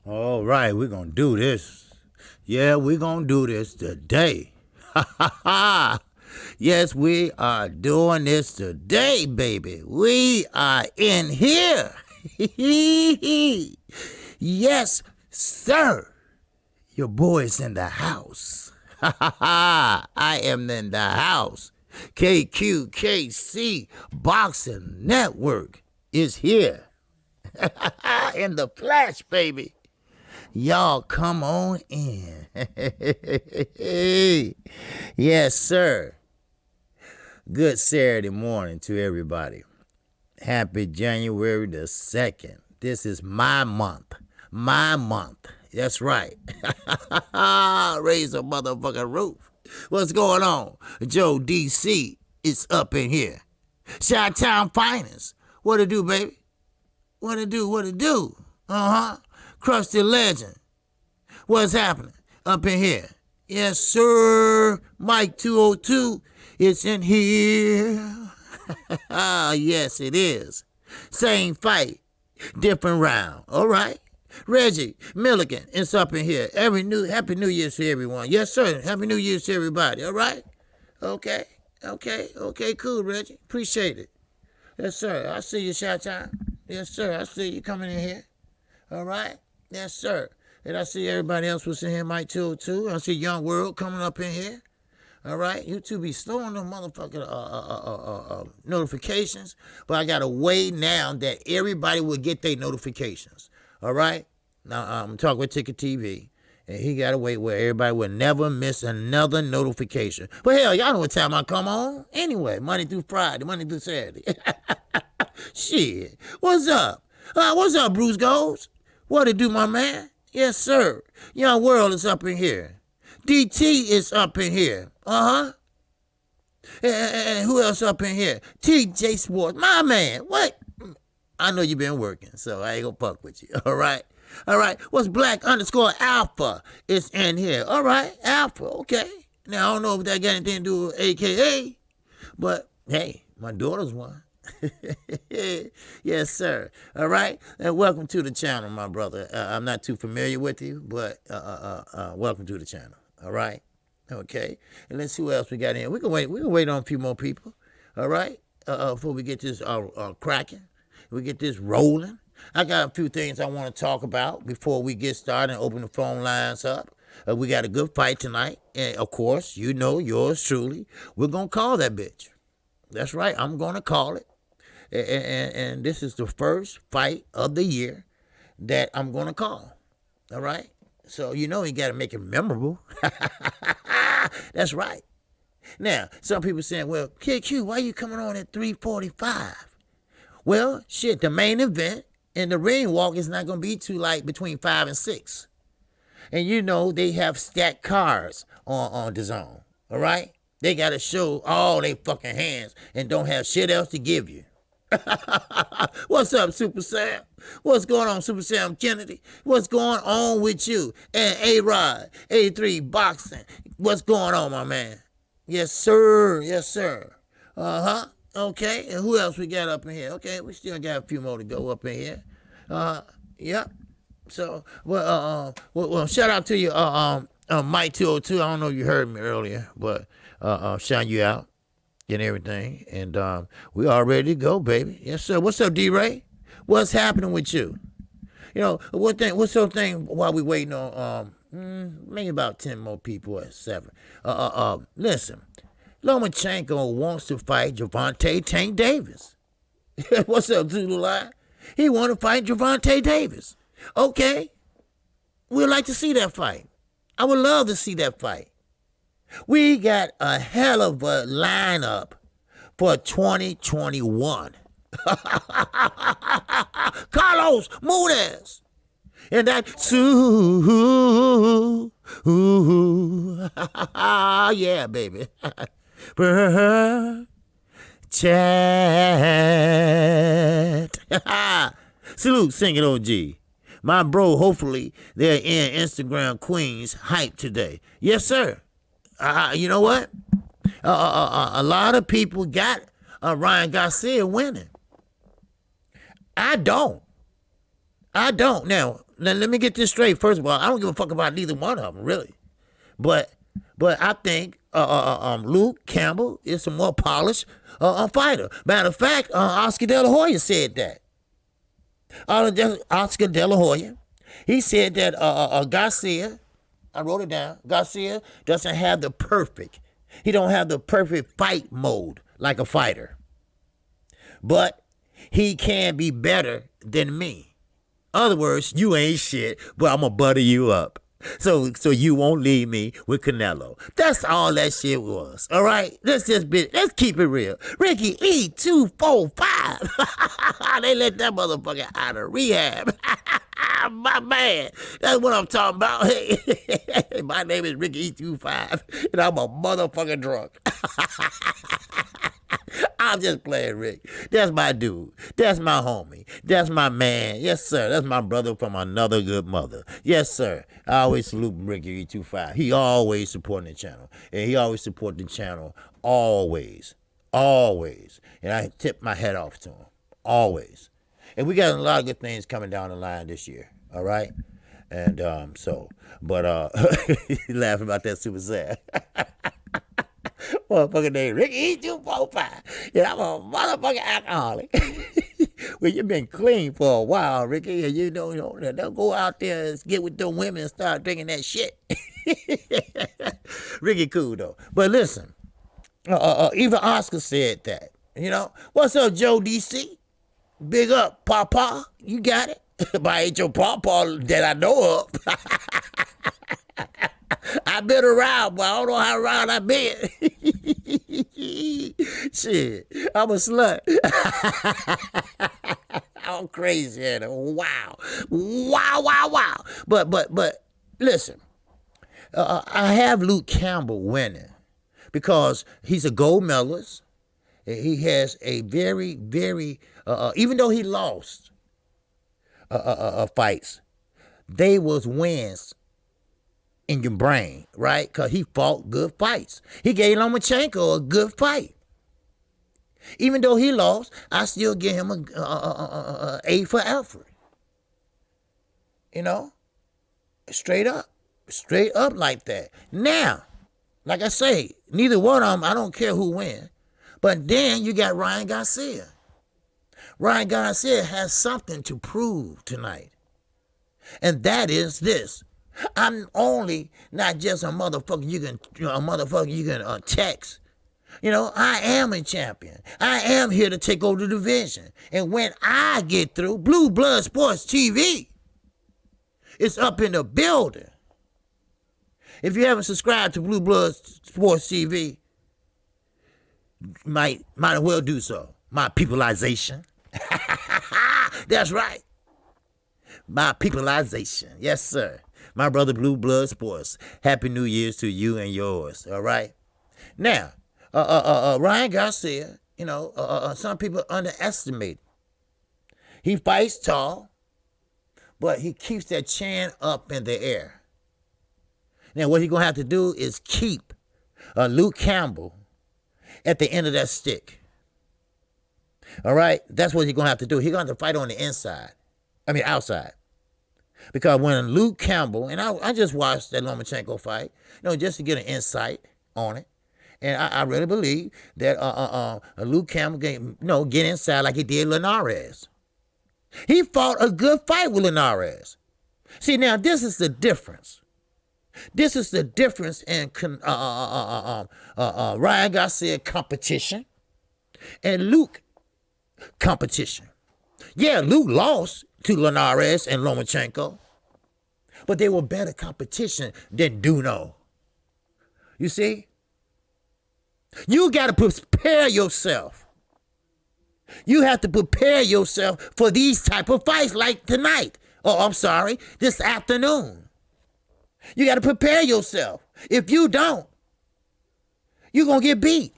All right, we're going to do this. Yeah, we're going to do this today. Ha ha ha. Yes, we are doing this today, baby. We are in here. Yes, sir. Your boy's in the house. Ha ha ha. I am in the house. KQKC Boxing Network is here. In the flash, baby. Y'all come on in. Yes, sir. Good Saturday morning to everybody. Happy January the 2nd. This is my month. My month. That's right. Raise a motherfucking roof. What's going on? Joe DC is up in here. Chi-Town Finest. What it do, baby? What it do? What it do? Uh-huh. Crusty Legend. What's happening up in here? Yes, sir. Mike 202 is in here. Yes, it is. Same fight, different round. All right. Reggie Milligan is up in here. Happy New Year's to everyone. Yes, sir. Happy New Year's to everybody. All right. Okay. Cool, Reggie. Appreciate it. Yes, sir. I see you, Chi-Town. Yes, sir. I see you coming in here. All right. Yes, sir. And I see everybody else was in here, Mike 202. I see Young World coming up in here. All right. You two be slow on the motherfucking notifications. But I got a way now that everybody will get their notifications. All right. Now, I'm talking with Ticket TV. And he got a way where everybody will never miss another notification. But hell, y'all know what time I come on. Anyway, Monday through Friday, Monday through Saturday. Shit. What's up? What's up, Bruce Goes? What it do, my man? Yes, sir. Young World is up in here. DT is up in here. Uh-huh. And who else up in here? TJ Sports. My man. What? I know you been working, so I ain't gonna fuck with you. All right? All right. What's Black_Alpha is in here. All right. Alpha. Okay. Now, I don't know if that got anything to do with AKA, but, hey, my daughter's one. Yes, sir. All right. And welcome to the channel, my brother. I'm not too familiar with you, but welcome to the channel. All right. Okay. And let's see what else we got in here. We can wait on a few more people. All right. Before we get this cracking, we get this rolling. I got a few things I want to talk about before we get started and open the phone lines up. We got a good fight tonight. And, of course, you know, yours truly. We're going to call that bitch. That's right. I'm going to call it. And this is the first fight of the year that I'm going to call. All right? So, you know, you got to make it memorable. That's right. Now, some people saying, well, KQ, why you coming on at 3:45? Well, shit, the main event and the ring walk is not going to be too like between 5 and 6. And you know they have stacked cards on the zone. All right? They got to show all they fucking hands and don't have shit else to give you. What's up, Super Sam? What's going on, Super Sam Kennedy? What's going on with you? And A-Rod, A3 Boxing. What's going on, my man? Yes, sir. Yes, sir. Uh-huh. Okay. And who else we got up in here? Okay, we still got a few more to go up in here. Yep. So, well, shout out to you, Mike 202. I don't know if you heard me earlier, but shout you out and everything. And we all ready to go, baby. Yes, sir. What's up, D-Ray? What's happening with you? You know, what's the thing while we waiting on maybe about 10 more people at 7. Listen, Lomachenko wants to fight Gervonta Tank Davis. What's up, Zulu Lie? He want to fight Gervonta Davis. Okay. We'd like to see that fight. I would love to see that fight. We got a hell of a lineup for 2021. Carlos Munoz. And that yeah, baby. Chat. Salute, singing OG. My bro, hopefully they're in Instagram Queens hype today. Yes, sir. You know what? A lot of people got Ryan Garcia winning. I don't. Now, let me get this straight. First of all, I don't give a fuck about neither one of them, really. But I think Luke Campbell is a more polished fighter. Matter of fact, Oscar De La Hoya said that. Oscar De La Hoya, he said that Garcia, I wrote it down, Garcia doesn't have the perfect, he don't have the perfect fight mode like a fighter. But he can be better than me. In other words, you ain't shit, but I'm gonna butter you up. So you won't leave me with Canelo. That's all that shit was. All right? Let's keep it real. Ricky E245. They let that motherfucker out of rehab. My man. That's what I'm talking about. Hey, my name is Ricky E25, and I'm a motherfucking drunk. I'm just playing, Rick. That's my dude. That's my homie. That's my man. Yes, sir. That's my brother from another good mother. Yes, sir. I always salute Ricky E25. He always supporting the channel. And he always support the channel. Always. Always. And I tip my hat off to him. Always. And we got a lot of good things coming down the line this year. All right? And laughing about that super sad. Motherfucking name Ricky E245. Yeah, I'm a motherfucking alcoholic. Well, you've been clean for a while, Ricky, and you don't go out there and get with them women and start drinking that shit. Ricky cool though. But listen, even Oscar said that. You know, what's up, Joe DC? Big up, Papa. You got it. But I ain't your Papa that I know of. I've been around, but I don't know how around I've been. Shit, I'm a slut. I'm crazy. Wow. But listen, I have Luke Campbell winning because he's a gold medalist. He has a very, very, even though he lost fights, they was wins in your brain, right? Because he fought good fights. He gave Lomachenko a good fight. Even though he lost, I still give him a A for effort. You know? Straight up like that. Now, like I say, neither one of them, I don't care who wins. But then you got Ryan Garcia. Ryan Garcia has something to prove tonight. And that is this. I'm only not just a motherfucker you can text. You know, I am a champion. I am here to take over the division. And when I get through, Blue Blood Sports TV is up in the building. If you haven't subscribed to Blue Blood Sports TV, might as well do so. My peopleization. That's right. My peopleization. Yes, sir. My brother Blue Blood Sports. Happy New Year's to you and yours. All right. Now, Ryan Garcia, you know, some people underestimate. He fights tall, but he keeps that chin up in the air. Now, what he's gonna have to do is keep Luke Campbell at the end of that stick. All right, that's what he's gonna have to do. He's gonna have to fight on the outside. Because when Luke Campbell, and I just watched that Lomachenko fight, you know, just to get an insight on it. And I really believe that Luke Campbell get inside like he did Linares. He fought a good fight with Linares. See, now this is the difference. This is the difference in Ryan Garcia competition and Luke competition. Yeah, Luke lost to Linares and Lomachenko, but they were better competition than Duno. You see? You got to prepare yourself. You have to prepare yourself for these type of fights like tonight. Oh, I'm sorry, this afternoon. You got to prepare yourself. If you don't, you're going to get beat.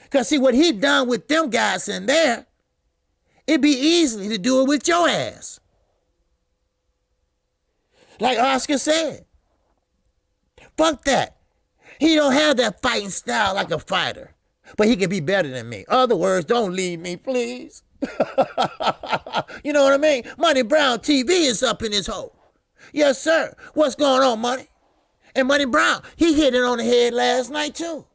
Because see, what he done with them guys in there, it'd be easy to do it with your ass. Like Oscar said. Fuck that. He don't have that fighting style like a fighter. But he can be better than me. Other words, don't leave me, please. You know what I mean? Money Brown TV is up in this hole. Yes, sir. What's going on, Money? And Money Brown, he hit it on the head last night, too.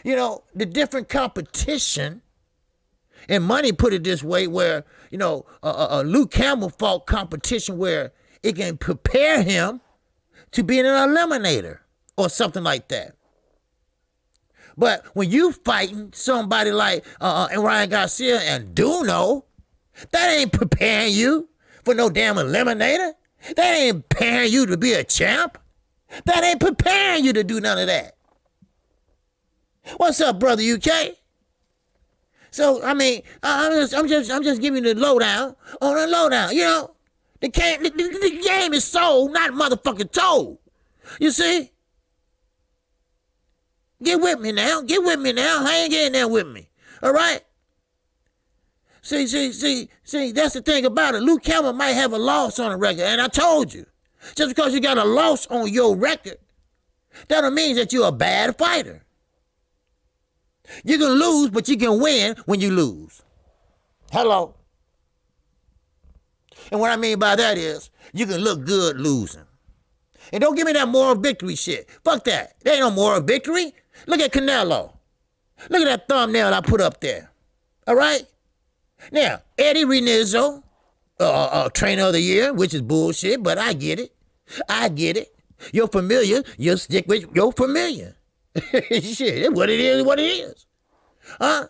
You know, the different competition, and Money put it this way where, you know, Luke Campbell fought competition where it can prepare him to be an eliminator or something like that. But when you fighting somebody like Ryan Garcia and Duno, that ain't preparing you for no damn eliminator. That ain't preparing you to be a champ. That ain't preparing you to do none of that. What's up, brother UK? So I mean, I'm just giving you the lowdown on the lowdown. You know, the game is sold, not motherfucking told. You see? Get with me now. Get with me now. Hang in there with me. All right? See, that's the thing about it. Luke Campbell might have a loss on the record. And I told you, just because you got a loss on your record, that don't mean that you're a bad fighter. You can lose, but you can win when you lose. Hello? And what I mean by that is, you can look good losing. And don't give me that moral victory shit. Fuck that. There ain't no moral victory. Look at Canelo. Look at that thumbnail I put up there. All right? Now, Eddie Renizzo, trainer of the year, which is bullshit, but I get it. I get it. You're familiar. You'll stick with your familiar. Shit, what it is, what it is. Huh?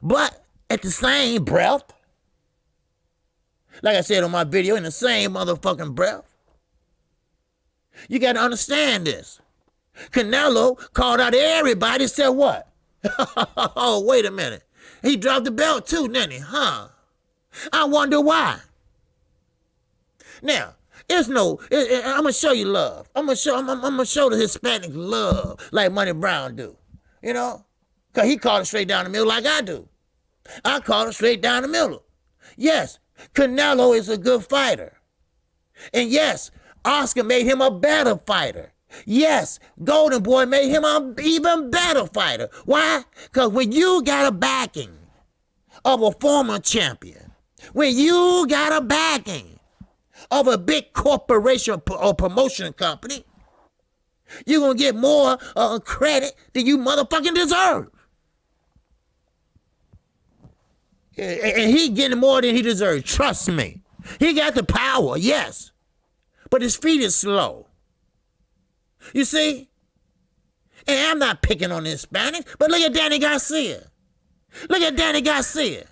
But at the same breath, like I said on my video, in the same motherfucking breath, you got to understand this. Canelo called out everybody, said what? Oh, wait a minute. He dropped the belt too, didn't he? Huh? I wonder why. Now, I'm gonna show you love. I'm gonna show the Hispanic love like Money Brown do. You know? Cause he called it straight down the middle like I do. I call it straight down the middle. Yes, Canelo is a good fighter. And yes, Oscar made him a better fighter. Yes, Golden Boy made him an even better fighter. Why? Because when you got a backing of a former champion, when you got a backing of a big corporation or promotion company, you're going to get more credit than you motherfucking deserve. And he getting more than he deserves. Trust me. He got the power, yes. But his feet is slow. You see? And I'm not picking on the Hispanics, but look at Danny Garcia. Look at Danny Garcia.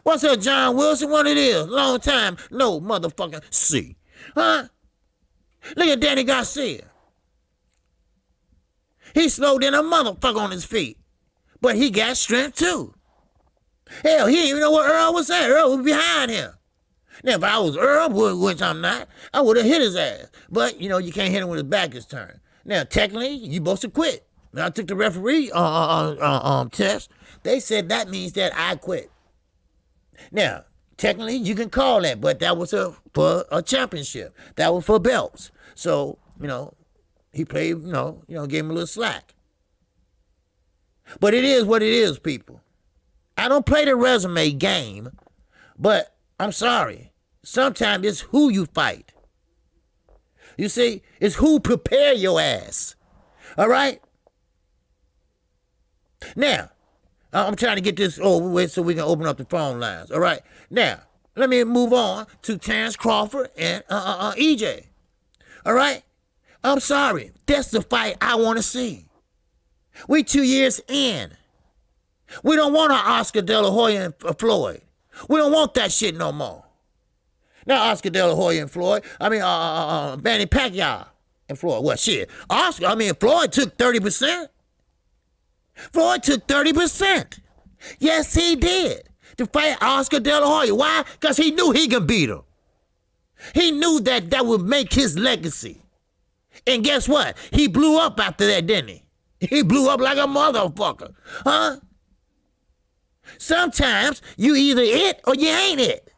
What's up, John Wilson? What it is? Long time, no motherfucking see. Huh? Look at Danny Garcia. He slowed in a motherfucker on his feet. But he got strength too. Hell, he didn't even know what Earl was saying. Earl was behind him. Now, if I was Earl, which I'm not, I would have hit his ass. But, you know, you can't hit him when his back is turned. Now, technically, you supposed to quit. When I took the referee test, they said that means that I quit. Now, technically, you can call that, but that was for a championship. That was for belts. So, you know, he played, gave him a little slack. But it is what it is, people. I don't play the resume game, but I'm sorry. Sometimes it's who you fight. You see, it's who prepare your ass. All right? Now, I'm trying to get this over with so we can open up the phone lines. All right? Now, let me move on to Terrence Crawford and EJ. All right? I'm sorry. That's the fight I want to see. We 2 years in. We don't want our Oscar De La Hoya and Floyd. We don't want that shit no more. Now Oscar De La Hoya and Floyd. Manny Pacquiao and Floyd. What shit? Floyd took 30%. Floyd took 30%. Yes, he did. To fight Oscar De La Hoya. Why? Because he knew he could beat him. He knew that would make his legacy. And guess what? He blew up after that, didn't he? He blew up like a motherfucker. Huh? Sometimes you either it or you ain't it.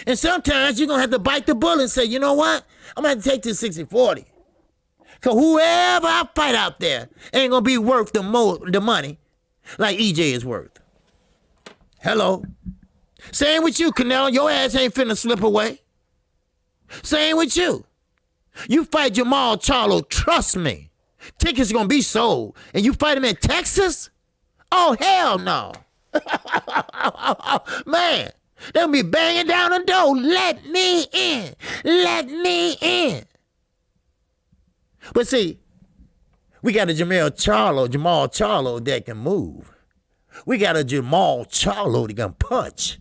And sometimes you're going to have to bite the bullet and say, you know what? I'm going to have to take this 60-40. Because whoever I fight out there ain't going to be worth the money like EJ is worth. Hello. Same with you, Canelo. Your ass ain't finna slip away. Same with you. You fight Jamal Charlo, trust me. Tickets gonna be sold. And you fight him in Texas? Oh, hell no. Man, they'll be banging down the door. Let me in. Let me in. But see, we got a Jamal Charlo that can move. We got a Jamal Charlo that can punch.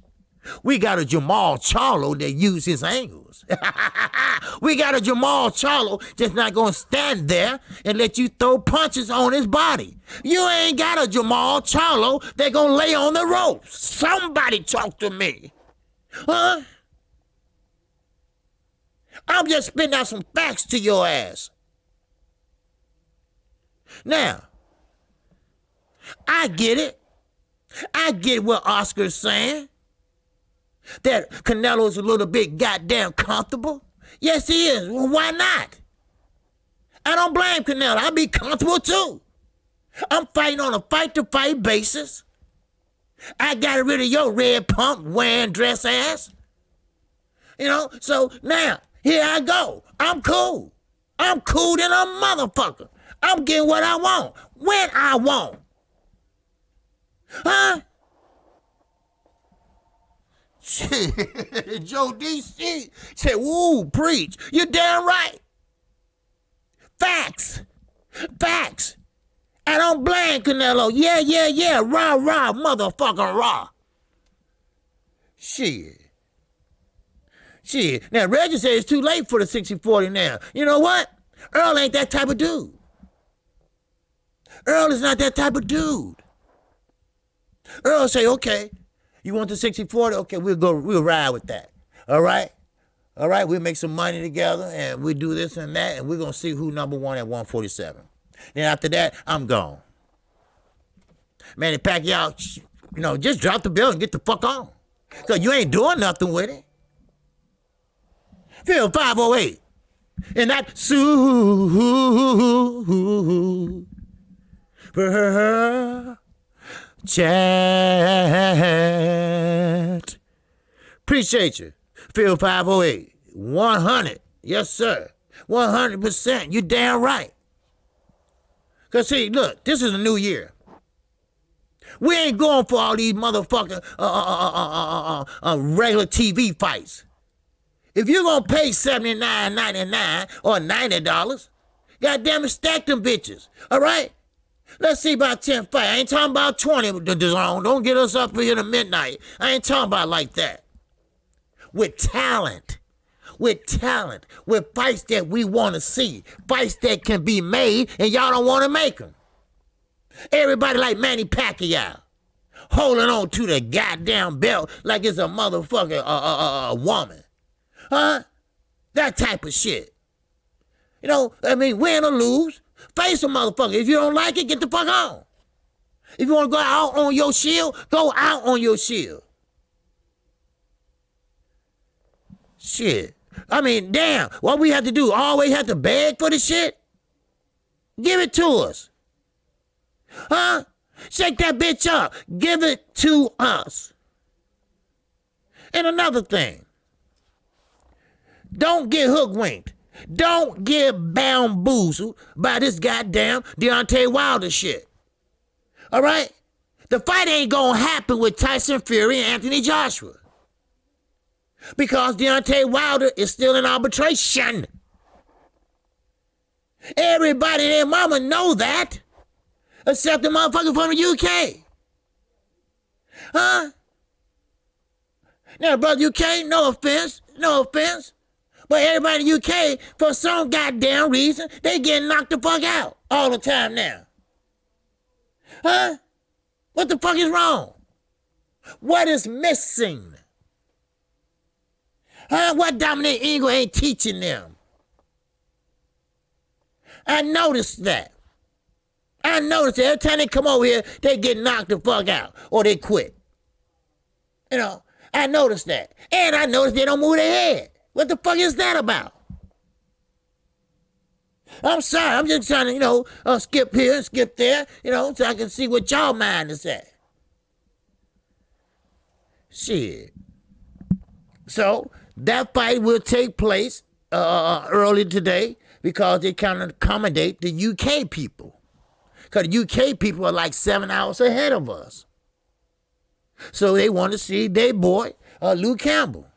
We got a Jamal Charlo that uses his angles. We got a Jamal Charlo just not going to stand there and let you throw punches on his body. You ain't got a Jamal Charlo that going to lay on the ropes. Somebody talk to me. Huh? I'm just spitting out some facts to your ass. Now, I get it. I get what Oscar's saying. That Canelo's a little bit goddamn comfortable. Yes, he is. Well, why not? I don't blame Canelo. I'd be comfortable too. I'm fighting on a fight-to-fight basis. I got rid of your red pump wearing dress ass. You know, so now, here I go. I'm cool. I'm cool than a motherfucker. I'm getting what I want, when I want. Huh? Shit, Joe DC said, woo, preach. You're damn right. Facts. Facts. I don't blame Canelo. Yeah. Rah, motherfucker, rah. Shit. Now, Reggie said it's too late for the 60-40 now. You know what? Earl ain't that type of dude. Earl is not that type of dude. Earl say, okay, you want the 60-40? Okay, we'll ride with that. All right, we'll make some money together, and we'll do this and that, and we're going to see who number one at 147. Then after that, I'm gone. Manny Pacquiao, just drop the belt and get the fuck on. Because you ain't doing nothing with it. Phil 508. And that chat. Appreciate you. Phil 508. 100. Yes, sir. 100%. You damn right. Because, see, look, this is a new year. We ain't going for all these motherfucking regular TV fights. If you're going to pay $79.99 or $90, goddamn it, stack them bitches. All right? Let's see about 10 fights. I ain't talking about 20 with the zone. Don't get us up here to midnight. I ain't talking about like that. With talent. With fights that we want to see. Fights that can be made and y'all don't want to make them. Everybody like Manny Pacquiao. Holding on to the goddamn belt like it's a motherfucking woman. Huh? That type of shit. Win or lose, face a motherfucker. If you don't like it, get the fuck on. If you want to go out on your shield, go out on your shield. Shit. Damn. What we have to do? Always have to beg for the shit? Give it to us. Huh? Shake that bitch up. Give it to us. And another thing. Don't get hook-winked. Don't get bamboozled by this goddamn Deontay Wilder shit. All right? The fight ain't gonna happen with Tyson Fury and Anthony Joshua. Because Deontay Wilder is still in arbitration. Everybody and their mama know that. Except the motherfucker from the UK. Huh? Now, brother UK, no offense. But everybody in the UK, for some goddamn reason, they getting knocked the fuck out all the time now. Huh? What the fuck is wrong? What is missing? Huh? What Dominic Ingram ain't teaching them? I noticed that. Every time they come over here, they get knocked the fuck out or they quit. I noticed that. And I noticed they don't move their head. What the fuck is that about? I'm sorry. I'm just trying to, skip here and skip there, so I can see what y'all mind is at. Shit. So that fight will take place early today because they kind of accommodate the UK people. Because the UK people are like 7 hours ahead of us. So they want to see their boy, Luke Campbell.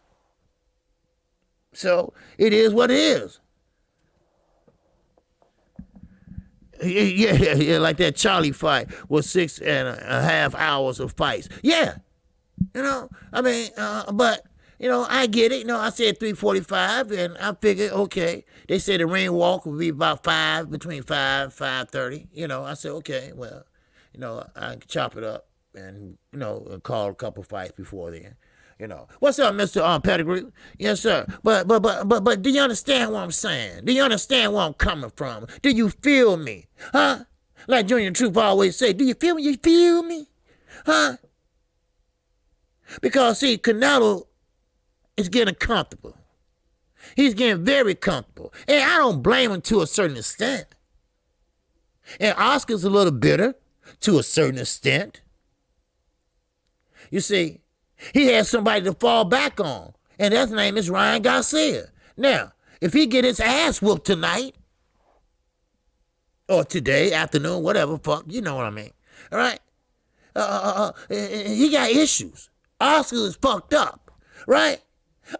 So it is what it is. Yeah, like that Charlie fight was 6.5 hours of fights. Yeah, but I get it. I said 3:45, and I figured, okay. They said the ring walk would be about 5, between 5:30. I said, okay, well, I can chop it up and call a couple fights before then. What's up, Mr. Pedigree? Yes, sir. But do you understand what I'm saying? Do you understand where I'm coming from? Do you feel me? Huh? Like Junior Truth always say, do you feel me? You feel me? Huh? Because, see, Canelo is getting comfortable. He's getting very comfortable. And I don't blame him to a certain extent. And Oscar's a little bitter to a certain extent. You see, he has somebody to fall back on, and his name is Ryan Garcia. Now, if he get his ass whooped tonight, or today, afternoon, whatever, fuck, you know what I mean, all right? He got issues. Oscar is fucked up, right?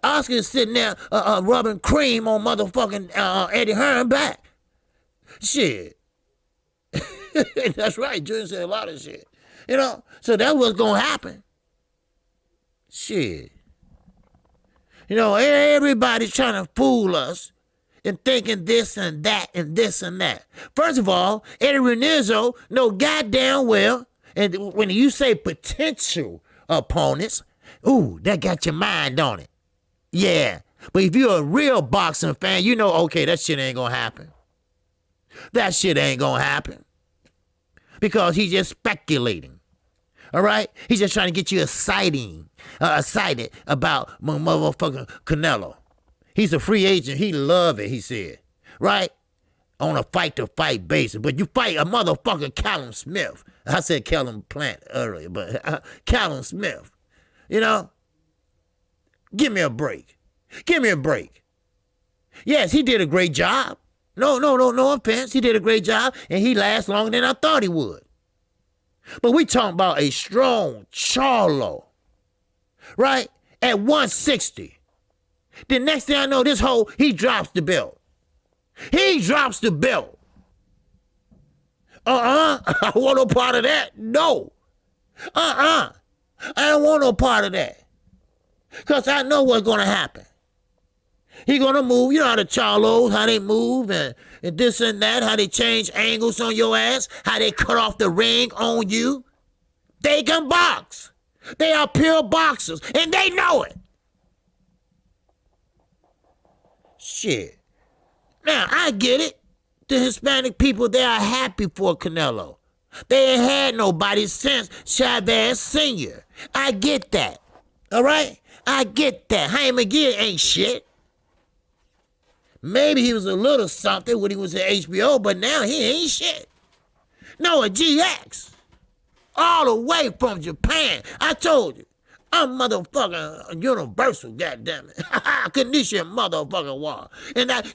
Oscar is sitting there rubbing cream on motherfucking Eddie Hearn back. Shit. That's right, Junior said a lot of shit. So that's what's going to happen. Shit. Everybody's trying to fool us and thinking this and that and this and that. First of all, Eddie Renizzo know goddamn well, and when you say potential opponents, ooh, that got your mind on it. Yeah. But if you're a real boxing fan, okay, that shit ain't gonna happen. That shit ain't gonna happen. Because he's just speculating. All right? He's just trying to get you excited about my motherfucking Canelo. He's a free agent. He love it, he said. Right? On a fight-to-fight basis. But you fight a motherfucking Callum Smith. I said Callum Plant earlier, but Callum Smith. Give me a break. Give me a break. Yes, he did a great job. No offense. He did a great job, and he lasts longer than I thought he would. But we talking about a strong Charlo, right? At 160. The next thing I know, he drops the belt. He drops the belt. I want no part of that. No. I don't want no part of that. Because I know what's going to happen. He going to move. You know how the Charlos, how they move and this and that, how they change angles on your ass, how they cut off the ring on you. They can box. They are pure boxers, and they know it. Shit. Now, I get it. The Hispanic people, they are happy for Canelo. They ain't had nobody since Chavez Sr. I get that. All right? I get that. Jaime McGee ain't shit. Maybe he was a little something when he was at HBO, but now he ain't shit. No, a GX. All the way from Japan. I told you. I'm motherfucking universal, goddammit. Condition motherfucking wall. And that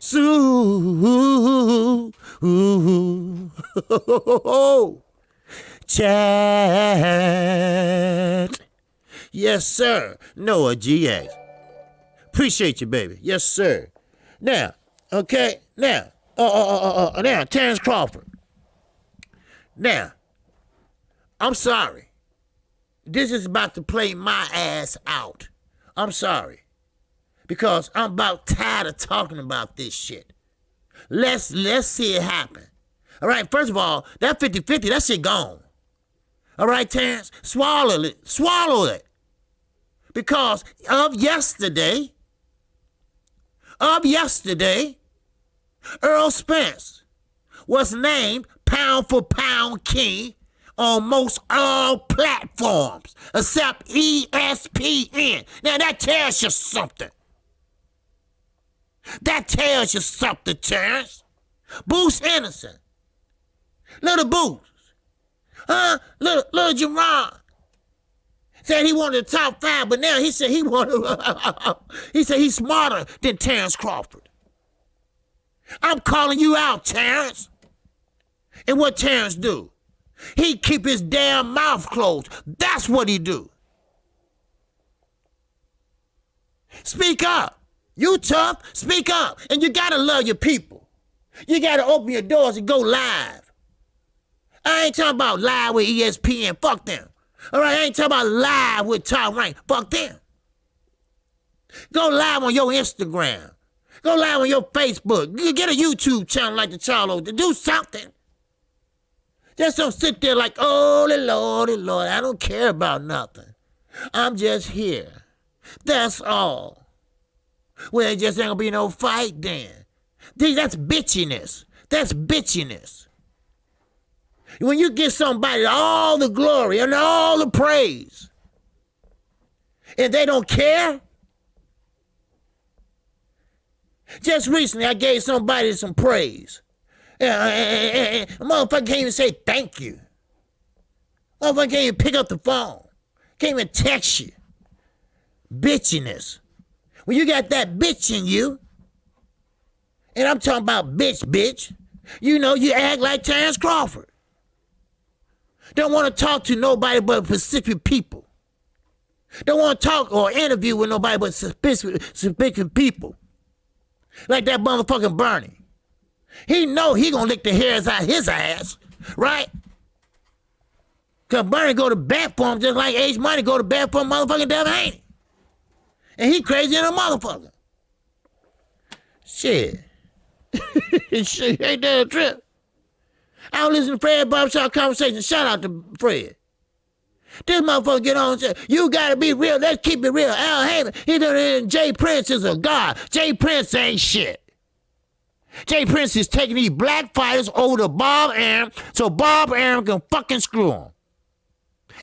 chat. Yes, sir. Noah GX. Appreciate you, baby. Yes, sir. Now, okay. Now, Terrence Crawford. Now, I'm sorry. This is about to play my ass out. I'm sorry. Because I'm about tired of talking about this shit. Let's see it happen. All right, first of all, that 50-50, that shit gone. All right, Terrence, swallow it. Swallow it. Because of yesterday, Earl Spence was named pound for pound king on most all platforms except ESPN. Now that tells you something. That tells you something, Terrence. Boost innocent. Little Boost. Little Jerron. Said he wanted the top 5, but now he said he wanted, he said he's smarter than Terrence Crawford. I'm calling you out, Terrence. And what Terrence do? He keep his damn mouth closed. That's what he do. Speak up. You tough, speak up. And you gotta love your people. You gotta open your doors and go live. I ain't talking about live with ESPN. Fuck them. All right, I ain't talking about live with Top Rank. Fuck them. Go live on your Instagram. Go live on your Facebook. You get a YouTube channel like the Charlo to do something. Just don't sit there like, oh, Lord, I don't care about nothing. I'm just here. That's all. Well, it just ain't gonna be no fight then. That's bitchiness. That's bitchiness. When you give somebody all the glory and all the praise, and they don't care. Just recently, I gave somebody some praise. A motherfucker can't even say thank you. Motherfucker can't even pick up the phone. Can't even text you. Bitchiness. When you got that bitch in you, and I'm talking about bitch, you know you act like Terrence Crawford. Don't want to talk to nobody but specific people. Don't want to talk or interview with nobody but specific people. Like that motherfucking Bernie. He know he gonna lick the hairs out his ass, right? Cause Bernie go to bat for him just like H Money go to bat for a motherfucking devil, ain't he? And he crazy than a motherfucker. Shit. Shit, ain't that a trip? I don't listen to Fred Barbershop Conversation. Shout out to Fred. This motherfucker get on and say, you gotta be real. Let's keep it real. Al Heyman, he done Jay Prince is a god. Jay Prince ain't shit. Jay Prince is taking these black fighters over to Bob Arum so Bob Arum can fucking screw him.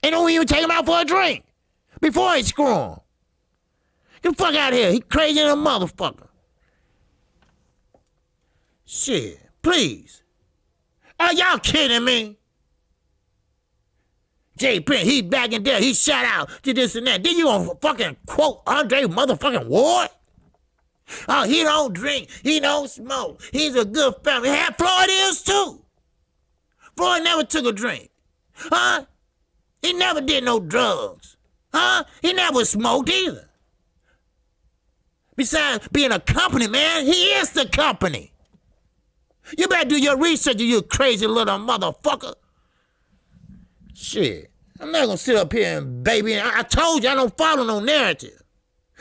And don't even take him out for a drink before he screw him. Get the fuck out of here. He crazy than a motherfucker. Shit, please. Are y'all kidding me? Jay Prince, he back in there. He shout out to this and that. Then you gonna fucking quote Andre motherfucking Ward? Oh, he don't drink. He don't smoke. He's a good family. Hey, Floyd is too. Floyd never took a drink. Huh? He never did no drugs. Huh? He never smoked either. Besides being a company, man, he is the company. You better do your research, you crazy little motherfucker. Shit. I'm not gonna sit up here and baby. I told you I don't follow no narrative.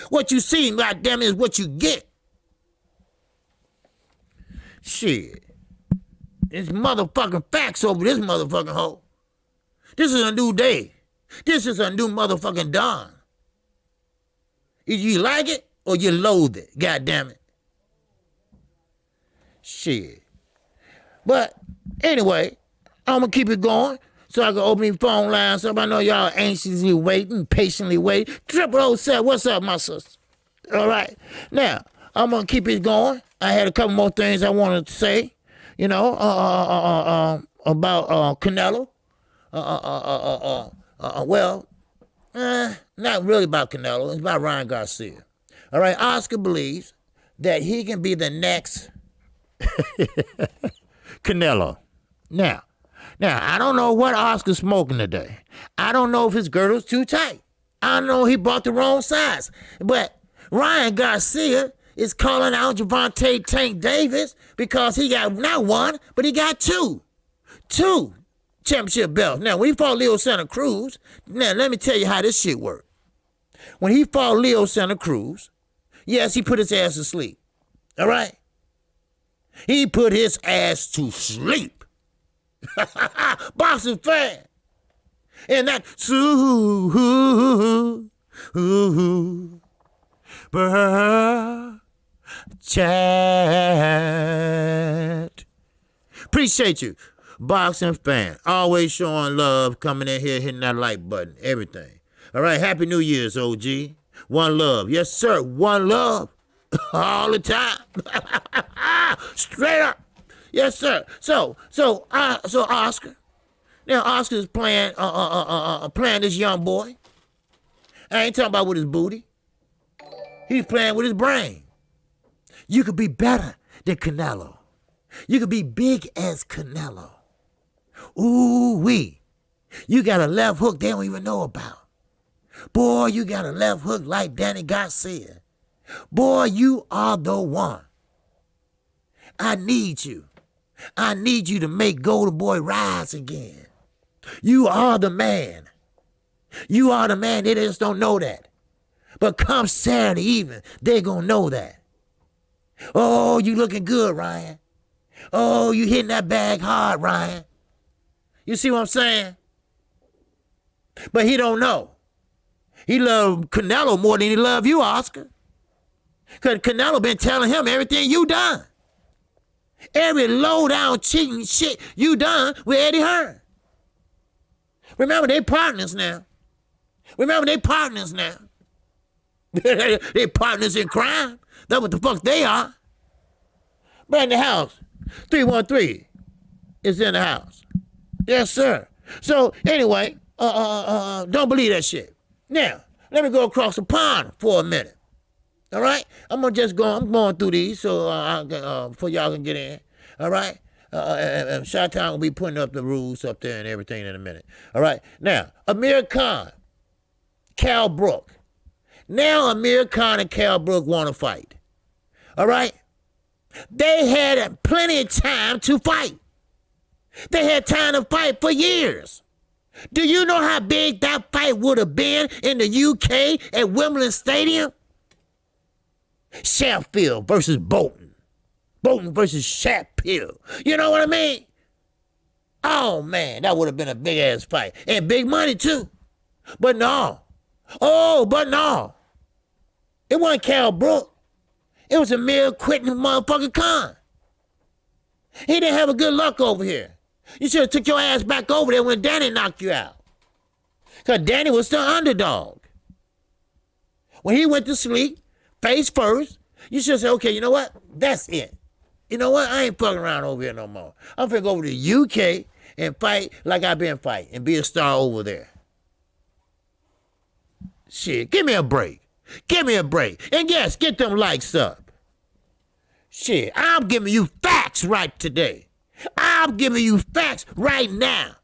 What you see, goddamn, is what you get. Shit. It's motherfucking facts over this motherfucking hole. This is a new day. This is a new motherfucking dawn. Either you like it or you loathe it, goddamn it. Shit. But anyway, I'm gonna keep it going so I can open these phone lines up. I know y'all anxiously waiting, patiently waiting. 0007, what's up, my sister? All right. Now, I'm gonna keep it going. I had a couple more things I wanted to say, you know, about Canelo. Not really about Canelo. It's about Ryan Garcia. All right. Oscar believes that he can be the next Canelo. Now, I don't know what Oscar's smoking today. I don't know if his girdle's too tight. I don't know if he bought the wrong size. But Ryan Garcia is calling out Gervonta Tank Davis because he got not one, but he got two championship belts. Now, when he fought Leo Santa Cruz, now let me tell you how this shit worked. When he fought Leo Santa Cruz, yes, he put his ass to sleep. All right? He put his ass to sleep. Boxing fan. And that chat. Appreciate you. Boxing fan. Always showing love, coming in here, hitting that like button, everything. All right, Happy New Year's, OG. One love. Yes, sir. One love. All the time. Straight up. Yes, sir. So Oscar. Now Oscar's playing this young boy. I ain't talking about with his booty. He's playing with his brain. You could be better than Canelo. You could be big as Canelo. Ooh-wee. You got a left hook they don't even know about. Boy, you got a left hook like Danny Garcia. Boy, you are the one. I need you. I need you to make Golden Boy rise again. You are the man. You are the man. They just don't know that. But come Saturday evening, they're going to know that. Oh, you looking good, Ryan. Oh, you hitting that bag hard, Ryan. You see what I'm saying? But he don't know. He loved Canelo more than he loved you, Oscar. Because Canelo been telling him everything you done. Every low-down cheating shit you done with Eddie Hearn. Remember, they partners now. They partners in crime. That's what the fuck they are. But in the house, 313 is in the house. Yes, sir. So, anyway, don't believe that shit. Now, let me go across the pond for a minute. All right? I'm going through these so for y'all can get in. All right? And Chi-Town will be putting up the rules up there and everything in a minute. All right? Now, Amir Khan, Kell Brook. Now Amir Khan and Kell Brook want to fight. All right? They had plenty of time to fight. They had time to fight for years. Do you know how big that fight would have been in the UK at Wimbledon Stadium? Sheffield versus Bolton. Bolton versus Sheffield. You know what I mean? Oh, man, that would have been a big-ass fight. And big money, too. But no. But no. It wasn't Kell Brook. It was Amir quitting motherfucking Khan. He didn't have a good luck over here. You should have took your ass back over there when Danny knocked you out. Because Danny was the underdog. When he went to sleep, face first, you should say, okay, you know what? That's it. You know what? I ain't fucking around over here no more. I'm finna go over to the UK and fight like I've been fighting and be a star over there. Shit, give me a break. Give me a break. And yes, get them likes up. Shit, I'm giving you facts right today. I'm giving you facts right now.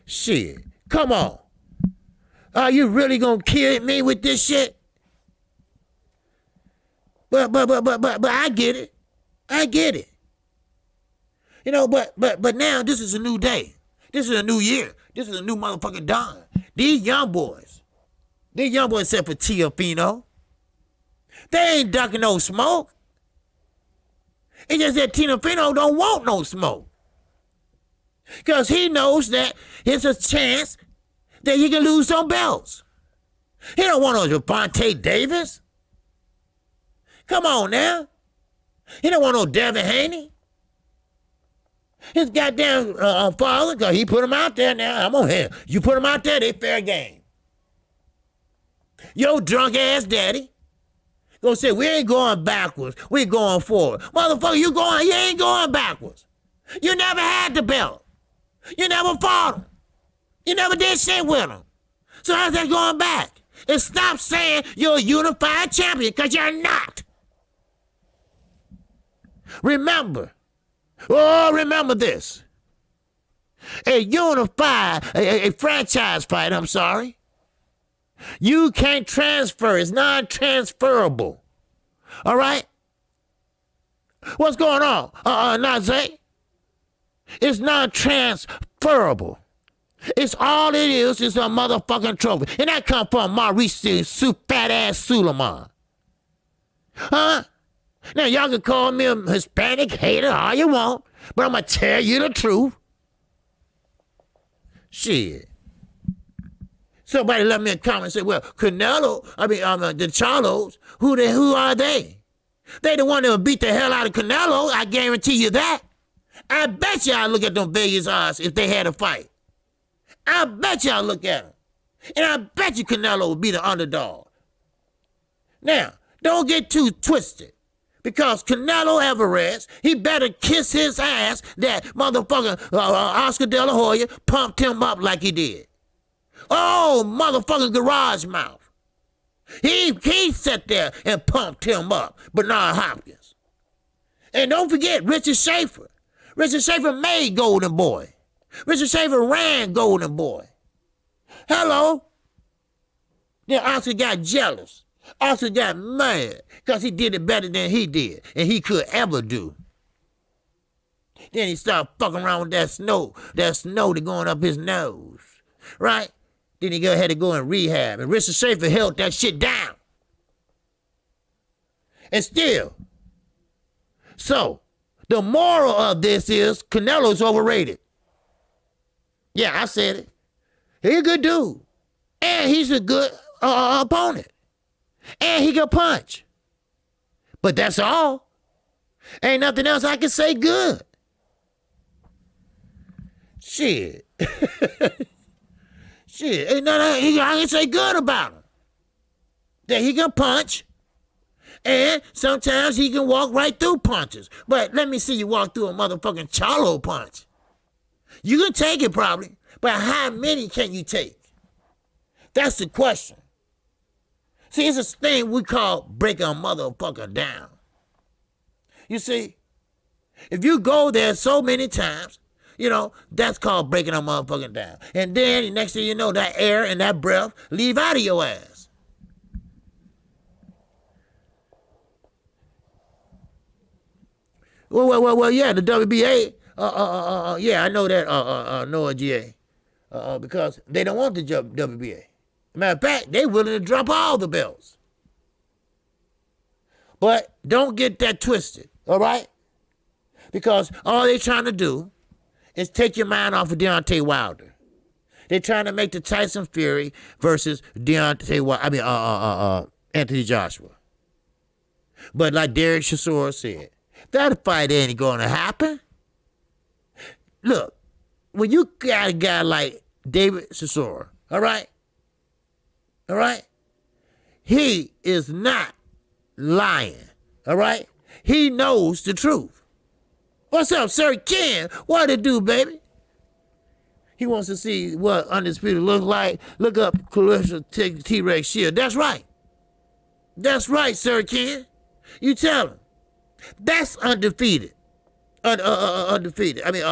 Shit, come on. Are you really gonna kill me with this shit? But I get it. I get it. You know, but now this is a new day. This is a new year. This is a new motherfucking dawn. These young boys except for Tiafino, they ain't ducking no smoke. It's just that Tiafino don't want no smoke. Because he knows that it's a chance that he can lose some belts. He don't want no Javante Davis. Come on now. He don't want no Devin Haney. His goddamn father, because he put him out there now. I'm on him. You put him out there, they fair game. Your drunk ass daddy gonna say, we ain't going backwards, we going forward. Motherfucker, you ain't going backwards. You never had the belt. You never fought him. You never did shit with him. So how's that going back? And stop saying you're a unified champion, because you're not. Remember this. A franchise fight, I'm sorry. You can't transfer. It's non-transferable. All right? What's going on, Nazay? It's non-transferable. It's all it is a motherfucking trophy. And that come from Maurice fat-ass Suleiman. Huh? Now, y'all can call me a Hispanic hater all you want, but I'm going to tell you the truth. Shit. Somebody left me a comment and say, well, Canelo, the Charlos, who are they? They the one that would beat the hell out of Canelo, I guarantee you that. I bet y'all look at them Vegas odds if they had a fight. I bet y'all look at them. And I bet you Canelo would be the underdog. Now, don't get too twisted. Because Canelo Alvarez, he better kiss his ass that motherfucker Oscar De La Hoya pumped him up like he did. Oh, motherfucking garage mouth. He sat there and pumped him up, Bernard Hopkins. And don't forget Richard Schaefer. Richard Schaefer made Golden Boy. Richard Schaefer ran Golden Boy. Hello? Then Oscar got jealous. Oscar got mad because he did it better than he did and he could ever do. Then he started fucking around with that snow that going up his nose, right? Then he had to go in rehab, and Richard Schaefer held that shit down. And still, so the moral of this is Canelo's overrated. Yeah, I said it. He's a good dude, and he's a good opponent. And he can punch. But that's all. Ain't nothing else I can say good. Shit. Shit. Ain't nothing I can say good about him. That he can punch. And sometimes he can walk right through punches. But let me see you walk through a motherfucking Charlo punch. You can take it probably. But how many can you take? That's the question. See, it's a thing we call breaking a motherfucker down. You see, if you go there so many times, that's called breaking a motherfucker down. And then the next thing you know, that air and that breath leave out of your ass. Well, yeah, the WBA, yeah, I know that, Noah GA, because they don't want the WBA. Matter of fact, they willing to drop all the belts. But don't get that twisted, all right? Because all they're trying to do is take your mind off of Deontay Wilder. They're trying to make the Tyson Fury versus Anthony Joshua. But like Derek Chisora said, that fight ain't going to happen. Look, when you got a guy like David Chisora, all right? All right? He is not lying. All right? He knows the truth. What's up, Sir Ken? What it do, baby? He wants to see what Undisputed look like. Look up Clarissa T-Rex Shield. That's right. That's right, Sir Ken. You tell him. That's undefeated. Undefeated. I mean,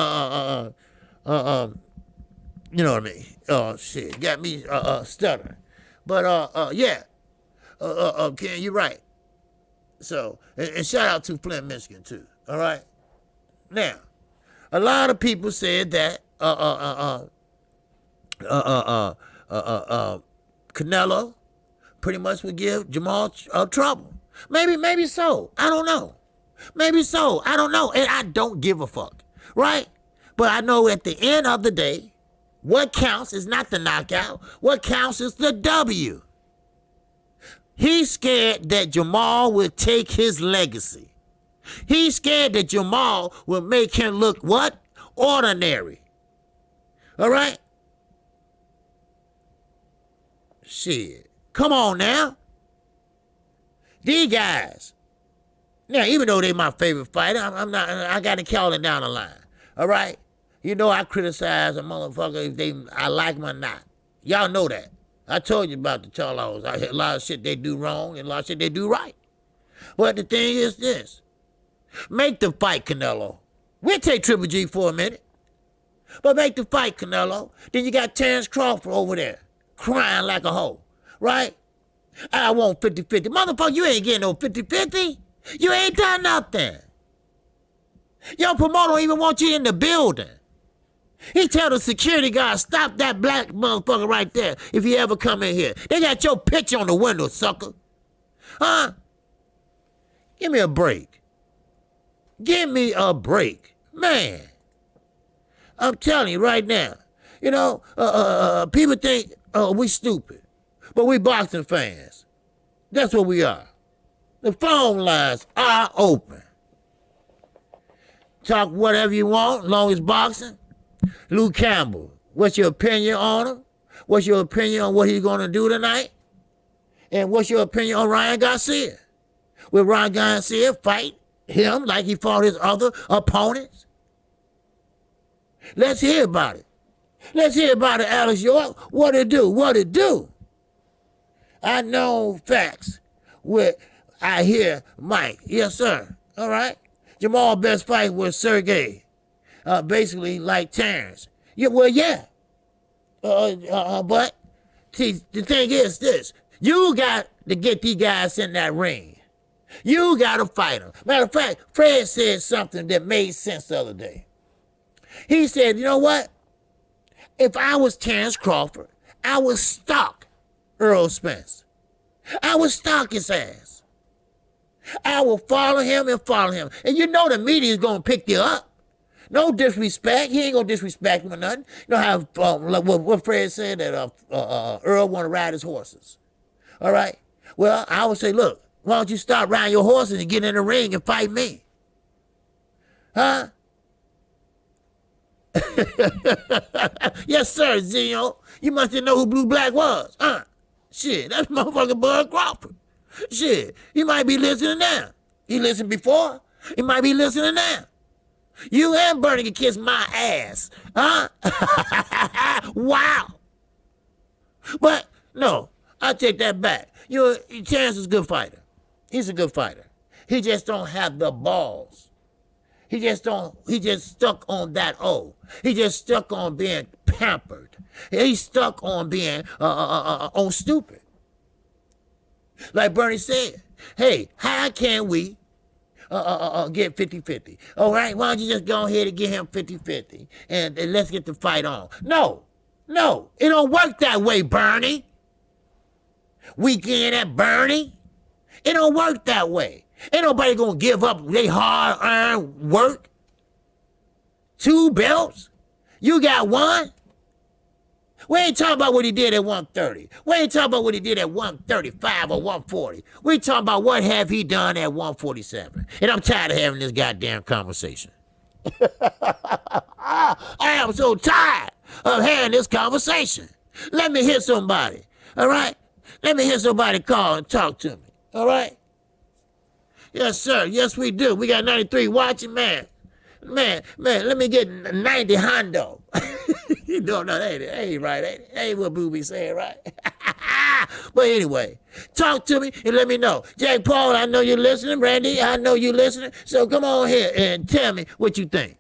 you know what I mean? Oh, shit. Got me stuttering. But, yeah. Ken, you're right. So, and shout out to Flint, Michigan, too. All right? Now, a lot of people said that Canelo pretty much would give Jamal trouble. Maybe so. I don't know. Maybe so. I don't know. And I don't give a fuck. Right? But I know at the end of the day, what counts is not the knockout. What counts is the W. He's scared that Jamal will take his legacy. He's scared that Jamal will make him look what? Ordinary. All right? Shit. Come on now. These guys. Now, even though they my favorite fighter, I got to call it down the line. All right? You know I criticize a motherfucker if I like them or not. Y'all know that. I told you about the Charlos. I hear a lot of shit they do wrong and a lot of shit they do right. But the thing is this. Make the fight, Canelo. We'll take Triple G for a minute. But make the fight, Canelo. Then you got Terrence Crawford over there crying like a hoe. Right? I want 50-50. Motherfucker, you ain't getting no 50-50. You ain't done nothing. Your promoter don't even want you in the building. He tell the security guard, stop that black motherfucker right there if you ever come in here. They got your picture on the window, sucker. Huh? Give me a break. Give me a break. Man. I'm telling you right now. You know, people think, we stupid. But we boxing fans. That's what we are. The phone lines are open. Talk whatever you want, as long as boxing. Luke Campbell, what's your opinion on him? What's your opinion on what he's going to do tonight? And what's your opinion on Ryan Garcia? Will Ron Garcia fight him like he fought his other opponents? Let's hear about it. Let's hear about it, Alex York. What it do? What it do? I know facts. I hear Mike. Yes, sir. All right. Jamal best fight with Sergey. Basically like Terrence. Yeah, well, yeah. But see, the thing is this. You got to get these guys in that ring. You got to fight them. Matter of fact, Fred said something that made sense the other day. He said, you know what? If I was Terrence Crawford, I would stalk Earl Spence. I would stalk his ass. I will follow him and follow him. And you know the media is going to pick you up. No disrespect. He ain't going to disrespect him or nothing. You know how, like what Fred said, that Earl want to ride his horses. All right? Well, I would say, look, why don't you stop riding your horses and get in the ring and fight me? Huh? Yes, sir, Zio. You must have known who Blue Black was. Huh? Shit, that's motherfucking Bud Crawford. Shit, he might be listening now. He listened before. He might be listening now. You and Bernie can kiss my ass. Huh? Wow. But, no, I take that back. Terrence is a good fighter. He's a good fighter. He just don't have the balls. He just stuck on that O. He just stuck on being pampered. He's stuck on being on stupid. Like Bernie said, hey, how can we get 50-50? All right, why don't you just go ahead and get him 50-50 and let's get the fight on? No, it don't work that way, Bernie. Weekend at Bernie. It don't work that way. Ain't nobody gonna give up their hard-earned work. 2 belts? You got 1? We ain't talking about what he did at 130. We ain't talking about what he did at 135 or 140. We talking about what have he done at 147. And I'm tired of having this goddamn conversation. I am so tired of having this conversation. Let me hear somebody, all right? Let me hear somebody call and talk to me, all right? Yes, sir. Yes, we do. We got 93 watching, man. Man, let me get 90 Hondo. You don't know, that ain't right. That ain't what Booby said, right? But anyway, talk to me and let me know. Jack Paul, I know you're listening. Randy, I know you're listening. So come on here and tell me what you think.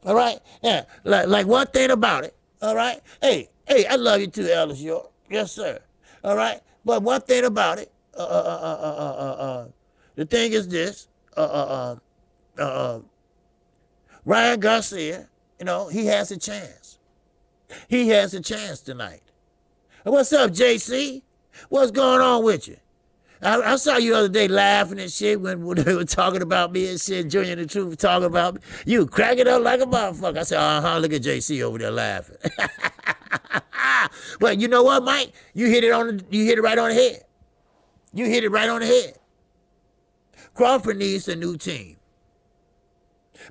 All right? Yeah, like one thing about it. All right? Hey, I love you too, Ellis York. Yes, sir. All right? But one thing about it, the thing is this, Ryan Garcia, you know, he has a chance. He has a chance tonight. What's up, JC? What's going on with you? I saw you the other day laughing and shit when they were talking about me and shit, Junior the Truth talking about me. You cracking up like a motherfucker. I said, look at JC over there laughing. But you know what, Mike? You hit it right on the head. You hit it right on the head. Crawford needs a new team.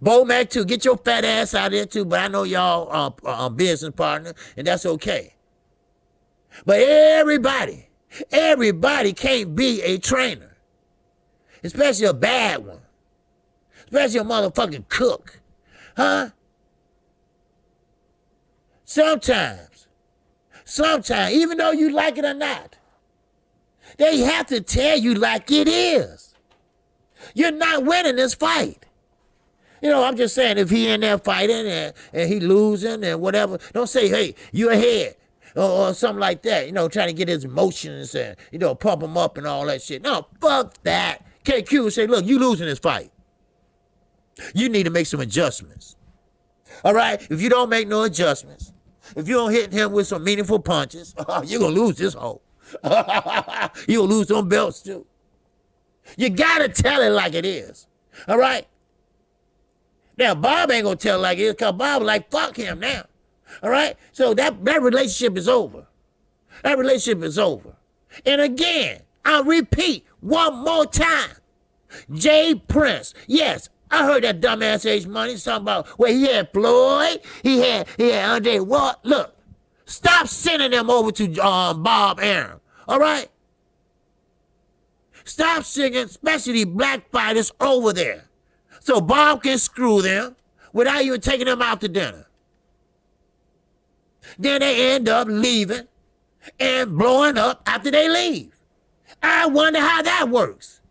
Bo Mac too, get your fat ass out there too, but I know y'all are business partner, and that's okay. But everybody can't be a trainer. Especially a bad one. Especially a motherfucking cook. Huh? Sometimes, even though you like it or not, they have to tell you like it is. You're not winning this fight. You know, I'm just saying, if he in there fighting and he losing and whatever, don't say, hey, you ahead or something like that, you know, trying to get his emotions and, you know, pump him up and all that shit. No, fuck that. KQ say, look, you losing this fight. You need to make some adjustments. All right? If you don't make no adjustments, if you don't hit him with some meaningful punches, you're going to lose this hoe. You're going to lose some belts too. You got to tell it like it is. All right? Now, Bob ain't going to tell it like it is because Bob like, fuck him now. All right? So that relationship is over. That relationship is over. And again, I'll repeat one more time. Jay Prince. Yes, I heard that dumbass H Money talking about where he had Floyd, he had Andre Ward. Look, stop sending them over to Bob Arum. All right? Stop singing, especially black fighters over there. So Bob can screw them without even taking them out to dinner. Then they end up leaving and blowing up after they leave. I wonder how that works.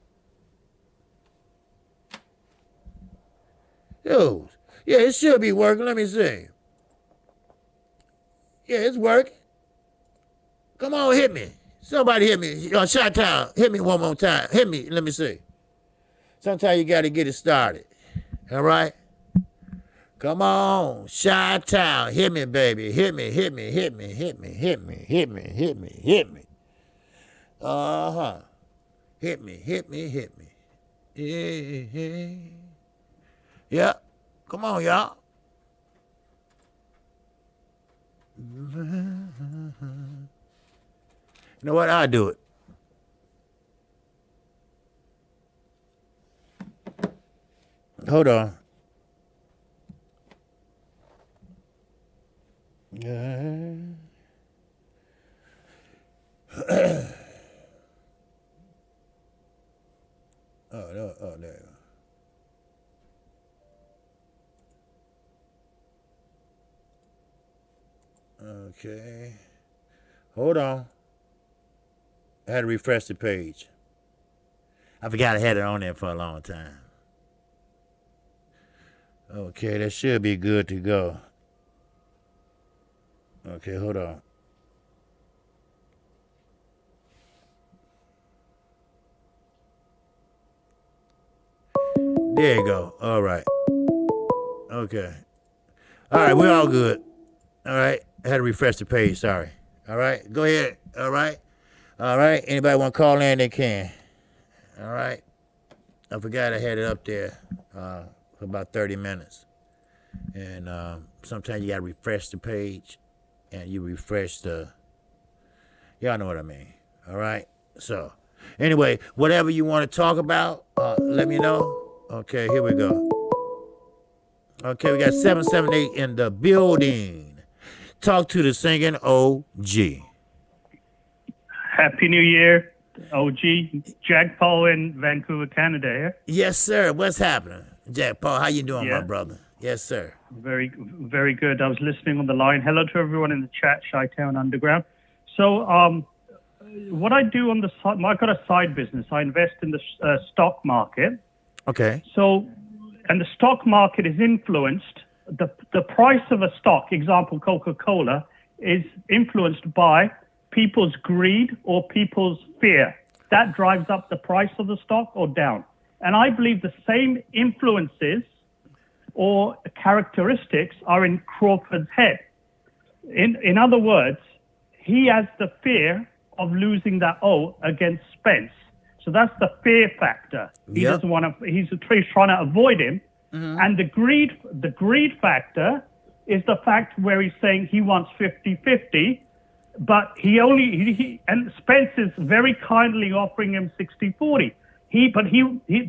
Yo, yeah, it should be working. Let me see. Yeah, it's working. Come on, hit me. Somebody hit me. Chi-Town, hit me one more time. Hit me. Let me see. Sometimes you got to get it started. All right? Come on. Chi-Town. Hit me, baby. Hit me, hit me, hit me, hit me, hit me, hit me, hit me, hit me. Uh-huh. Hit me, hit me, hit me. Yeah. Yeah. Come on, y'all. You know what? I'll do it. Hold on. Oh, there you go. Okay. Hold on. I had to refresh the page. I forgot I had it on there for a long time. Okay, that should be good to go. Okay, hold on. There you go. All right. Okay. All right, we're all good. All right. I had to refresh the page. Sorry. All right. Go ahead. All right. All right. Anybody want to call in, they can. All right. I forgot I had it up there for about 30 minutes. And sometimes you got to refresh the page and you refresh y'all know what I mean. All right. So anyway, whatever you want to talk about, let me know. Okay, here we go. Okay, we got 778 in the building. Talk to the singing OG. Happy New Year, OG. Jack Paul in Vancouver, Canada here. Yes, sir. What's happening? Jack Paul, how you doing, my brother? Yes, sir. Very, very good. I was listening on the line. Hello to everyone in the chat, Chi-Town Underground. So what I do on the side, I've got a side business. I invest in the stock market. Okay. So, and the stock market is influenced, the price of a stock, example, Coca-Cola, is influenced by people's greed or people's fear. That drives up the price of the stock or down. And I believe the same influences or characteristics are in Crawford's head. In other words, he has the fear of losing that O against Spence. So that's the fear factor. He doesn't want to. He's trying to avoid him. Mm-hmm. And the greed factor is the fact where he's saying he wants 50-50, but and Spence is very kindly offering him 60-40.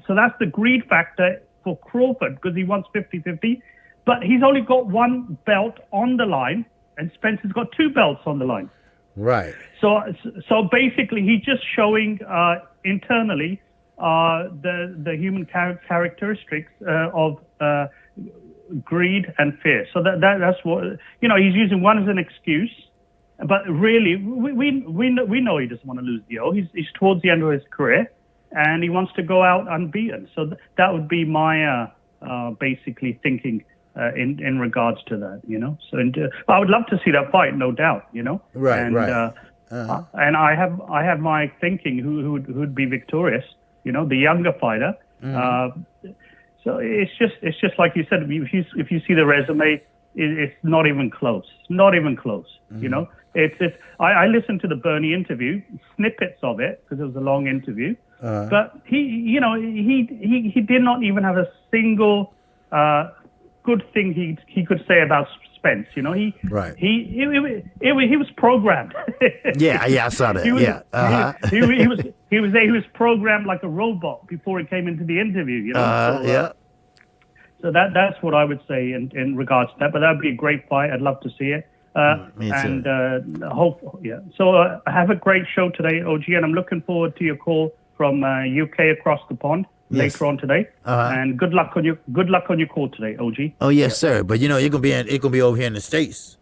So that's the greed factor for Crawford because he wants 50-50, but he's only got one belt on the line, and Spence has got two belts on the line. Right. So basically, he's just showing internally the human characteristics of greed and fear. So that's what he's using one as an excuse, but really we know he doesn't want to lose the O. He's towards the end of his career, and he wants to go out unbeaten. So that would be my basically thinking. In regards to that, so I would love to see that fight, no doubt, Right, and, right. And I have my thinking who'd be victorious, the younger fighter. Mm-hmm. So it's just like you said. If you see the resume, it's not even close. Not even close. Mm-hmm. It's. I listened to the Bernie interview, snippets of it because it was a long interview, but he did not even have a single. Good thing he could say about Spence, He was programmed. yeah, I saw that. He was programmed like a robot before he came into the interview. So that's what I would say in regards to that. But that'd be a great fight. I'd love to see it. Me too. So have a great show today, OG, and I'm looking forward to your call from UK across the pond later on today. And good luck on your call today, OG. Oh yes, sir. But you're gonna be over here in the States.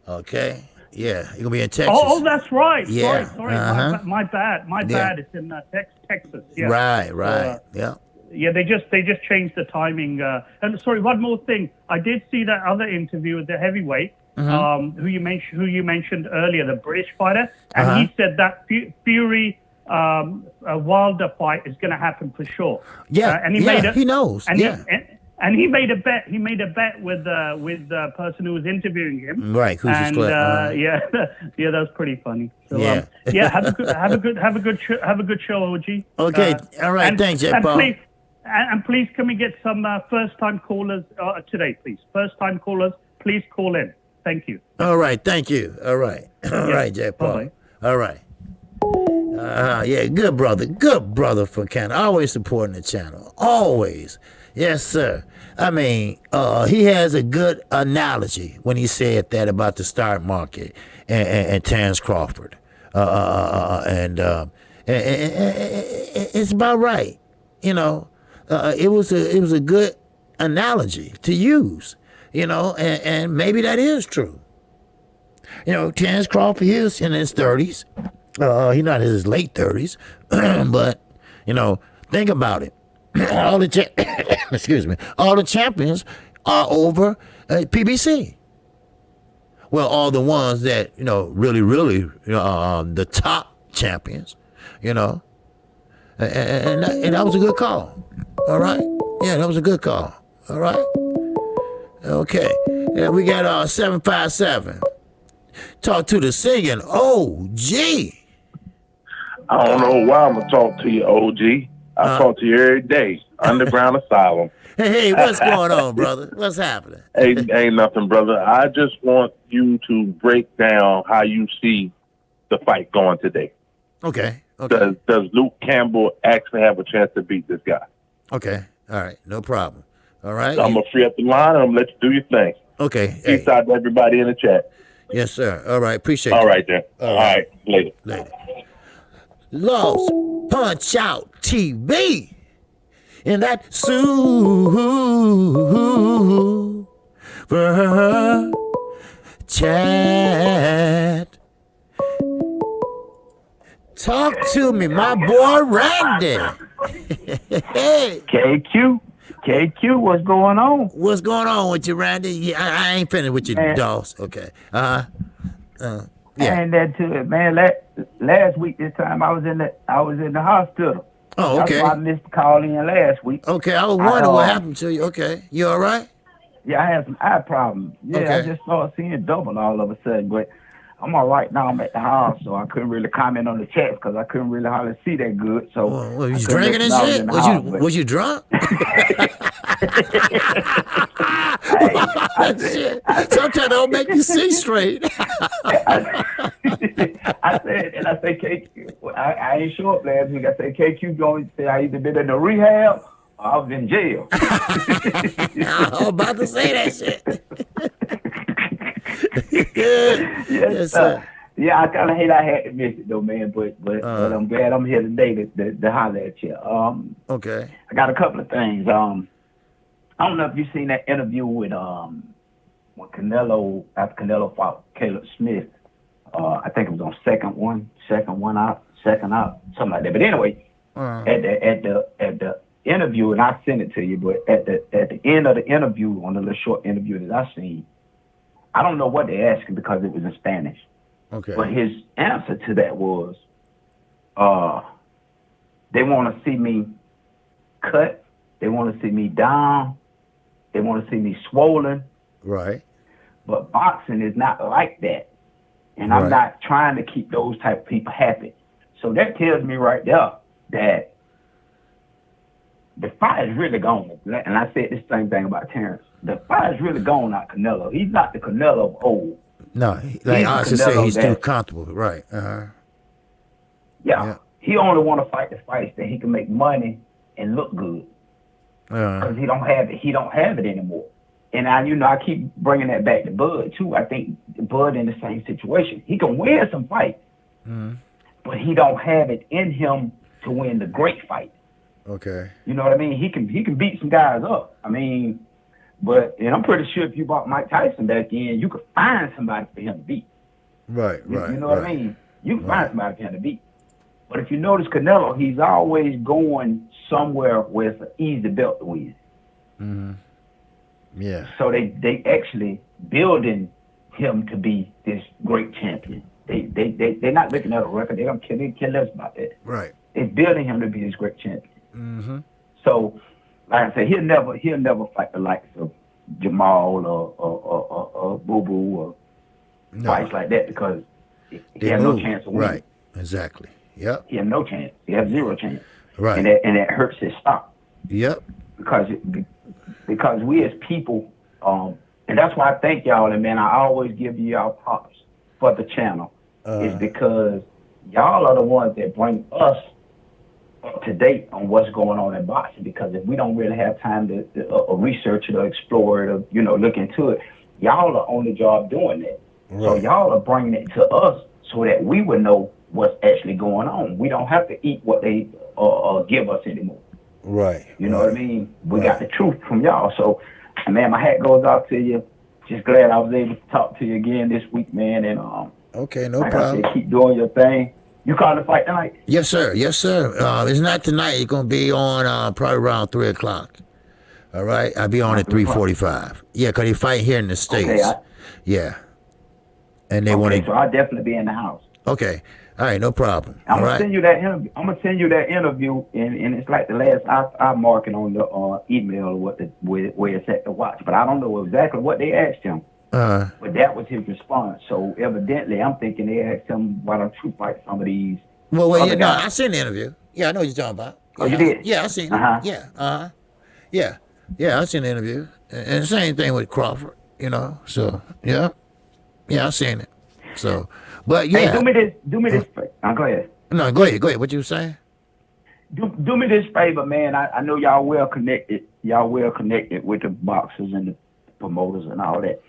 Okay. Yeah, you're gonna be in Texas. Oh, that's right. Yeah. Sorry. My bad. My bad. It's in Texas. Yeah. Right. Yeah. Yeah, they just changed the timing. And sorry, one more thing. I did see that other interview with the heavyweight, who you mentioned earlier, the British fighter, and he said that Fury Wilder fight is going to happen for sure. Yeah, and he knows. And he made a bet. He made a bet with the person who was interviewing him. Right. Who's yeah, that was pretty funny. So, have a good show, OG. Okay. All right. Thanks, Jeff Paul. Please, can we get some first-time callers today, please? First-time callers, please call in. Thank you. All right. Thank you. All right. All right, Jeff Paul. Bye-bye. All right. Yeah, good brother from Canada. Always supporting the channel. Always. Yes, sir. I mean, he has a good analogy when he said that about the stock market and Terrence Crawford. And it's about right. It was a good analogy to use. And maybe that is true. Terrence Crawford is in his 30s. He's not in his late 30s, but think about it. All the champions are over PBC. Well, all the ones that really, the top champions, and that was a good call. All right, yeah, that was a good call. All right, okay. Yeah, we got 757. Talk to the singing OG. I don't know why I'm gonna talk to you, OG. I talk to you every day. Underground Asylum. Hey, what's going on, brother? What's happening? Ain't nothing, brother. I just want you to break down how you see the fight going today. Okay. Does Luke Campbell actually have a chance to beat this guy? Okay. All right. No problem. All right. So I'm gonna free up the line and I'm gonna let you do your thing. Okay. Peace out to everybody in the chat. Yes, sir. All right. Appreciate it. All right, then. All right. Later. Lost Punch Out TV. And that super chat. Talk to me, my boy Randy. Hey. KQ, what's going on? What's going on with you, Randy? Yeah, I ain't finished with you, dogs. Okay. Yeah. And that to it, man. Last week this time I was in the hospital. Oh, okay. That's why I missed the call in last week. Okay, I was wondering what happened to you. Okay, you all right? Yeah, I had some eye problems. Yeah, okay. I just started seeing double all of a sudden, but I'm all right now. I'm at the house, so I couldn't really comment on the chat because I couldn't really hardly see that good. So, was you drinking and shit? Was you drunk? Shit. Sometimes they don't make you see straight. I said, KQ, I ain't show up last week. I said, KQ going to say I either been in the rehab or I was in jail. I was about to say that shit. Yes, sir. Yeah, I kind of hate I had to miss it though, man. But I'm glad I'm here today to holler at you. Okay. I got a couple of things. I don't know if you've seen that interview with when Canelo, after Canelo fought Caleb Smith. I think it was on second out, something like that. But anyway, at the interview, and I sent it to you, but at the end of the interview, on the little short interview that I seen, I don't know what they asked him because it was in Spanish. Okay. But his answer to that was, they want to see me cut, they want to see me down, they want to see me swollen. Right. But boxing is not like that. And I'm not trying to keep those type of people happy. So that tells me right there that the fight is really gone. And I said this same thing about Terrence. The fight is really gone out Canelo. He's not the Canelo of old. No, like I should say, he's too comfortable. Right. Yeah. He only want to fight the fights that he can make money and look good. Because he don't have it. He don't have it anymore. And I keep bringing that back to Bud too. I think Bud in the same situation. He can win some fights, but he don't have it in him to win the great fight. Okay. You know what I mean? He can beat some guys up. I mean, and I'm pretty sure if you brought Mike Tyson back in, you could find somebody for him to beat. Right. You know what I mean? You can find somebody for him to beat. But if you notice Canelo, he's always going somewhere where it's an easy belt to win. Mm-hmm. Yeah. So they actually building him to be this great champion. They're not looking at a record. They don't care less about that. Right. They're building him to be this great champion. Mm-hmm. So, like I said, he'll never fight the likes of Jamal or Boo Boo or fights like that because he has no chance of winning. Right. Exactly. Yep. He has no chance. He has zero chance. Right. And that hurts his stock. Yep. Because we as people, and that's why I thank y'all, and man, I always give y'all props for the channel, is because y'all are the ones that bring us up to date on what's going on in boxing. Because if we don't really have time to research it or explore it or look into it, y'all are on the job doing that. Right. So y'all are bringing it to us so that we would know what's actually going on. We don't have to eat what they give us anymore. Right. You know what I mean? We got the truth from y'all. So, man, my hat goes out to you. Just glad I was able to talk to you again this week, man. And okay, no like problem. I said, keep doing your thing. You calling the fight tonight? Yes, sir. Yes, sir. It's not tonight. It's gonna be on probably around 3:00. All right, I'll be on at 3:45. Yeah, cause they fight here in the States. Okay, yeah. And they want to. So I'll definitely be in the house. Okay. All right, no problem. I'm gonna send you that interview. I'm gonna send you that interview, and it's like the last I mark it on the email where it's at to watch. But I don't know exactly what they asked him. But that was his response. So evidently, I'm thinking they asked him why don't you fight some of these. Well, I seen the interview. Yeah, I know what you're talking about. Oh, you did? Yeah, I seen it. Yeah. Yeah, I seen the interview. And the same thing with Crawford. So yeah, I seen it. So. But yeah, hey, do me this. Go ahead. No, go ahead. What you were saying? Do me this favor, man. I know y'all well connected. Y'all well connected with the boxers and the promoters and all that.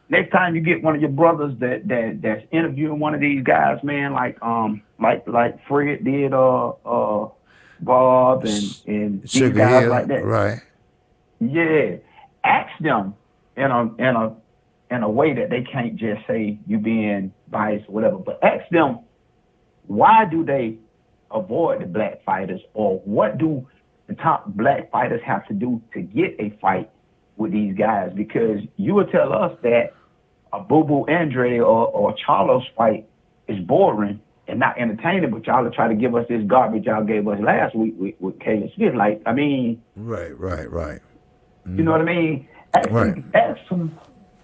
Next time you get one of your brothers that's interviewing one of these guys, man, like Fred did, Bob and these Sugar guys Hill, like that. right? Yeah, ask them in a way that they can't just say you being biased or whatever, but ask them, why do they avoid the black fighters, or what do the top black fighters have to do to get a fight with these guys? Because you would tell us that a Boo Boo Andre or Charlo's fight is boring and not entertaining, but y'all are trying to give us this garbage y'all gave us last week with Caleb Smith. Like, I mean... Right. You know what I mean? Ask them,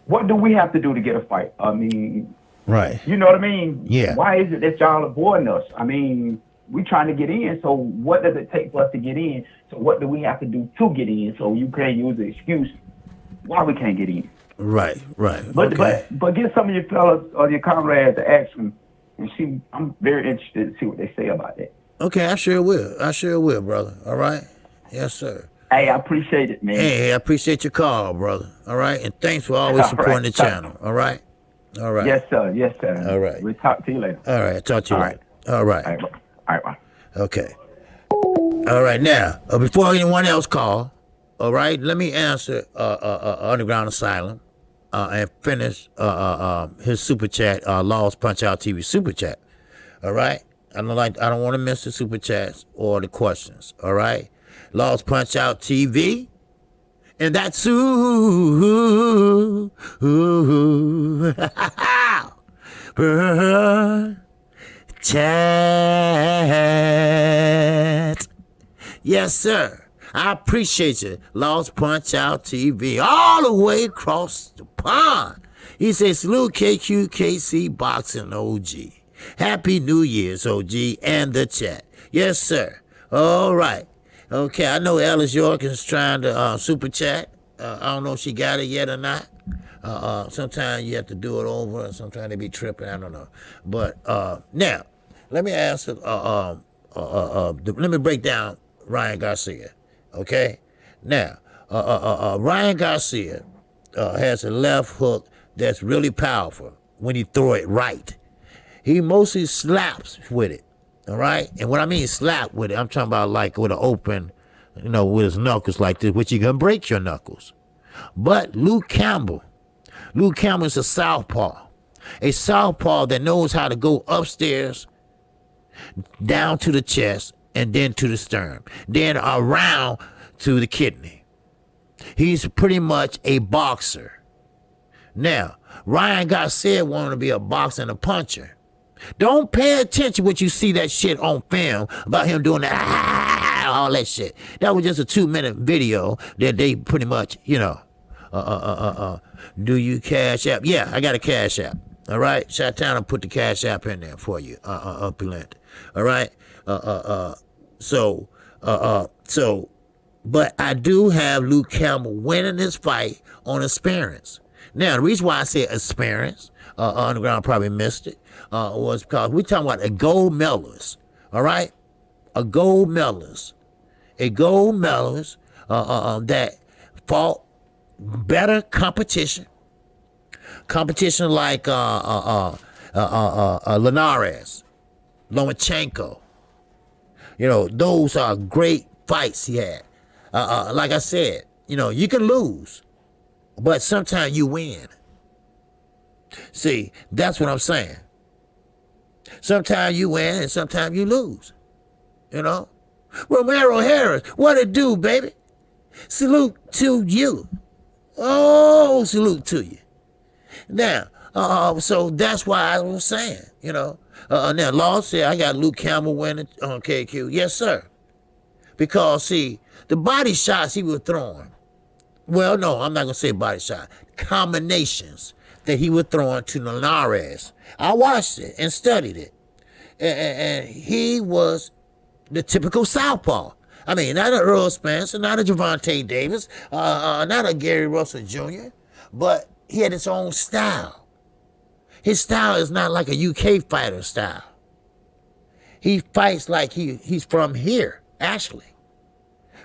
what do we have to do to get a fight? I mean... Right. You know what I mean? Yeah. Why is it that y'all avoiding us? I mean, we trying to get in, so what does it take for us to get in? So what do we have to do to get in? So you can't use the excuse why we can't get in. Right. But get some of your fellas or your comrades to ask them and see. I'm very interested to see what they say about that. Okay, I sure will, brother. All right? Yes, sir. Hey, I appreciate it, man. Hey, I appreciate your call, brother. All right? And thanks for always supporting the channel. All right? All right. Yes, sir. All right. We'll talk to you later. All right. Talk to you later. All right. All right. Bye. Okay. All right. Now, before anyone else call, all right, let me answer Underground Asylum and finish his super chat, Laws Punch Out TV super chat. All right. I don't want to miss the super chats or the questions. All right. Laws Punch Out TV. And that's chat. Yes, sir. I appreciate you. Lost Punch Out TV all the way across the pond. He says, salute KQKC Boxing OG. Happy New Year's, OG, and the chat. Yes, sir. All right. Okay, I know Alice York is trying to super chat. I don't know if she got it yet or not. Sometimes you have to do it over, and sometimes they be tripping. I don't know. But now, let me answer. Let me break down Ryan Garcia. Okay. Now, Ryan Garcia has a left hook that's really powerful when he throw it right. He mostly slaps with it. All right? And what I mean slap with it, I'm talking about like with an open, with his knuckles like this, which you can break your knuckles. But Luke Campbell is a southpaw. A southpaw that knows how to go upstairs, down to the chest, and then to the sternum, then around to the kidney. He's pretty much a boxer. Now, Ryan Garcia wanted to be a boxer and a puncher. Don't pay attention what you see that shit on film about him doing that, all that shit. That was just a 2-minute video that they pretty much, do you cash app? Yeah, I got a cash app. All right, shut down and put the cash app in there for you, opulent. All right, but I do have Luke Campbell winning this fight on experience. Now, the reason why I say experience, Underground probably missed it, was because we're talking about a gold medalist. All right, a gold medalist that fought better competition like Linares, Lomachenko. Those are great fights he had. Like I said, you can lose, but sometimes you win. See, that's what I'm saying. Sometimes you win and sometimes you lose. Romero Harris, what it do, baby? Salute to you. Oh, salute to you. Now, so that's why I was saying, now, Law said I got Luke Campbell winning on KQ. Yes, sir. Because, see, the body shots he was throwing, well, no, I'm not going to say body shot, combinations that he was throwing to Linares. I watched it and studied it. And he was the typical southpaw. I mean, not an Earl Spencer, not a Gervonta Davis, not a Gary Russell Jr., but he had his own style. His style is not like a UK fighter style. He fights like he's from here, actually,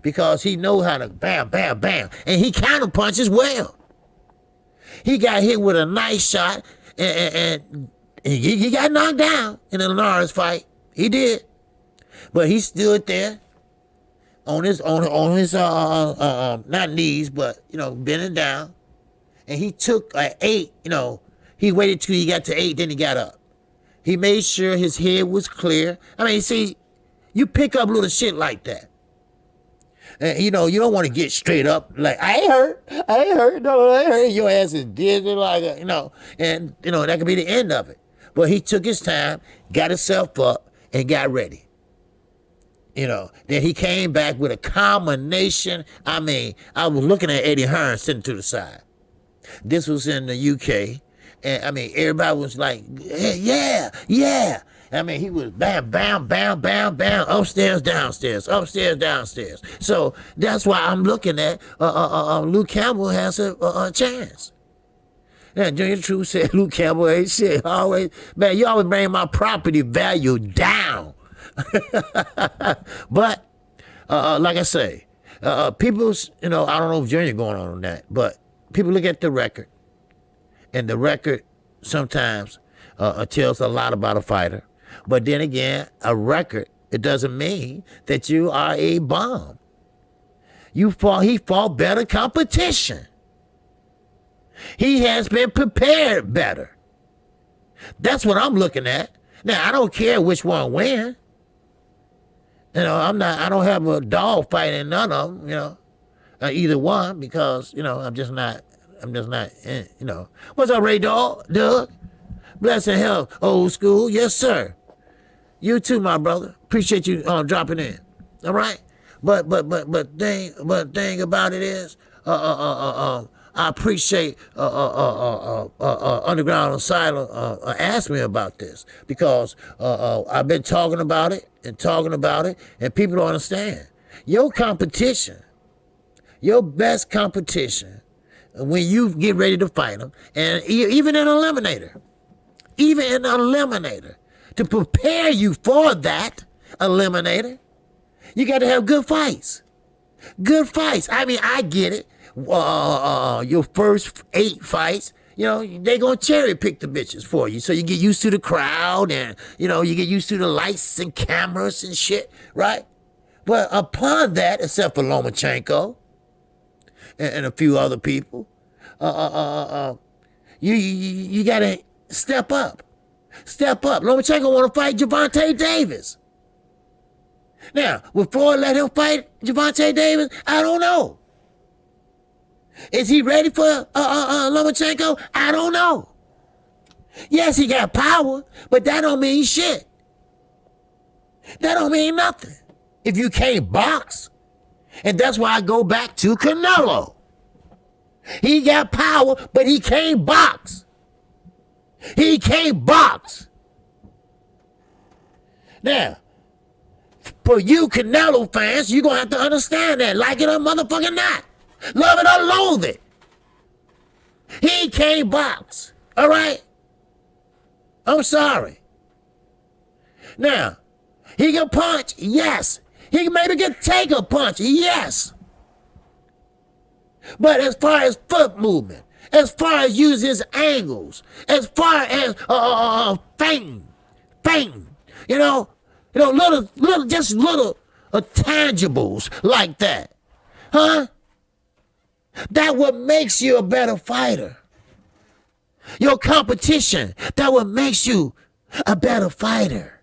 because he knows how to bam, bam, bam, and he counter punches well. He got hit with a nice shot, and he got knocked down in the Linares fight. He did, but he stood there on his not knees, but bending down, and he took 8. He waited till he got to 8, then he got up. He made sure his head was clear. I mean, see, you pick up little shit like that. And, you don't want to get straight up like, I ain't hurt, no, I ain't hurt. Your ass is dizzy, like, and, that could be the end of it. But he took his time, got himself up, and got ready. Then he came back with a combination. I mean, I was looking at Eddie Hearn sitting to the side. This was in the UK. And, I mean, everybody was like, yeah. I mean, he was bam, bam, bam, bam, bam, upstairs, downstairs. So that's why I'm looking at Luke Campbell has a chance. And Junior True said Luke Campbell ain't shit. Always, man, you always bring my property value down. But, like I say, people's, I don't know if Junior going on that, but people look at the record. And the record sometimes tells a lot about a fighter. But then again, a record, it doesn't mean that you are a bomb. He fought better competition. He has been prepared better. That's what I'm looking at. Now, I don't care which one wins. I don't have a dog fight in none of them, either one, because, I'm just not, What's up, Ray Doug? Bless and health, old school. Yes, sir. You too, my brother. Appreciate you dropping in. All right? But thing about it is, I appreciate Underground Asylum asked me about this, because I've been talking about it, and people don't understand. Your competition, your best competition, when you get ready to fight them, and even an eliminator, to prepare you for that eliminator, you got to have good fights. I mean, I get it. Your first 8 fights, they gonna cherry pick the bitches for you. So you get used to the crowd and, you get used to the lights and cameras and shit, right? But upon that, except for Lomachenko and a few other people, you gotta step up. Step up. Lomachenko want to fight Gervonta Davis. Now, will Floyd let him fight Gervonta Davis? I don't know. Is he ready for Lomachenko? I don't know. Yes, he got power, but that don't mean shit. That don't mean nothing if you can't box. And that's why I go back to Canelo. He got power, but he can't box. He can't box. Now, for you Canelo fans, you're going to have to understand that. Like it or motherfucking not. Love it or loathe it. He can't box. All right? I'm sorry. Now, he can punch. Yes. He maybe can take a punch. Yes. But as far as foot movement, as far as using his angles, as far as fainting, little tangibles like that, huh? That what makes you a better fighter. Your competition, that what makes you a better fighter.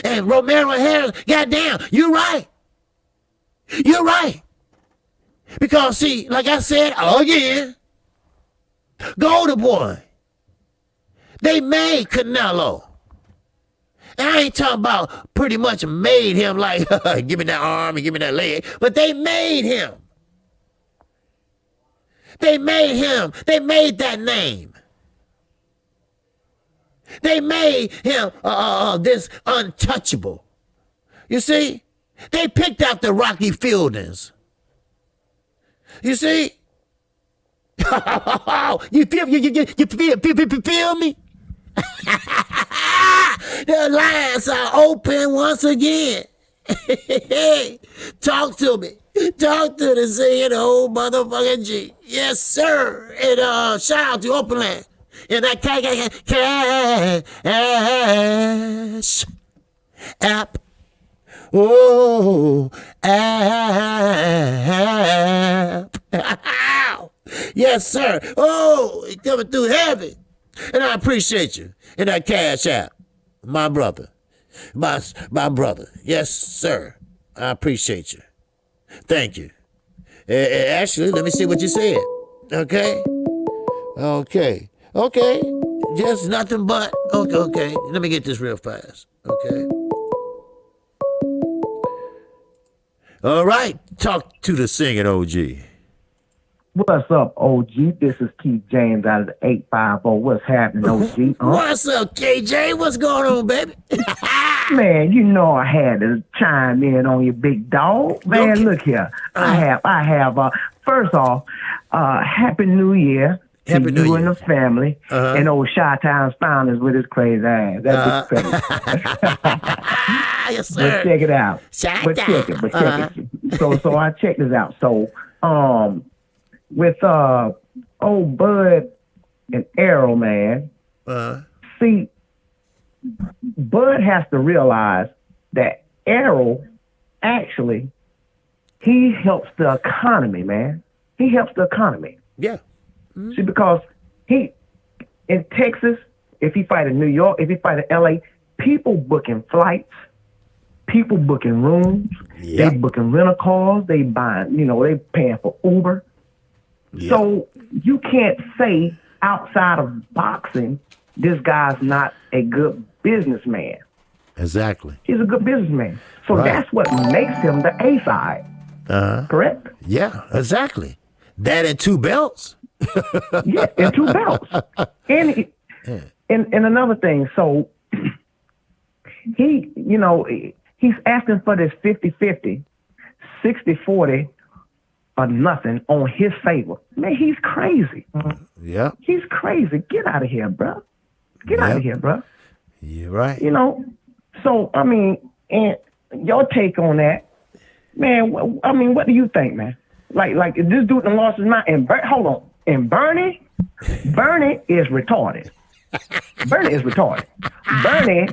And Romero Harris, goddamn, you're right. You're right. Because see, like I said again, Golden Boy, they made Canelo. And I ain't talking about pretty much made him like, give me that arm and give me that leg, but they made him. They made him. They made that name. They made him this untouchable. You see? They picked out the Rocky Fieldings. You see? you feel me? The lines are open once again. Talk to me. Talk to the CEO motherfucking G. Yes, sir. And shout out to Openland. And that cash app. Oh, app. Yes, sir. Oh, it's coming through heavy. And I appreciate you. And that cash app. My brother. My brother. Yes, sir. I appreciate you. Thank you. Actually, let me see what you said. Okay. Just nothing but. Okay. Let me get this real fast. Okay. All right. Talk to the singing OG. What's up, OG? This is Keith James out of the 850. What's happening, OG? What's up, KJ? What's going on, baby? Man, you know I had to chime in on your big dog. Man, look here. I have. First off, Happy New Year to you and the family. And old Chi-Town's founders with his crazy ass. That's crazy. Yes, sir. But check it out. But check it. So I check this out. So, with old Bud and Arrow, man. See, Bud has to realize that Arrow actually, he helps the economy, man. He helps the economy. Yeah. See, because he in Texas, if he fight in New York, if he fight in LA, people booking flights, people booking rooms, they booking rental cars, they buying, they paying for Uber. Yeah. So you can't say outside of boxing, this guy's not a good businessman. Exactly. He's a good businessman. So that's what makes him the A side. Correct? Yeah, exactly. That and 2 belts. Yeah, and 2 belts. And another thing, so he, he's asking for this 50-50, 60-40 or nothing on his favor. Man, he's crazy. Yeah. He's crazy. Get out of here, bro. Get out of here, bro. You're right. So, I mean, and your take on that, man, what do you think, man? Like, if this dude done lost his mind, and hold on. And Bernie is retarded. Bernie is retarded. Bernie,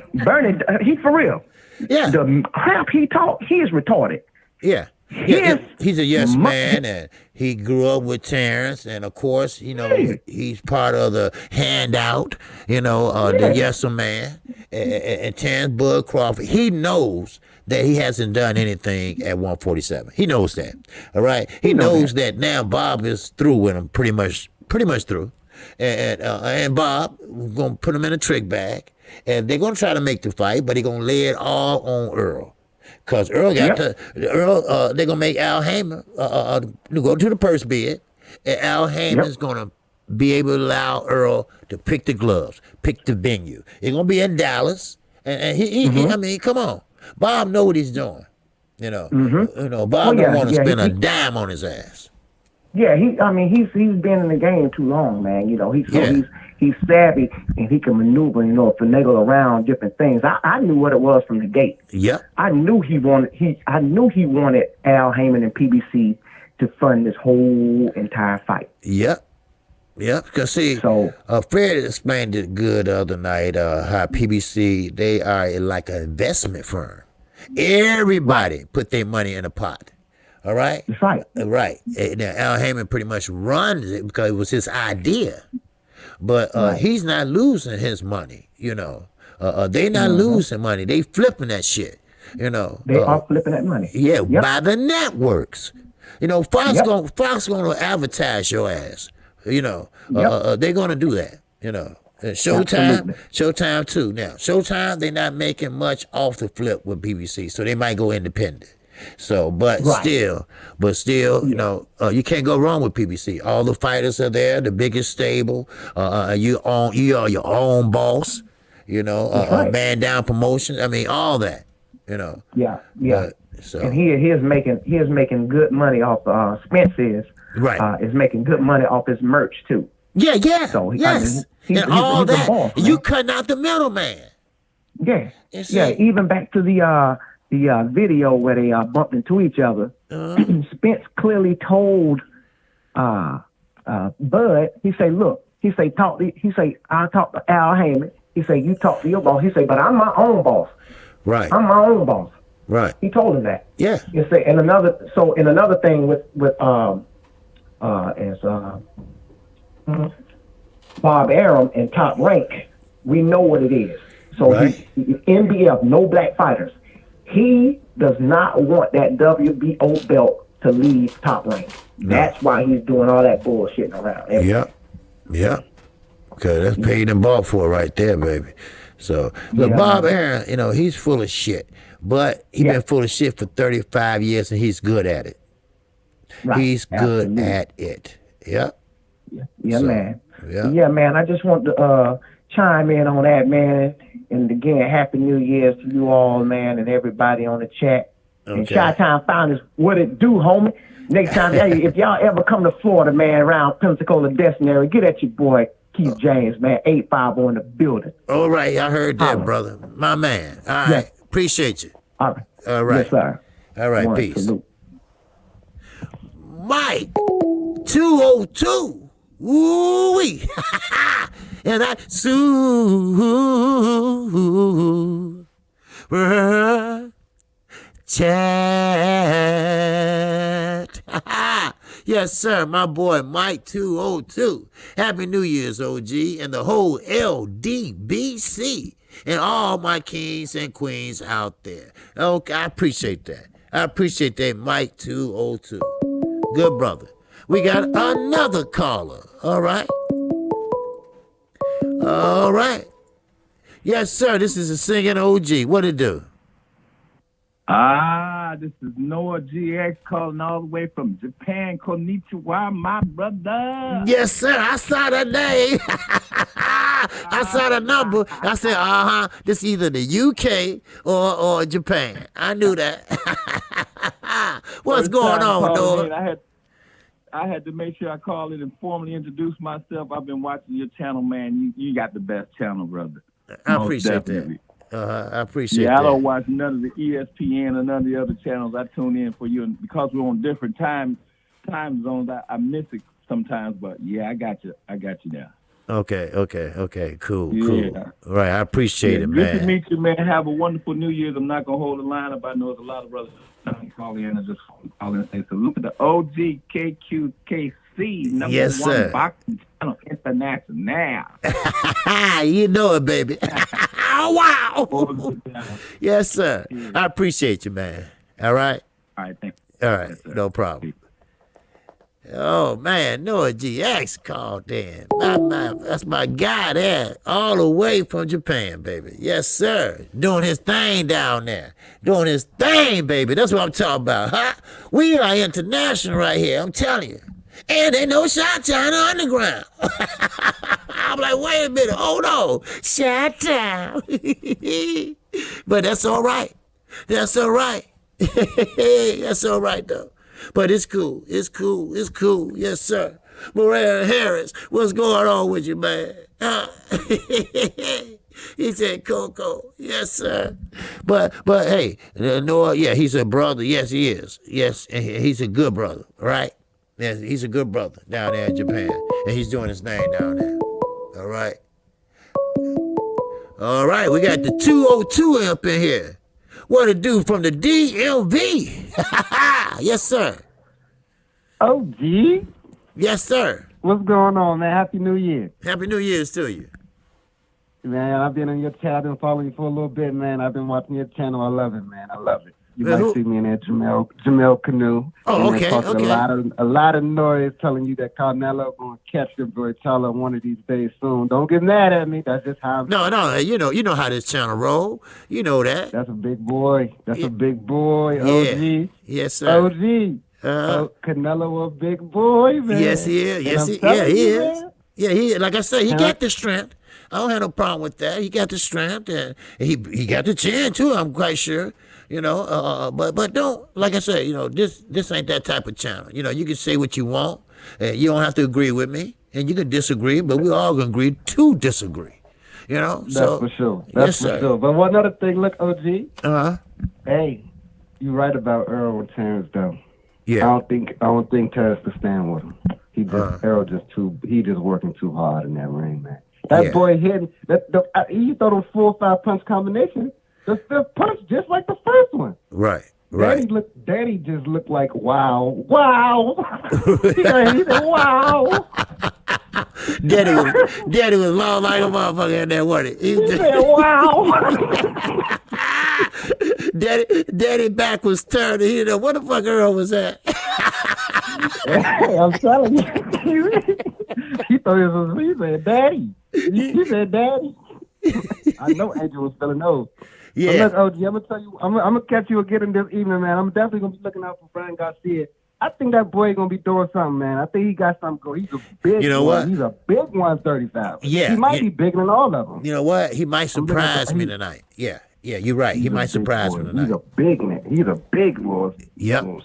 he for real. Yeah. The crap he taught, he is retarded. Yeah. He's a yes man, and he grew up with Terrence, and of course, he's part of the handout, the yes man, and Terrence Bud Crawford. He knows that he hasn't done anything at 147. He knows that. All right. He knows that now Bob is through with him, pretty much through, and Bob gonna put him in a trick bag, and they're gonna try to make the fight, but they're gonna lay it all on Earl. Because Earl they're going to make Al Heyman go to the purse bid, and Al Heyman's going to be able to allow Earl to pick the gloves, pick the venue. It's going to be in Dallas, and he I mean, come on. Bob know what he's doing. Bob don't want to spend a dime on his ass. Yeah, he's been in the game too long, man. He's savvy and he can maneuver, finagle around different things. I knew what it was from the gate. Yeah. I knew he wanted Al Heyman and PBC to fund this whole entire fight. Yep. Yep. Because Fred explained it good the other night, how PBC, they are like an investment firm. Everybody put their money in a pot. All right? That's right. Right. Now, Al Heyman pretty much runs it because it was his idea. But he's not losing his money, they not losing money. They flipping that shit, They are flipping that money. Yeah, by the networks. Fox gonna advertise your ass. They're gonna do that. Showtime too. Now, Showtime, they're not making much off the flip with BBC, so they might go independent. So, but still, you can't go wrong with PBC. All the fighters are there, the biggest stable. You are your own boss. Man down promotions. I mean, all that. Yeah. And he is making good money off. Spence is making good money off his merch too. Yeah. So he's all that. Boss, you cutting out the middleman. Yeah. Even back to the video where they bumped into each other. Spence clearly told Bud. He say, "Look," he say, "I talk to Al Heyman." He say, "You talk to your boss." He say, "But I'm my own boss." Right. I'm my own boss. Right. He told him that. Yeah. You say, and another thing with Bob Arum and Top Rank, we know what it is. So NBF, no black fighters. He does not want that WBO belt to leave Top Rank. No. That's why he's doing all that bullshitting around. Yeah. Okay, that's paid and bought for right there, baby. So, look, Bob Arum, he's full of shit. But he's been full of shit for 35 years, and he's good at it. Right. He's good at it. Yeah. Yeah, man. Yeah, man. I just want to chime in on that, man. And again, Happy New Year's to you all, man, and everybody on the chat. Okay. And Chi-Town Founders, what it do, homie? Next time, if y'all ever come to Florida, man, around Pensacola Destiny, get at your boy, Keith James, man, 850 in the building. All right, I heard that, brother. My man. All right. Yes. Appreciate you. All right. All right. Yes, sir. All right, peace. Mike, 202. Woo-wee. And I chat. Yes, sir, my boy Mike 202. Happy New Year's, OG, and the whole LDBC, and all my kings and queens out there. Okay, I appreciate that. Mike 202. Good brother. We got another caller. All right. Yes, sir. This is a singing OG. What it do? This is Noah GX calling all the way from Japan. Konnichiwa, my brother. Yes, sir. I saw that name. I saw the number. I said, this is either the UK or Japan. I knew that. What's going on, Noah? I had to make sure I called in and formally introduce myself. I've been watching your channel, man. You got the best channel, brother. I appreciate that. I appreciate that. I don't watch none of the ESPN or none of the other channels. I tune in for you, and because we're on different time zones, I miss it sometimes, but yeah, I got you now. Okay. Cool. Yeah. Right, I appreciate it, Good man. to meet you, man. Have a wonderful New Year's. I'm not gonna hold the line up. I know there's a lot of brothers call in and just call in and say salute to the OG KQKC number Yes, one sir. boxing channel international. You know it, baby. Wow. Yes, sir. I appreciate you, man. All right. All right, thanks. All right, Yes, sir. no problem. Oh man, Noah GX called in. That's my guy there, all the way from Japan, baby. Yes, sir. Doing his thing down there. Doing his thing, baby. That's what I'm talking about, huh? We are international right here, I'm telling you. And they know Chi-Town underground. I'm like, wait a minute, hold on. Chi-Town. But that's all right. That's all right. That's all right, though. But it's cool. It's cool. Yes, sir. Maria Harris, what's going on with you, man? He said Coco. Yes, sir. But hey, Noah, yeah, he's a brother. Yes, he is. Yes, and he's a good brother, right? Yes, he's a good brother down there in Japan. And he's doing his thing down there. All right. All right, we got the 202 up in here. What to do from the DMV? Yes, sir. Oh, G. Yes, sir. What's going on, man? Happy New Year. Happy New Year's to you. Man, I've been on your channel. I've been following you for a little bit, man. I've been watching your channel. I love it, man. I love it. You Man, might who- see me in there, Jamel Canoe. Oh, And okay, they're talking okay. A lot of noise telling you that Canelo going to catch your boy Charlo one of these days soon. Don't get mad at me. That's just how. No, you know how this channel roll. You know that. That's a big boy. That's Yeah. a big boy. Yeah. OG. Yes, sir. OG. Canelo a big boy, man. Yes, he is. And Yes, I'm he telling you, is. man, Yeah, he like I said, he And got the strength. I don't have no problem with that. He got the strength, and he got the chin too. I'm quite sure. You know, but don't, like I said, you know, this ain't that type of channel. You know, you can say what you want, and you don't have to agree with me, and you can disagree, but we all gonna agree to disagree. You know, That's so for sure. yes, That's sir. for sure. But one other thing, look, OG. Uh-huh. Hey, you right about Earl and Terrence though. Yeah. I don't think Terrence could stand with him. Earl he just working too hard in that ring, man. That Yeah. boy hitting he throw them 4 or 5 punch combination. The 5th punch just like the first one. Right. Daddy just looked like wow. He said wow. Daddy was long like a motherfucker in there, wasn't he? He said wow. Daddy back was turned. He didn't know what the fuck Earl was at. Hey, I'm telling you. He thought it was me. He said, Daddy. He said, Daddy. I know Angel was feeling those. Yeah. But look, OG, I'm going to tell you, I'm going to catch you again this evening, man. I'm definitely going to be looking out for Brian Garcia. I think that boy going to be doing something, man. I think he got something going. He's a big You know one. what? He's a big 135. Yeah, He might yeah. be bigger than all of them. You know what? He might looking at surprise the- me tonight. Yeah, you're right. He He's a might big surprise boy. me tonight. He's a big man. He's a big little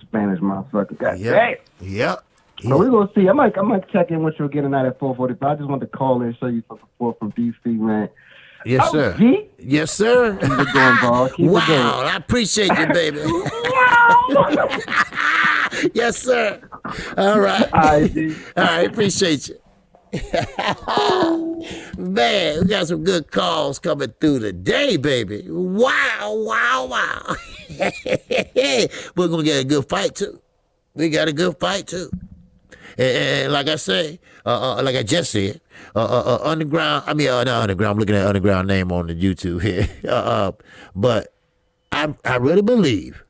Spanish motherfucker. God damn. Yep. So we're gonna see. I might check in with you again tonight at 4:45. I just wanted to call in and show you some support from DC, man. Yes, sir. G? Yes, sir. Keep it going, ball. Keep it Wow, going. I appreciate you, baby. Yes, sir. All right. All right, G. All right, appreciate you. Man, we got some good calls coming through today, baby. Wow. We're going to get a good fight, too. We got a good fight, too. And like I say, like I just said, underground, not underground, I'm looking at underground name on the YouTube here. But I really believe,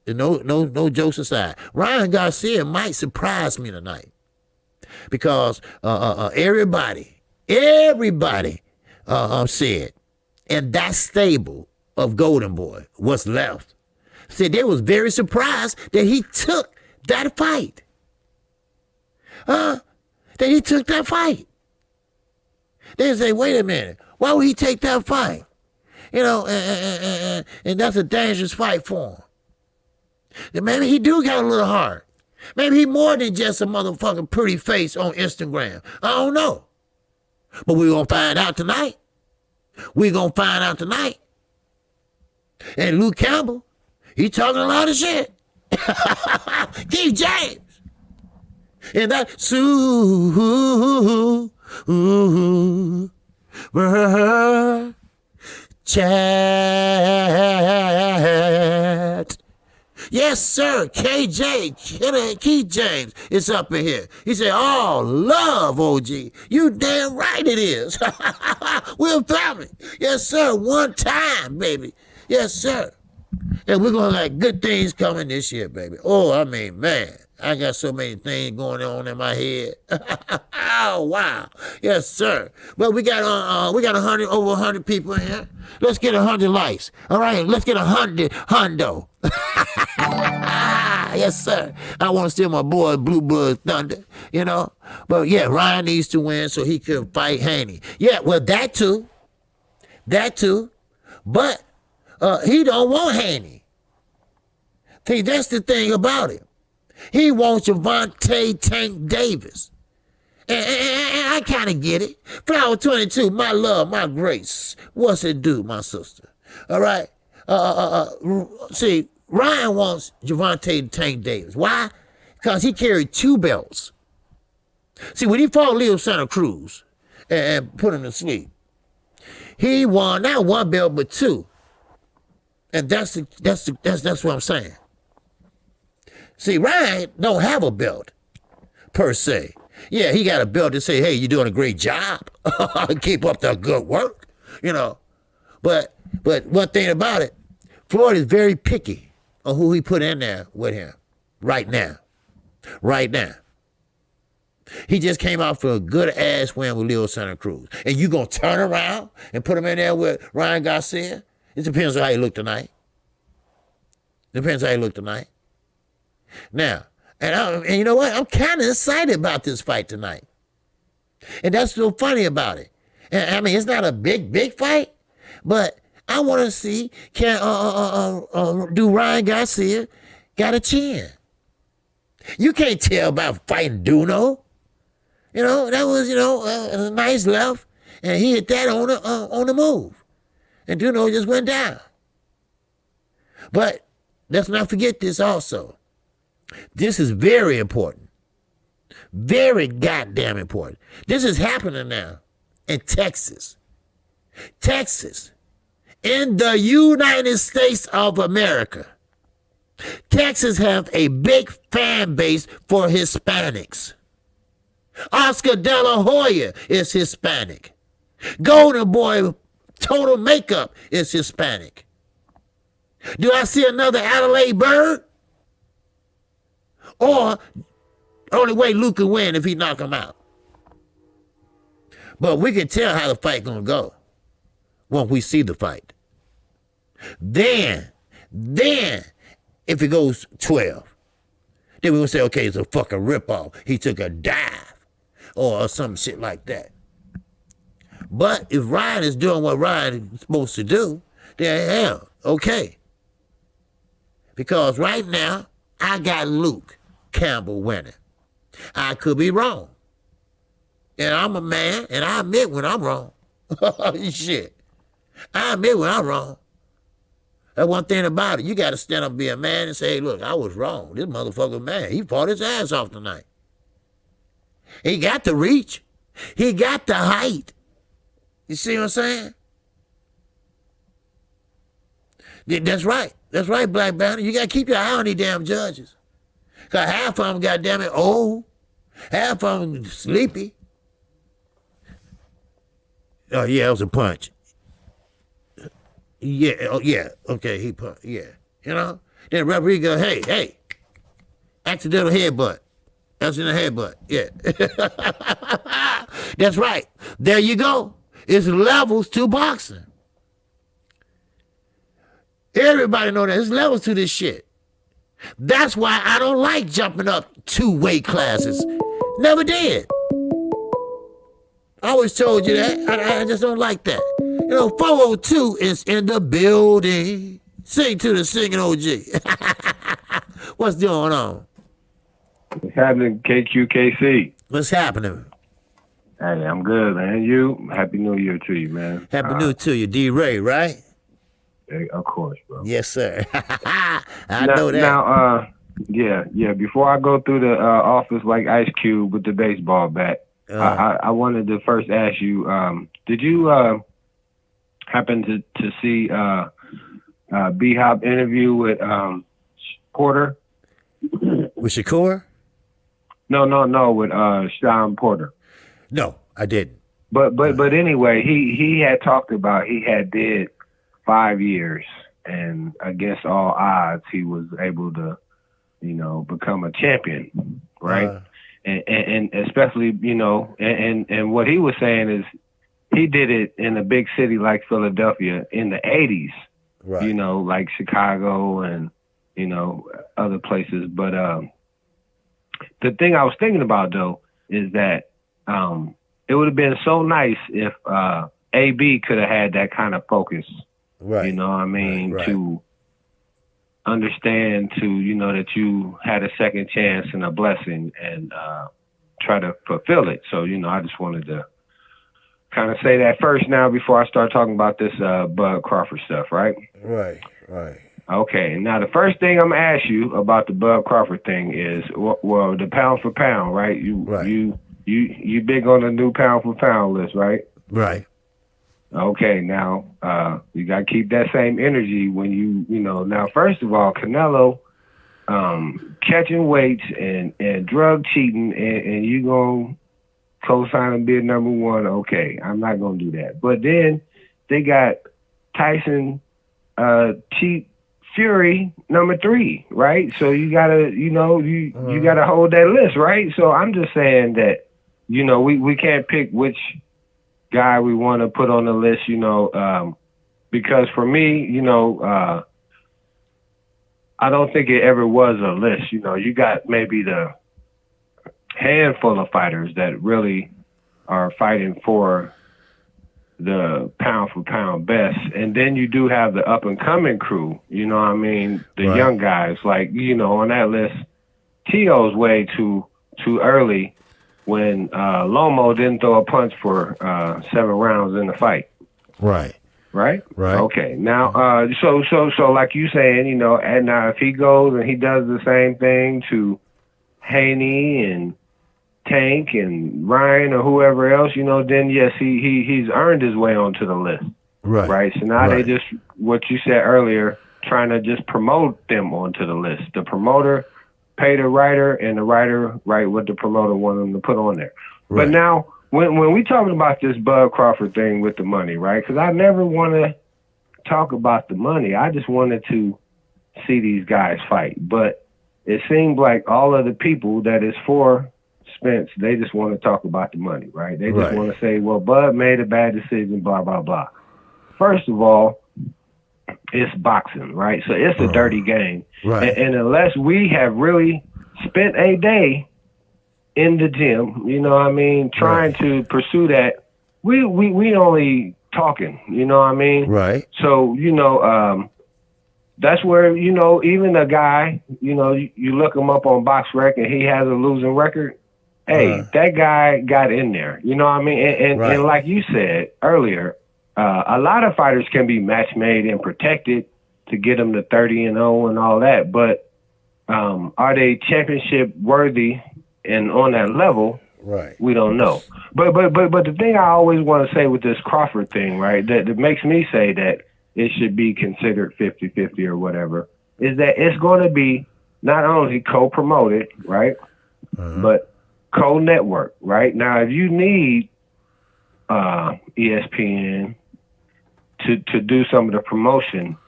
no jokes aside, Ryan Garcia might surprise me tonight. Because everybody said, and that stable of Golden Boy, what's left, said they was very surprised that he took that fight. That he took that fight. They say, wait a minute, why would he take that fight? And that's a dangerous fight for him. And maybe he do got a little heart. Maybe he more than just a motherfucking pretty face on Instagram. I don't know. But we're going to find out tonight. And Luke Campbell, he talking a lot of shit. Keith James, And that chat. Yes, sir. KJ, Keith James is up in here. He said, oh, love, OG. You damn right it is. We're family. Yes, sir. One time, baby. Yes, sir. And we're going to have good things coming this year, baby. Oh, I mean, man, I got so many things going on in my head. Oh, wow. Yes, sir. But we got over 100 people in here. Let's get 100 likes. All right, let's get 100 hundo. Yes, sir. I want to steal my boy Blue Blood Thunder, you know. But, yeah, Ryan needs to win so he can fight Haney. Yeah, well, that too. But he don't want Haney. See, that's the thing about it. He wants Gervonta Tank Davis. And I kind of get it. Flower 22, my love, my grace. What's it do, my sister? All right? See, Ryan wants Gervonta Tank Davis. Why? Because he carried 2 belts. See, when he fought Leo Santa Cruz and put him to sleep, he won not 1 belt, but 2. And that's what I'm saying. See, Ryan don't have a belt, per se. Yeah, he got a belt to say, hey, you're doing a great job. Keep up the good work, you know. But one thing about it, Floyd is very picky on who he put in there with him right now. Right now. He just came out for a good-ass win with Leo Santa Cruz. And you going to turn around and put him in there with Ryan Garcia? It depends on how you look tonight. Now, and you know what? I'm kind of excited about this fight tonight. And that's so funny about it. And, I mean, it's not a big fight, but I want to see do Ryan Garcia got a chin? You can't tell about fighting Duno. You know, that was, a nice left, and he hit that on the move. And Duno just went down. But let's not forget this also. This is very important. Very goddamn important. This is happening now in Texas. Texas. In the United States of America. Texas has a big fan base for Hispanics. Oscar De La Hoya is Hispanic. Golden Boy Total Makeup is Hispanic. Do I see another Adelaide Bird? Or only way Luke can win if he knock him out. But we can tell how the fight gonna go once we see the fight. Then if it goes 12, then we're gonna say, okay, it's a fucking ripoff. He took a dive or some shit like that. But if Ryan is doing what Ryan is supposed to do, then hell, okay. Because right now, I got Luke Campbell winning. I could be wrong. And I'm a man, and I admit when I'm wrong. Shit. I admit when I'm wrong. That's one thing about it. You got to stand up and be a man and say, hey, look, I was wrong. This motherfucker, man, he fought his ass off tonight. He got the reach. He got the height. You see what I'm saying? That's right. That's right, Black Banner. You got to keep your eye on these damn judges. Because half of them, goddamn it, old. Half of them sleepy. Oh, yeah, it was a punch. Yeah, oh, yeah, okay, he punched, yeah. You know? Then the referee go, hey, accidental headbutt. Accidental headbutt, yeah. That's right. There you go. It's levels to boxing. Everybody know that. There's levels to this shit. That's why I don't like jumping up 2 weight classes. Never did. I always told you that. I just don't like that. 402 is in the building. Sing to the singing OG. What's going on? What's happening, KQKC? What's happening? Hey, I'm good, man. You? Happy New Year to you, man. Happy New Year to you, D-Ray, right? Of course, bro. Yes, sir. I know that. Now, Yeah. Before I go through the office like Ice Cube with the baseball bat, I wanted to first ask you, did you happen to see B-Hop interview with Porter? With Shakur? No, with Sean Porter. No, I didn't. But anyway, he had talked about he had did 5 years, and against all odds, he was able to, become a champion, right? And especially, and what he was saying is he did it in a big city like Philadelphia in the 80s, right? Like Chicago and, other places. But the thing I was thinking about, though, is that it would have been so nice if AB could have had that kind of focus, right? Right. To understand that you had a second chance and a blessing and try to fulfill it. So, I just wanted to kind of say that first now before I start talking about this Bud Crawford stuff, right? Right. Okay, now the first thing I'm gonna ask you about the Bud Crawford thing is, well, the pound for pound, right? You big on the new pound for pound list, right? Right. Okay, now you gotta keep that same energy when you now first of all, Canelo catching weights and drug cheating and you gonna co-sign and be number one. Okay, I'm not gonna do that. But then they got Tyson cheat Fury number 3, right? So you gotta you gotta hold that list, right? So I'm just saying that we can't pick which guy we want to put on the list, because for me, I don't think it ever was a list. You got maybe the handful of fighters that really are fighting for the pound for pound best. And then you do have the up and coming crew, the right. young guys, like, on that list, T.O.'s way too early when Lomo didn't throw a punch for 7 rounds in the fight. Right. Okay. Now, so like you saying, and now if he goes and he does the same thing to Haney and Tank and Ryan or whoever else, then yes, he's earned his way onto the list. Right. So now they just, what you said earlier, trying to just promote them onto the list. The promoter pay the writer and the writer write what the promoter wanted them to put on there. Right. But now, when we talking about this Bud Crawford thing with the money, right? Because I never want to talk about the money. I just wanted to see these guys fight. But it seemed like all of the people that is for Spence, they just want to talk about the money, right? They just want to say, well, Bud made a bad decision, blah, blah, blah. First of all, it's boxing, right? So it's a dirty game. Right. And unless we have really spent a day in the gym, trying to pursue that, we only talking, Right. So, that's where, even a guy, you look him up on BoxRec and he has a losing record. Hey, that guy got in there, And like you said earlier, a lot of fighters can be match made and protected to get them to 30-0 and all that. But are they championship worthy and on that level? Right. We don't know. But the thing I always want to say with this Crawford thing, right, that makes me say that it should be considered 50-50 or whatever, is that it's going to be not only co-promoted, right, but co-network, right? Now, if you need ESPN to do some of the promotion,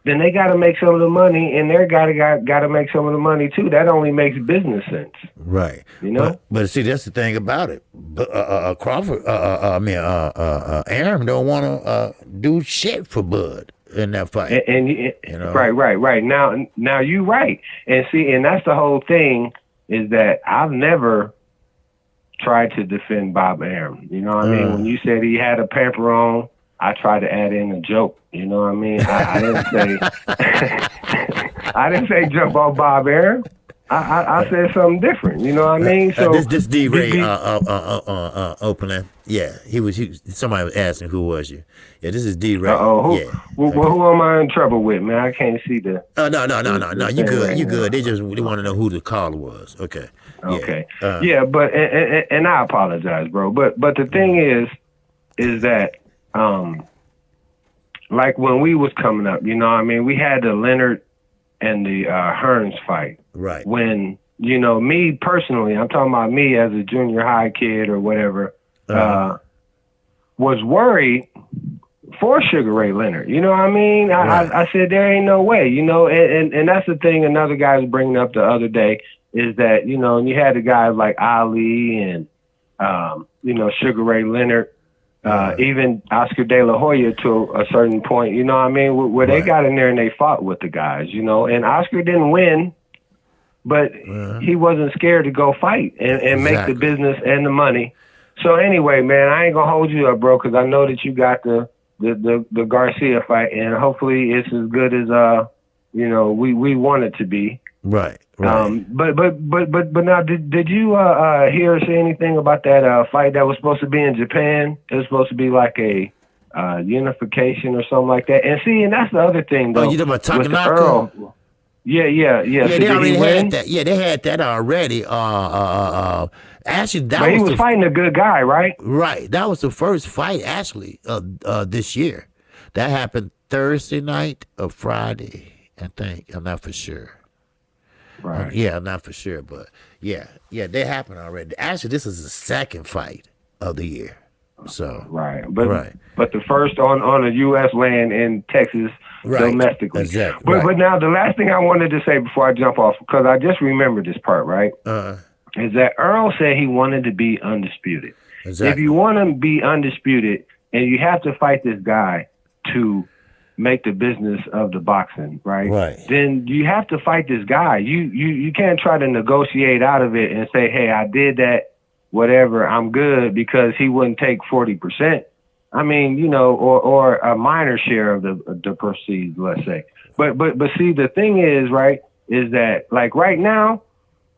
then they got to make some of the money, and they're got to make some of the money too. That only makes business sense, right? But see, that's the thing about it. Crawford, Aaron don't want to do shit for Bud in that fight, and right. Now you right, and see, and that's the whole thing is that I've never tried to defend Bob Arum. When you said he had a pamper on, I tried to add in a joke. I didn't say I didn't say jump on Bob Arum. I said something different. You know what I mean? So this D-Ray opening. Yeah, somebody was asking who was you. Yeah, this is D-Ray. Who am I in trouble with, man? I can't see the. No. You good? Right, you good? They want to know who the caller was. Okay. Okay. But and I apologize, bro. But the thing is that like when we was coming up, you know what I mean, we had the Leonard and the Hearns fight. Right. When, you know, me personally, I'm talking about me as a junior high kid or whatever, was worried for Sugar Ray Leonard. You know what I mean? Right. I said, there ain't no way, you know, and that's the thing another guy was bringing up the other day is that, you know, you had the guys like Ali and, you know, Sugar Ray Leonard, even Oscar De La Hoya to a certain point, you know what I mean, where they got in there and they fought with the guys, you know, and Oscar didn't win, but he wasn't scared to go fight and make the business and the money. So anyway, man, I ain't gonna hold you up, bro, because I know that you got the Garcia fight, and hopefully it's as good as you know we want it to be. Right. But now, did you hear or see anything about that fight that was supposed to be in Japan? It was supposed to be like a unification or something like that. And see, and that's the other thing, though. Oh, you talking about Takanaka? Yeah. Yeah, so they already had that. Yeah, they had that already. Actually, but he was fighting a good guy, right? Right. That was the first fight, actually, this year. That happened Thursday night or Friday, I think. I'm not for sure. Right. I'm not for sure, but yeah, they happened already. Actually, this is the second fight of the year. So but the first on a U.S. land in Texas domestically. Exactly. But now the last thing I wanted to say before I jump off, because I just remembered this part, right? Is that Earl said he wanted to be undisputed. Exactly. If you want to be undisputed and you have to fight this guy to make the business of the boxing, right? Then you have to fight this guy. You can't try to negotiate out of it and say, hey, I did that, whatever, I'm good, because he wouldn't take 40%. I mean, you know, or a minor share of the proceeds, let's say. But see, the thing is, right, is that like right now,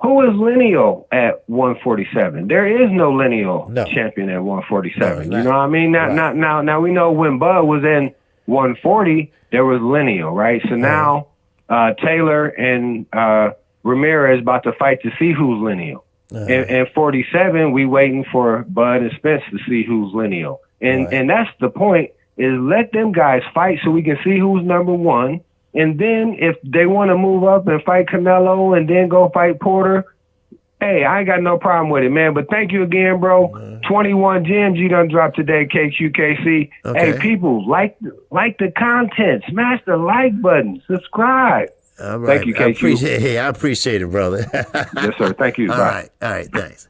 who is lineal at 147? There is no lineal champion at 147. You know what I mean? Now we know when Bud was in 140, there was lineal, right? So now Taylor and Ramirez about to fight to see who's lineal. And 47, we waiting for Bud and Spence to see who's lineal. And that's the point, is let them guys fight so we can see who's number one. And then if they want to move up and fight Canelo and then go fight Porter, hey, I ain't got no problem with it, man. But thank you again, bro. 21 gems you done dropped today, KQKC. Okay. Hey, people, like the content. Smash the like button. Subscribe. All right. Thank you, KQ. I appreciate it, brother. Yes, sir. Thank you. All right, thanks.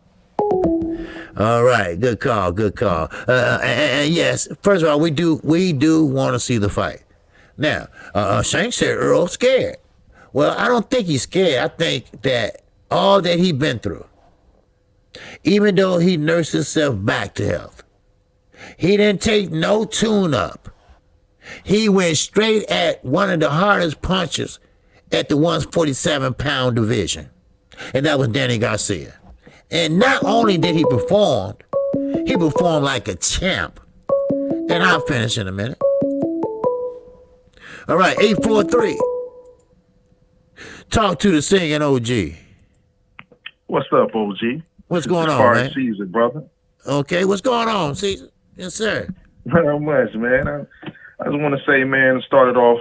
All right, good call. And yes, first of all, we do want to see the fight. Now, Shank said Earl's scared. Well, I don't think he's scared. I think that all that he's been through, even though he nursed himself back to health, he didn't take no tune-up. He went straight at one of the hardest punches at the 147-pound division, and that was Danny Garcia. And not only did he performed like a champ. And I'll finish in a minute. All right, 843. Talk to the singing OG. What's up, OG? What's going on, man? Caesar, brother. Okay, what's going on, Caesar? Yes, sir. Not much, man. I just want to say, man, started off,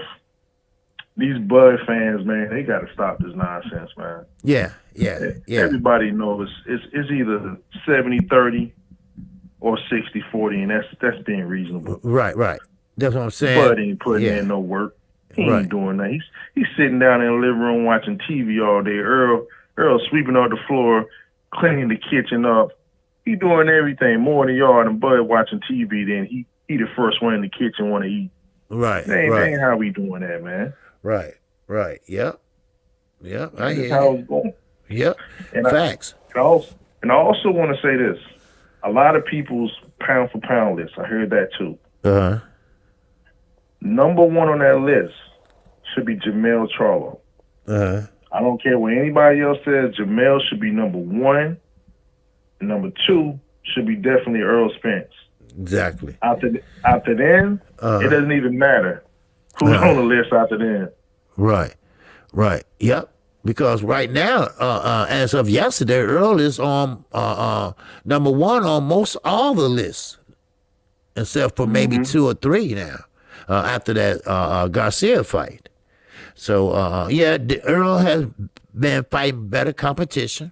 these Bud fans, man, they got to stop this nonsense, man. Yeah. Everybody knows it's either 70-30 or 60-40, and that's being reasonable. Right. That's what I'm saying. Bud ain't putting in no work. He ain't doing that. He's sitting down in the living room watching TV all day. Earl sweeping out the floor, cleaning the kitchen up. He doing everything more than y'all, and Bud watching TV. Then he the first one in the kitchen want to eat. Right. That ain't how we doing that, man. Right. Yep. I hear how it's going. Yep. And facts. I also want to say this. A lot of people's pound for pound list. I heard that too. Number one on that list should be Charlo. I I don't care what anybody else says. Jamel should be number 1. And number 2 should be definitely Earl Spence. Exactly. After then, it doesn't even matter who's on the list after then. Right. Yep. Because right now, as of yesterday, Earl is on number 1 on most all the lists, except for maybe 2 or 3 now. After that Garcia fight. So Earl has been fighting better competition,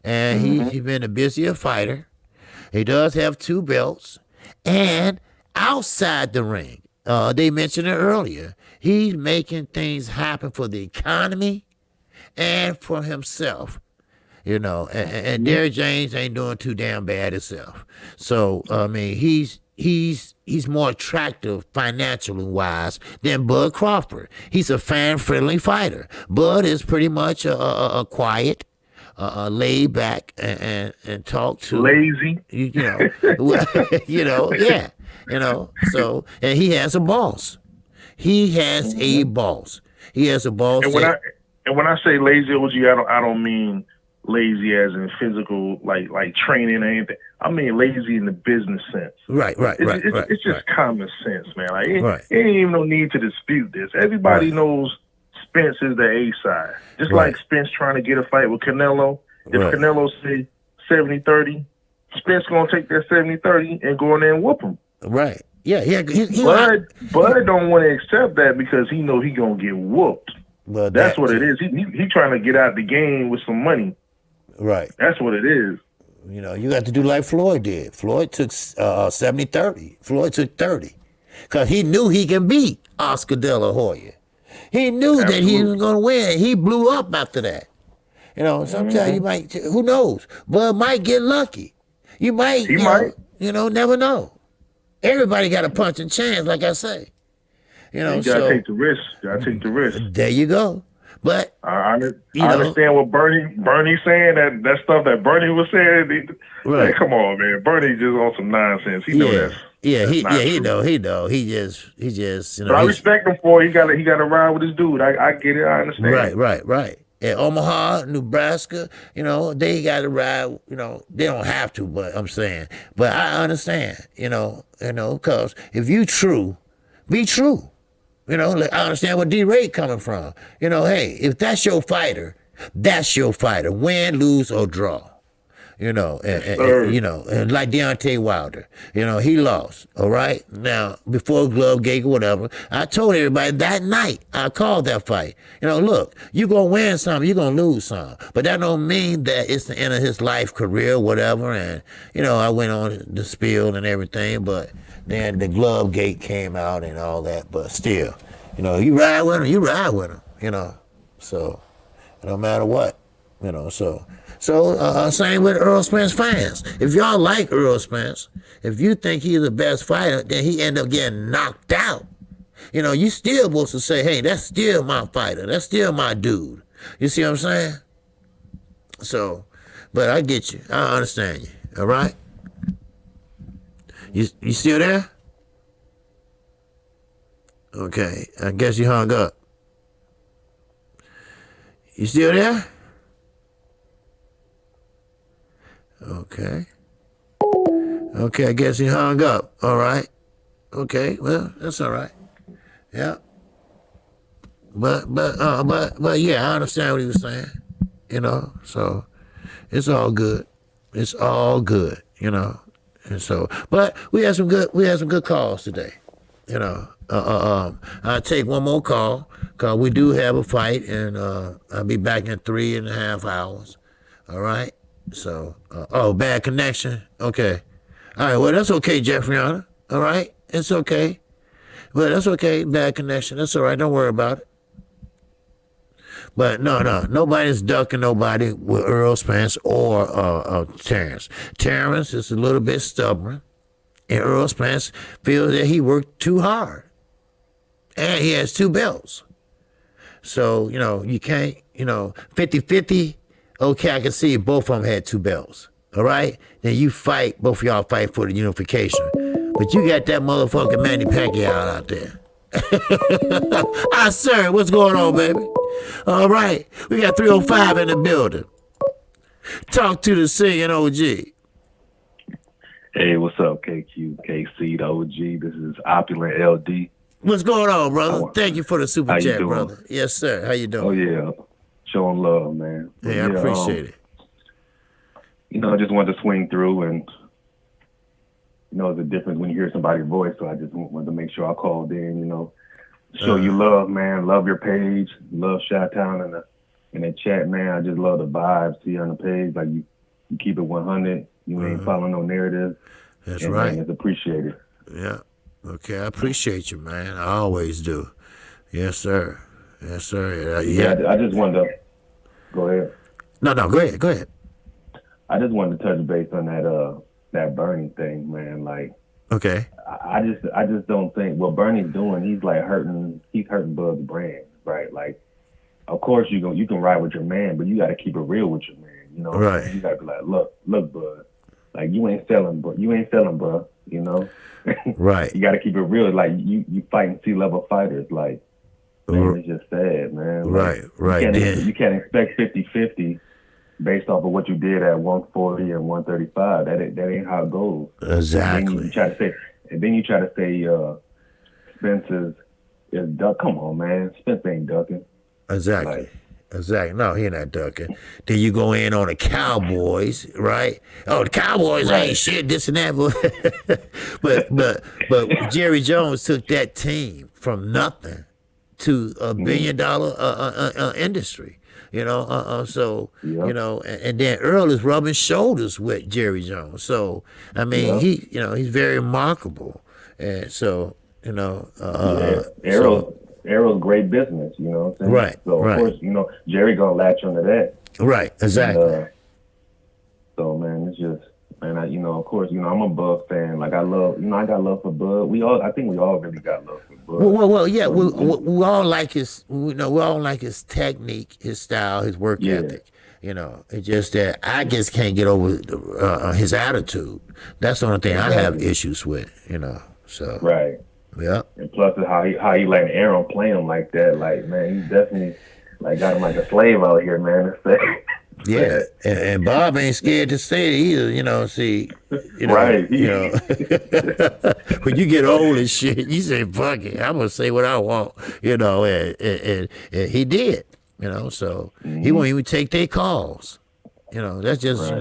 and he's been a busier fighter. He does have 2 belts, and outside the ring, they mentioned it earlier, he's making things happen for the economy and for himself, and Derrick James ain't doing too damn bad himself. So I mean, he's more attractive financially wise than Bud Crawford. He's a fan-friendly fighter. Bud is pretty much a quiet, laid back and talk to lazy. So and he has a boss. He has a boss. He has a boss. And when I say lazy, OG, I don't mean lazy as in physical, like training or anything. I mean lazy in the business sense. Right. It's just common sense, man. Like it ain't even no need to dispute this. Everybody knows Spence is the A side. Just like Spence trying to get a fight with Canelo. If Canelo say 70-30, Spence gonna take that 70-30 and go in there and whoop him. Right. Yeah. Bud don't want to accept that because he know he gonna get whooped. But that's what it is. He trying to get out the game with some money. Right. That's what it is. You got to do like Floyd did. Floyd took 70-30. Floyd took 30. Because he knew he can beat Oscar De La Hoya. He knew that he was going to win. He blew up after that. Sometimes you might, who knows? Bud might get lucky. You might, never know. Everybody got a punching chance, like I say. You gotta take the risk. There you go. But I understand what Bernie's saying. That stuff that Bernie was saying. Hey, come on, man. Bernie just on some nonsense. He know that. He know. He just. But I respect him for it. He got to ride with his dude. I get it. I understand. Right. In Omaha, Nebraska, they got to ride. They don't have to, but I'm saying. But I understand. Because if you true, be true. I understand where D-Ray coming from. Hey, if that's your fighter, win, lose, or draw. And like Deontay Wilder, he lost, all right? Now, before glove gate or whatever, I told everybody that night, I called that fight. Look, you're going to win some, you're going to lose some. But that don't mean that it's the end of his life, career, whatever. And, I went on the spiel and everything, but then the glove gate came out and all that. But still, you ride with him, So, no matter what, So same with Earl Spence fans. If y'all like Earl Spence, if you think he's the best fighter, then he end up getting knocked out. You still supposed to say, hey, that's still my fighter. That's still my dude. You see what I'm saying? So, but I get you. I understand you. All right? You still there? Okay. I guess you hung up. You still there? Okay, I guess he hung up. All right. Okay, well, that's all right. Yeah. But yeah, I understand what he was saying. So it's all good. It's all good, And so, but we had some good calls today. I'll take one more call because we do have a fight, and I'll be back in 3.5 hours. All right. So, bad connection. Okay. All right. Well, that's okay, Jeffriana. All right. It's okay. Well, that's okay. Bad connection. That's all right. Don't worry about it. But no. Nobody's ducking nobody with Earl Spence or Terrence. Terrence is a little bit stubborn, and Earl Spence feels that he worked too hard. And he has 2 belts. So, you can't, 50-50. Okay, I can see both of them had 2 belts. All right? Then both of y'all fight for the unification. But you got that motherfucking Manny Pacquiao out there. Sir, what's going on, baby? All right, we got 305 in the building. Talk to the singing OG. Hey, what's up, KQKC, the OG? This is Opulent LD. What's going on, brother? Thank you for the super chat, brother. Yes, sir. How you doing? Oh, yeah. Showing love, man. Hey, I appreciate it. I just wanted to swing through, and there's a difference when you hear somebody's voice, so I just wanted to make sure I called in, show you love, man. Love your page. Love Chi-Town in the chat, man. I just love the vibes. See on the page, like you keep it 100. You ain't following no narrative. That's right. Man, it's appreciated. Yeah. Okay, I appreciate you, man. I always do. Yes, sir. Yes, sir. I just wanted to go ahead. No, go ahead. Go ahead. I just wanted to touch base on that Bernie thing, man. Like, okay. I just don't think what Bernie's doing. He's like hurting Bud's brand, right? Like, of course you can ride with your man, but you got to keep it real with your man. Right. You got to be like, look, Bud. Like, you ain't selling, bro. Right. You got to keep it real. Like, you fighting C-level fighters. Like, man, it's just sad, man. Like, right. You can't expect 50-50 based off of what you did at 140 and 135. That ain't how it goes. Exactly. And then you try to say Spence is duck. Come on, man. Spence ain't ducking. Exactly. Exactly. No, he not ducking. Then you go in on the Cowboys, right? Oh, the Cowboys ain't shit, this and that. But Jerry Jones took that team from nothing to a $1 billion industry. And then Earl is rubbing shoulders with Jerry Jones. So I mean, he's very remarkable. And so Arrow's great business, you know what I'm saying? Right. So of course, Jerry gonna latch onto that. Right, exactly. And, so man, it's just of course, I'm a Bud fan. Like I got love for Bud. I think we all really got love for Bud. Well, yeah, we all like his we all like his technique, his style, his work ethic. It's just that I just can't get over his attitude. That's the only thing I have issues with, So right. Yeah. And plus how he letting Aaron play him like that. Like, man, he definitely got him like a slave out here, man. Yeah, and Bob ain't scared to say it either. Right. When you get old and shit, you say, fuck it, I'm going to say what I want, and he did, so he won't even take their calls. That's just,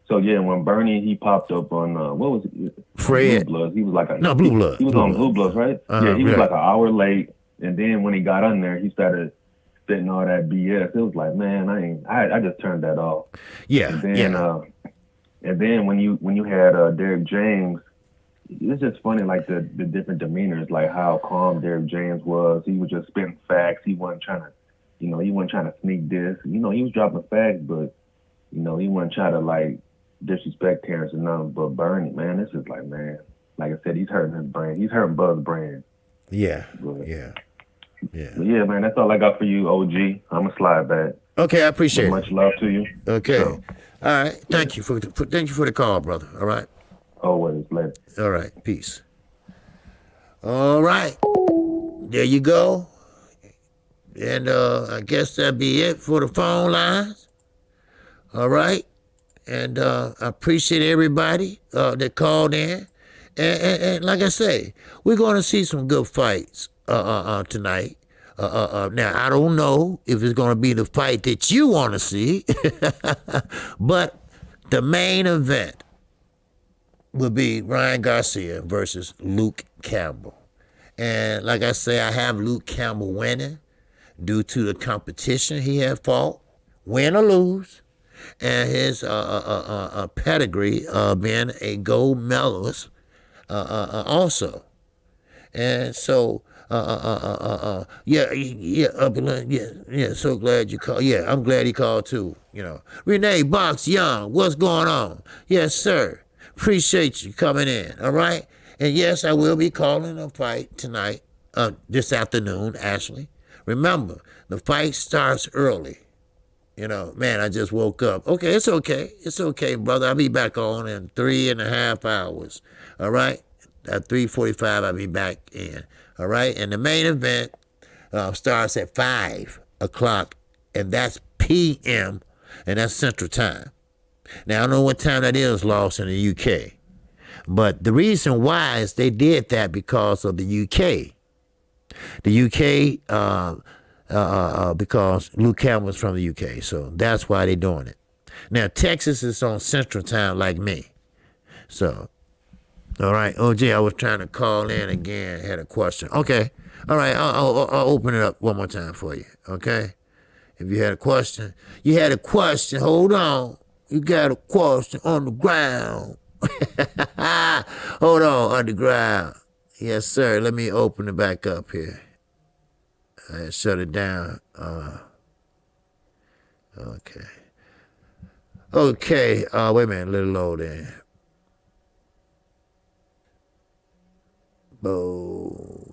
when Bernie, he popped up on, what was it? Fred. Blue Bloods. He was like Blue Blood. He was on Blue Bloods, right? He was like an hour late, and then when he got on there, he started spitting all that BS. It was like, man, I just turned that off. Yeah. And then when you had Derek James, it's just funny, like the different demeanors, like how calm Derek James was. He was just spitting facts. He wasn't trying to sneak this. He was dropping facts, but he wasn't trying to like disrespect Terrence and nothing. But Bernie, man, this is like, man, like I said, he's hurting his brand. He's hurting Bud's brand. Yeah. But, yeah. But yeah, man, that's all I got for you, OG. I'm gonna slide back. Okay, I appreciate it. Much love to you. Okay. So, all right. Thank you for the call, brother. All right. Always, later. All right. Peace. All right. There you go. And I guess that'd be it for the phone lines. All right. And I appreciate everybody that called in. And like I say, we're going to see some good fights tonight. Now, I don't know if it's going to be the fight that you want to see, but the main event will be Ryan Garcia versus Luke Campbell. And like I say, I have Luke Campbell winning due to the competition he had fought, win or lose, and his pedigree being a gold medalist also. And so, so glad you called. Yeah, I'm glad he called too, Renee Box Young, what's going on? Yes, sir. Appreciate you coming in, all right? And yes, I will be calling a fight tonight, this afternoon, actually. Remember, the fight starts early. Man, I just woke up. Okay, it's okay. It's okay, brother. I'll be back on in 3.5 hours. All right? At 3:45, I'll be back in. All right? And the main event starts at 5 o'clock, and that's p.m., and that's Central Time. Now, I don't know what time that is lost in the UK. But the reason why is they did that because of the UK. The UK, because Luke Campbell's from the UK, so that's why they're doing it. Now, Texas is on Central Time like me. So, all right, OG, I was trying to call in again, had a question. Okay, all right, I'll open it up one more time for you, okay? If you had a question, hold on. You got a question on the ground. Hold on, underground. Yes, sir. Let me open it back up here. I shut it down. Okay. Okay. Wait a minute. Let it load in.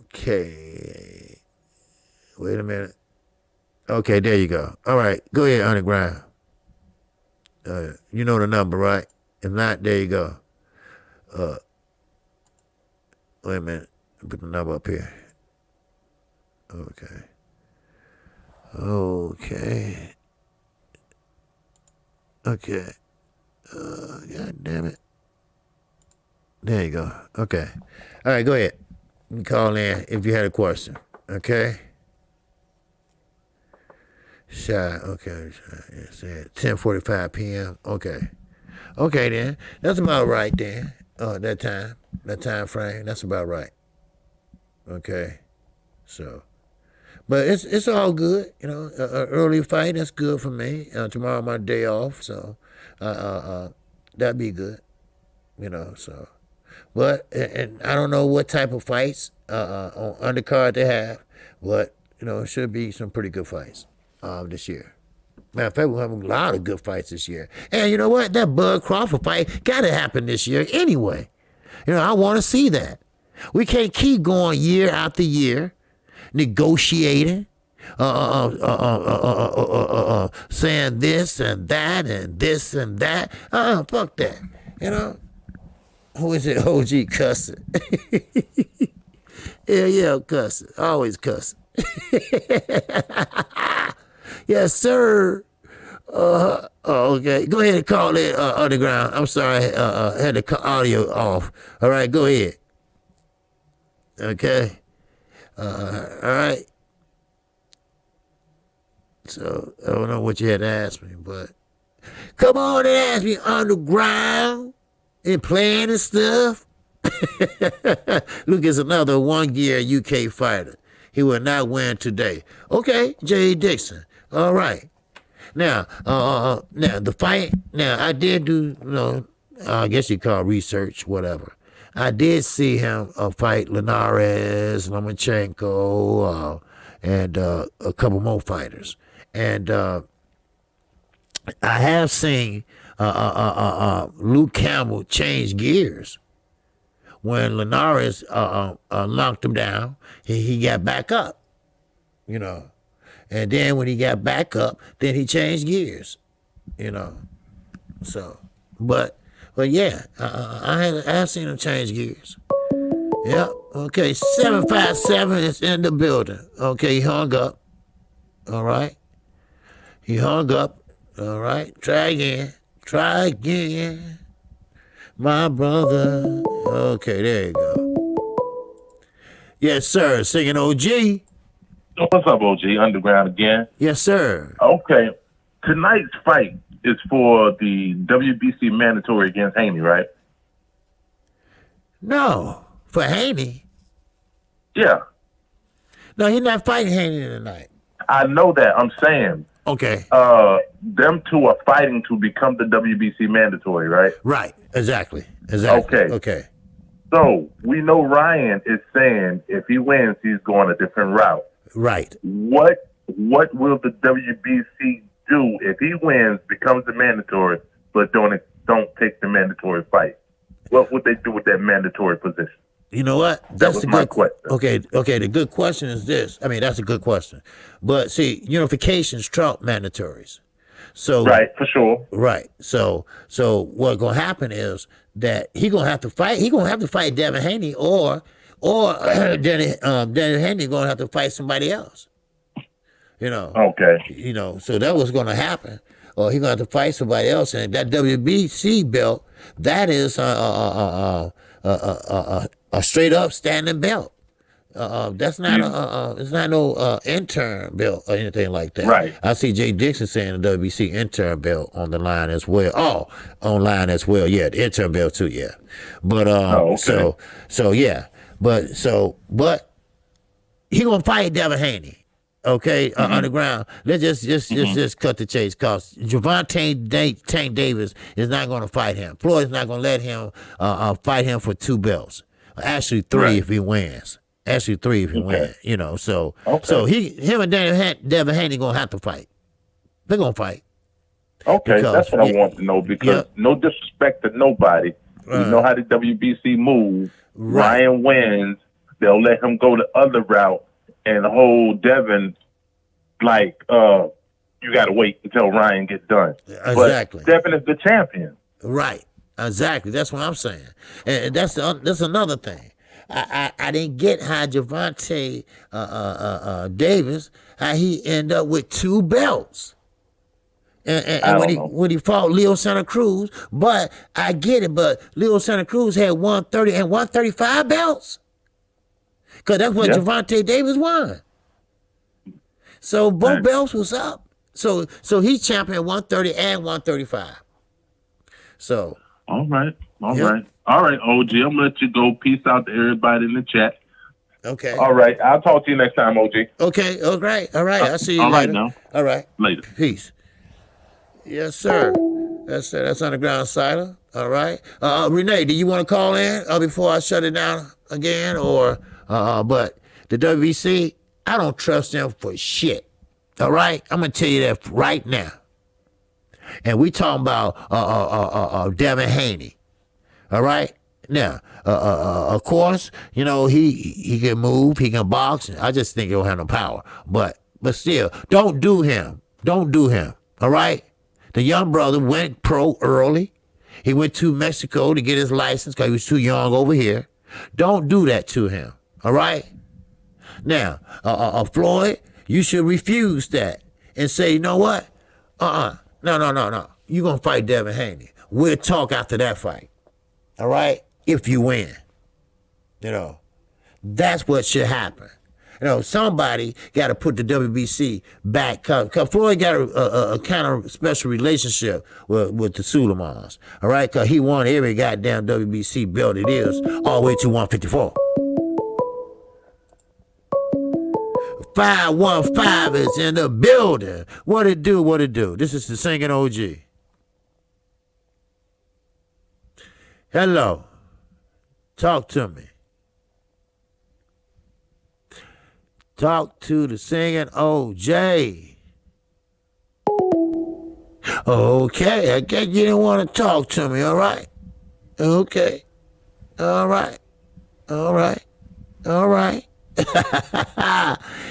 Okay. Wait a minute. Okay, there you go. All right. Go ahead, underground. You know the number, right? If not, there you go. Wait a minute. Put the number up here. Okay. God damn it. There you go. Okay. All right, go ahead. You can call in if you had a question. Okay? Okay. 10:45 p.m. Okay. Okay, then. That's about right, then. That time frame, that's about right. Okay. So, but it's all good, you know. Early fight, that's good for me. Tomorrow my day off, so that'd be good, you know. So, but and I don't know what type of fights on undercard they have, but you know, it should be some pretty good fights this year. Matter of fact, we'll have a lot of good fights this year. And you know what? That Bud Crawford fight got to happen this year anyway. You know, I want to see that. We can't keep going year after year, negotiating, saying this and that and this and that. Fuck that. You know? Who is it? OG cussing. Yeah, cussing. Always cussing. Yes, sir. Okay. Go ahead and call it underground. I'm sorry. I had the audio off. All right, go ahead. Okay. All right. So, I don't know what you had to ask me, but come on and ask me underground and playing and stuff. Look, it's another 1-year UK fighter. He will not win today. Okay, J. Dixon. All right. Now the fight. Now I did do, you know, I guess you call research, whatever. I did see him fight Linares, Lomachenko, and a couple more fighters. And I have seen Luke Campbell change gears. When Linares knocked him down, he got back up, you know. And then when he got back up, then he changed gears, you know. So, but yeah, I have seen him change gears. Yep. Okay, 757 is in the building. Okay, he hung up. All right. He hung up. All right. Try again. My brother. Okay, there you go. Yes, sir. Singing OG. What's up, OG? Underground again? Yes, sir. Okay. Tonight's fight is for the WBC mandatory against Haney, right? No. For Haney? Yeah. No, he's not fighting Haney tonight. I know that. I'm saying. Okay. Them two are fighting to become the WBC mandatory, right? Right. Exactly. Okay. So we know Ryan is saying if he wins, he's going a different route. Right. What will the WBC do if he wins, becomes the mandatory, but don't take the mandatory fight? What would they do with that mandatory position? You know what? That was my question. Okay. The good question is this. I mean, that's a good question. But see, unifications trump mandatories. So right, for sure. Right. So what's gonna happen is that he gonna have to fight. He gonna have to fight Devin Haney, or Denny Haney gonna have to fight somebody else. Okay. So that was gonna happen. Or he gonna have to fight somebody else, and that WBC belt, that is a straight up standing belt. That's not it's not no intern belt or anything like that. Right. I see Jay Dixon saying the WBC intern belt on the line as well. Oh, online as well. Yeah, the intern belt too. Yeah, but okay. so yeah, but he gonna fight Devin Haney. Okay, on the ground. Let's just cut the chase, cause Gervonta Tank Davis is not gonna fight him. Floyd's not gonna let him fight him for 2 belts. Actually 3 if he wins. Actually 3 if he wins. So him and Devin Haney gonna have to fight. They're gonna fight. Okay, because, that's what I want to know, because no disrespect to nobody. You know how the WBC move. Right. Ryan wins, they'll let him go the other route and hold Devin like you gotta wait until Ryan gets done. Exactly. But Devin is the champion. Right. Exactly. That's what I'm saying. And that's another thing. I didn't get how Gervonta Davis, how he ended up with 2 belts. And when he fought Leo Santa Cruz, but I get it, but Leo Santa Cruz had 130 and 135 belts. Because that's what Gervonta Davis won. So both belts was up. So he's champion 130 and 135. So. All right. All right, OG. I'm gonna let you go. Peace out to everybody in the chat. Okay. All right. I'll talk to you next time, OG. Okay. All right. I'll see you later. Right now. All right. Later. Peace. Yes, sir. That's Underground Cider. All right. Renee, do you want to call in before I shut it down again? Or but the WBC, I don't trust them for shit. All right. I'm gonna tell you that right now. And we talking about Devin Haney. All right. Now, of course, he can move, he can box. I just think he don't have no power. But still, don't do him. Don't do him. All right. The young brother went pro early. He went to Mexico to get his license because he was too young over here. Don't do that to him. All right. Now, Floyd, you should refuse that and say, you know what? No. You're going to fight Devin Haney. We'll talk after that fight. All right? If you win. That's what should happen. Somebody got to put the WBC back. Because Floyd got a kind of special relationship with the Suleimans. All right? Because he won every goddamn WBC belt it is all the way to 154. 515 is in the building. What it do? This is the singing OG. Hello. Talk to me. Talk to the singing OJ. Okay, I guess you didn't want to talk to me, all right? Okay. All right.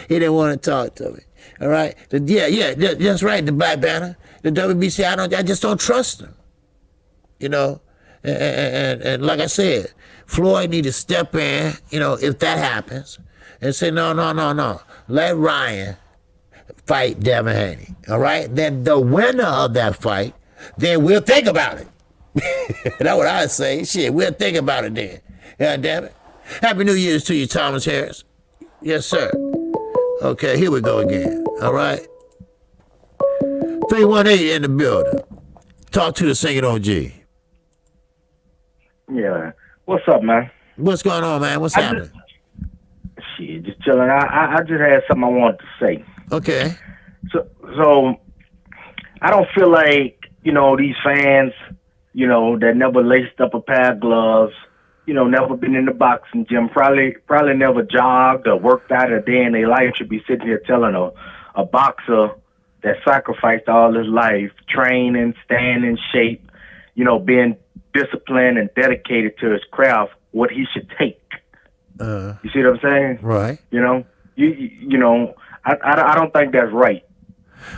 He didn't want to talk to me. All right. That's right. The Black Banner, the WBC. I just don't trust them. And like I said, Floyd need to step in. If that happens, and say no. Let Ryan fight Devin Haney. All right. Then the winner of that fight, then we'll think about it. That's what I say. Shit, we'll think about it then. God damn it. Happy New Year's to you, Thomas Harris. Yes, sir. Okay, here we go again. All right. 318 in the building. Talk to the singing OG. Yeah. What's up, man? What's going on, man? What's happening? Just chilling. I just had something I wanted to say. Okay. So I don't feel like, these fans, that never laced up a pair of gloves, never been in the boxing gym, probably never jogged or worked out a day in their life should be sitting here telling a boxer that sacrificed all his life, training, staying in shape, being disciplined and dedicated to his craft, what he should take. You see what I'm saying? Right. I don't think that's right.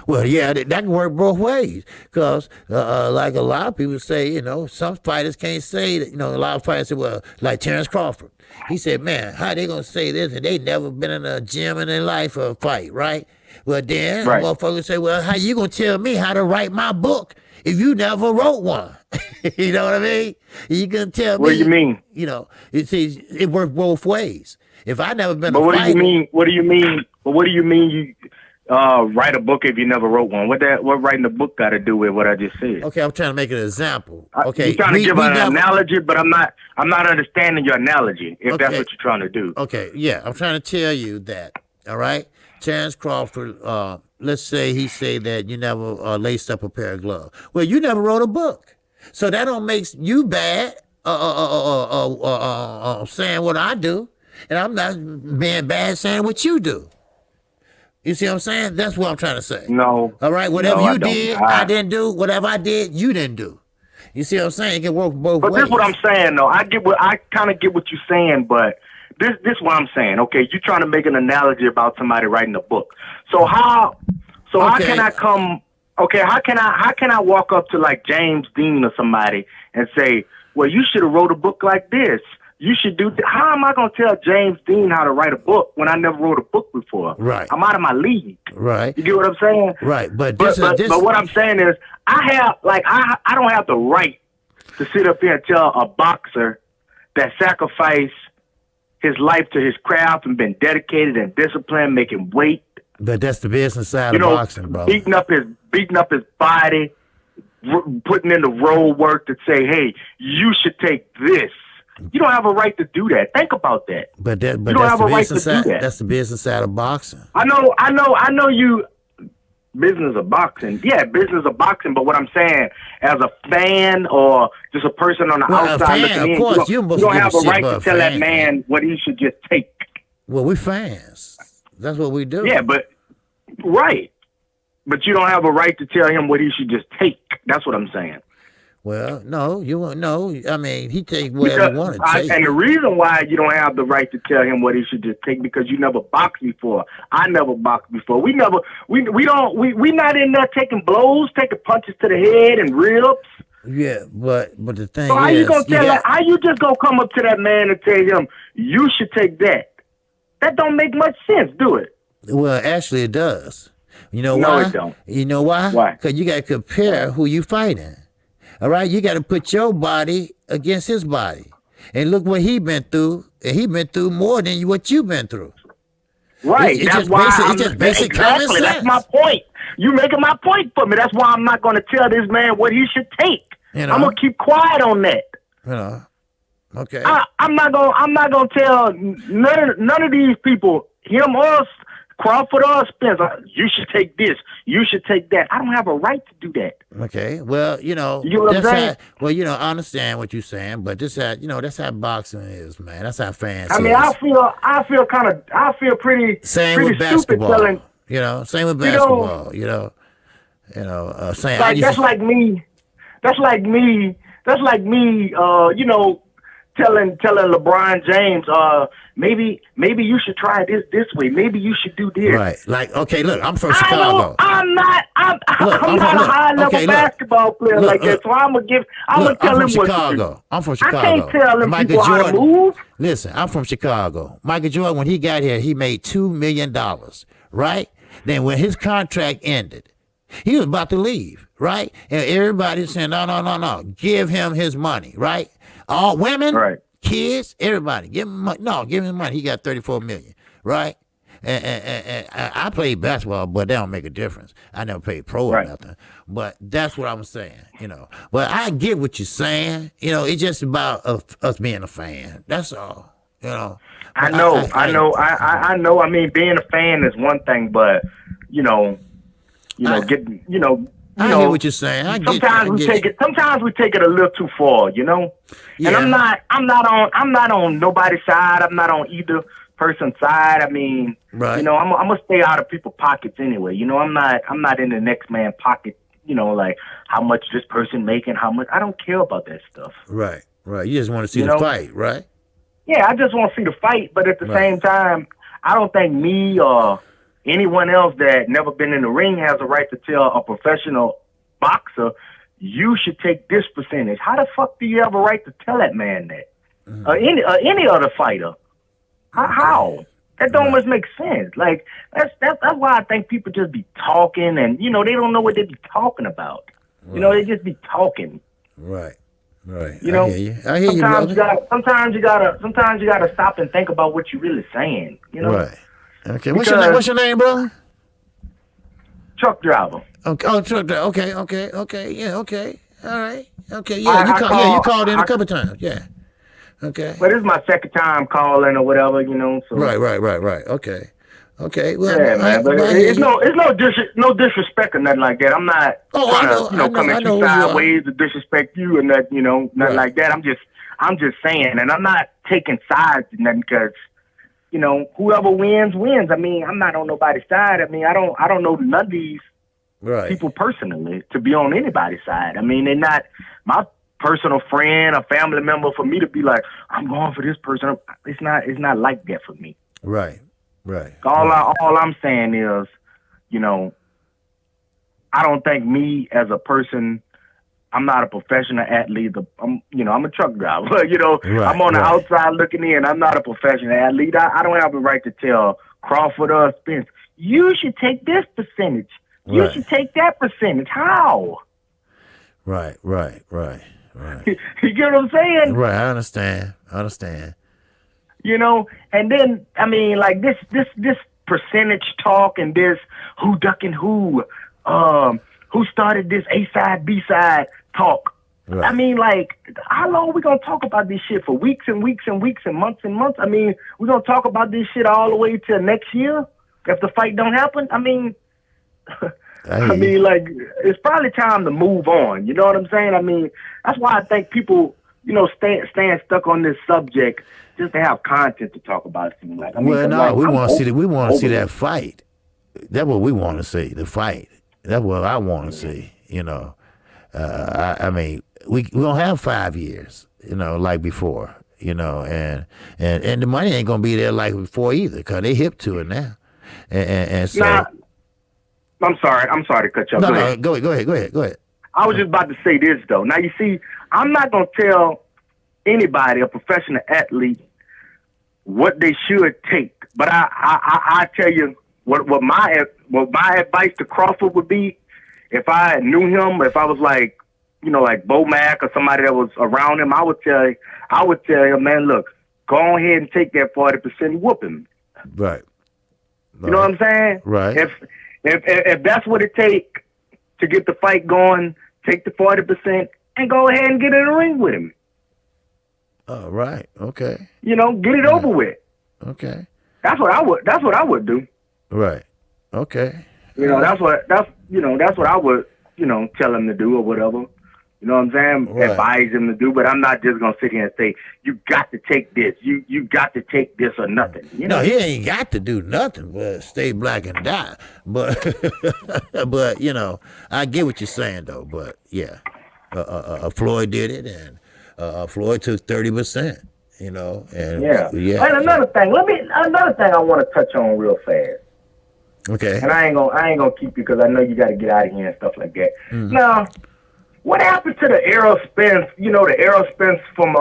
Well, yeah, that can work both ways. Because, like a lot of people say, some fighters can't say that. A lot of fighters say, well, like Terrence Crawford. He said, man, how they going to say this? And they never been in a gym in their life for a fight, right? Well, then motherfuckers say, well, how you going to tell me how to write my book if you never wrote one? You know what I mean? You can tell me. What do you mean? It works both ways. If I never been a fighter. What do you mean? What do you mean? What do you mean you write a book if you never wrote one? What writing a book got to do with what I just said? Okay, I'm trying to make an example. Okay, you're trying to give an analogy, but I'm not understanding your analogy. If that's what you're trying to do. Okay, yeah, I'm trying to tell you that. All right, Terrence Crawford. Let's say he say that you never laced up a pair of gloves. Well, you never wrote a book, so that don't make you bad. Saying what I do, and I'm not being bad saying what you do. You see what I'm saying? That's what I'm trying to say. No. All right. Whatever you did, I didn't do. Whatever I did, you didn't do. You see what I'm saying? It can work both ways. But this is what I'm saying, though. I kind of get what you're saying, but this is what I'm saying. Okay, you're trying to make an analogy about somebody writing a book. So how can I come? Okay, how can I walk up to like James Dean or somebody and say, well, you should have wrote a book like this. You should do. How am I going to tell James Dean how to write a book when I never wrote a book before? Right. I'm out of my league. Right. You get what I'm saying? Right. But what I'm saying is, I don't have the right to sit up here and tell a boxer that sacrificed his life to his craft and been dedicated and disciplined, making weight. But that's the business side of boxing, bro. Beating up his body, putting in the road work to say, hey, you should take this. You don't have a right to do that. Think about that. But that's the business side. That's the business side of boxing. I know you. Business of boxing, yeah, business of boxing. But what I'm saying, as a fan or just a person on the outside looking in, you don't have a right to tell that man what he should just take. Well, we're fans. That's what we do. Yeah, but you don't have a right to tell him what he should just take. That's what I'm saying. Well, no, you won't know. I mean, he take whatever he wanted to take. And the reason why you don't have the right to tell him what he should just take because you never boxed before. I never boxed before. We not in there taking blows, taking punches to the head and ribs. Yeah, but the thing so how is, you gonna tell how you just gonna come up to that man and tell him you should take that? That don't make much sense, do it? Well, actually, it does. You know why? No, it don't. You know why? Why? Because you got to compare who you fighting. All right, you got to put your body against his body, and look what he been through. And he been through more than what you've been through. Right. That's why it's just basic common sense. That's my point. You making my point for me. That's why I'm not going to tell this man what he should take. I'm gonna keep quiet on that. Okay. I'm not gonna tell none of these people, him or us, Crawford or Spencer, you should take this, you should take that. I don't have a right to do that. Okay. Well, you know what I'm saying? I understand what you're saying, but that's how boxing is, man. That's how fans. I mean, I feel pretty. Same pretty with basketball. Telling, same with basketball. Saying like that's like me. That's like me. Telling LeBron James, maybe you should try this way. Maybe you should do this. Right. Like, okay, look, I'm from Chicago. I'm not a high level basketball player like that. So I'm gonna tell him what to do. I'm from Chicago. I can't tell him people how to move. Listen, I'm from Chicago. Michael Jordan, when he got here, he made $2 million. Right? Then when his contract ended, he was about to leave. Right? And everybody's saying, no. Give him his money. Right? All women, kids, everybody, give him money. No, give him money. He got $34 million, right? And I played basketball, but that don't make a difference. I never played pro or nothing. But that's what I'm saying, But I get what you're saying. It's just about us being a fan. That's all, I know. I mean, being a fan is one thing, but I hear what you're saying. Sometimes we take it a little too far, Yeah. And I'm not on nobody's side. I'm not on either person's side. I mean, I'm gonna stay out of people's pockets anyway. I'm not in the next man's pocket. Like how much this person making, how much. I don't care about that stuff. Right. You just want to see the fight, right? Yeah, I just want to see the fight, but at the same time, I don't think me or anyone else that never been in the ring has a right to tell a professional boxer, you should take this percentage. How the fuck do you have a right to tell that man that? Any other fighter? How? That don't much make sense. Like that's why I think people just be talking, and they don't know what they be talking about. Right. They just be talking. Right. I hear you. Sometimes you gotta stop and think about what you're really saying. Right. Okay. What's your name, bro? Truck driver. Okay. Oh, truck driver. Okay. Yeah. Okay. All right. Okay. Yeah. You called in a couple times. Yeah. Okay. But this is my second time calling or whatever. So. Right. Okay. Well, yeah, man. But it's no disrespect or nothing like that. I'm not trying to come at you sideways to disrespect you and that nothing like that. I'm just saying, and I'm not taking sides and nothing because whoever wins. I mean, I'm not on nobody's side. I mean, I don't know none of these people personally to be on anybody's side. I mean, they're not my personal friend or family member for me to be like, I'm going for this person. It's not like that for me. Right. All I'm saying is, I don't think me as a person, I'm not a professional athlete. I'm a truck driver. I'm on the outside looking in. I'm not a professional athlete. I don't have the right to tell Crawford or Spence, you should take this percentage. You should take that percentage. How? Right. You get what I'm saying? Right. I understand. And then I mean, like this percentage talk and this who ducking who started this A side B side talk. Right. I mean, like, how long are we gonna talk about this shit for weeks and weeks and weeks and months and months? I mean, we're gonna talk about this shit all the way till next year if the fight don't happen. I mean, like, it's probably time to move on. You know what I'm saying? I mean, that's why I think people, staying stuck on this subject just to have content to talk about. We want to see that fight. That's what we want to see, the fight. That's what I want to see. I mean, we don't have 5 years, like before, and the money ain't gonna be there like before either, because they hip to it now, and so. Nah, I'm sorry to cut you off. No, go ahead. I was just about to say this though. Now you see, I'm not gonna tell anybody, a professional athlete, what they should take, but I tell you what my advice to Crawford would be. If I knew him, if I was like Bo Mack or somebody that was around him, I would tell him, man, look, go ahead and take that 40%, whoop him. Right. You know what I'm saying? Right. If that's what it takes to get the fight going, take the 40% and go ahead and get in the ring with him. Oh, right. Okay. Get it over with. Okay. That's what I would do. Right. Okay. That's what I would, tell him to do or whatever. You know what I'm saying? Right. Advise him to do, but I'm not just gonna sit here and say, you got to take this. You got to take this or nothing. No, he ain't got to do nothing but stay black and die. But I get what you're saying though. But yeah, Floyd did it, and Floyd took 30%. And yeah. And another thing I want to touch on real fast. Okay. And I ain't gonna keep you because I know you got to get out of here and stuff like that. Mm. Now, what happened to the Errol Spence? The Errol Spence from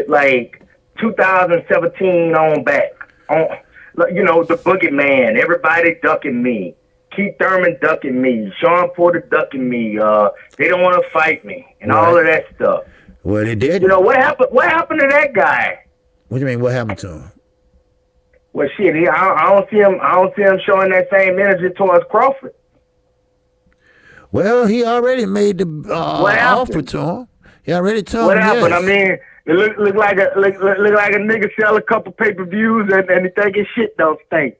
like 2017 on back. The boogeyman. Everybody ducking me. Keith Thurman ducking me. Sean Porter ducking me. They don't want to fight me and all of that stuff. Well, they did. What happened? What happened to that guy? What do you mean? What happened to him? Well, shit, I don't see him showing that same energy towards Crawford. Well, he already made the offer to him. He already told him. What happened? Yes. I mean, it look like a nigga sell a couple pay-per-views and he think his shit don't stink.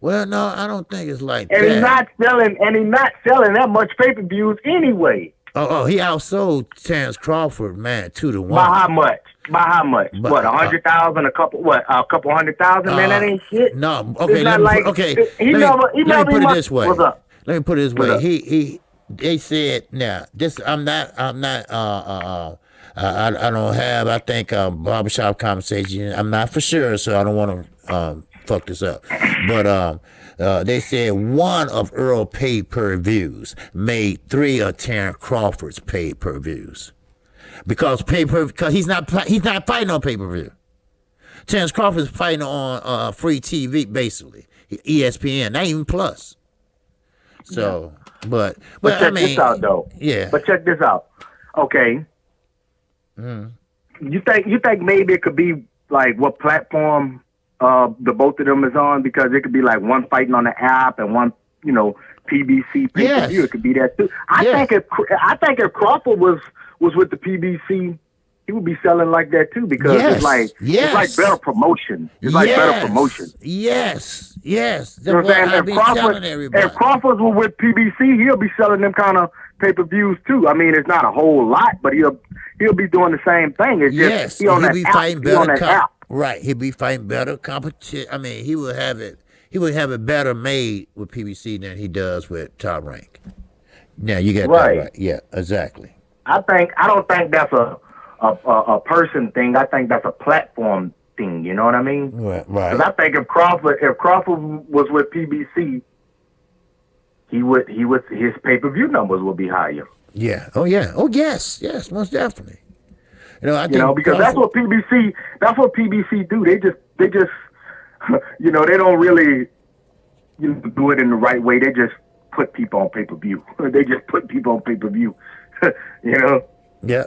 Well, no, I don't think it's like that. He's not selling that much pay-per-views anyway. Oh, he outsold Terrence Crawford, man, 2-1. By how much? But, what, 100,000? A couple 100,000? Man, that ain't shit. No, okay. Let me put it this way. What's up? Let me put it this way. They said now. This I'm not. I don't have. I think barbershop conversation. I'm not for sure, so I don't want to fuck this up. But they said one of Earl pay-per-views made 3 of Terrence Crawford's pay-per-views. Because he's not fighting on pay-per-view. Terrence Crawford's fighting on free TV, basically. ESPN, not even Plus. So, but check I mean, this out though. Yeah. But check this out. Okay. You think maybe it could be like what platform the both of them is on, because it could be like one fighting on the app and one, PBC pay-per-view. Yes. It could be that too. I think if Crawford was with the PBC, he would be selling like that too, because it's like better promotion. It's like better promotion. Yes. That's You know what I'm saying? If Crawford was with PBC, he'll be selling them kind of pay-per-views too. I mean, it's not a whole lot, but he'll be doing the same thing. It's just he'll be fighting better. Right, he'll be fighting better competition. I mean, he would have it better made with PBC than he does with Top Rank. Now you got that right. Yeah, exactly. I don't think that's a person thing. I think that's a platform thing. You know what I mean? Right. Because I think if Crawford was with PBC, his pay-per-view numbers would be higher. Yeah. Oh yeah. Oh yes. Most definitely. I think because that's what PBC do. They just they don't really do it in the right way. They just put people on pay-per-view. Yeah.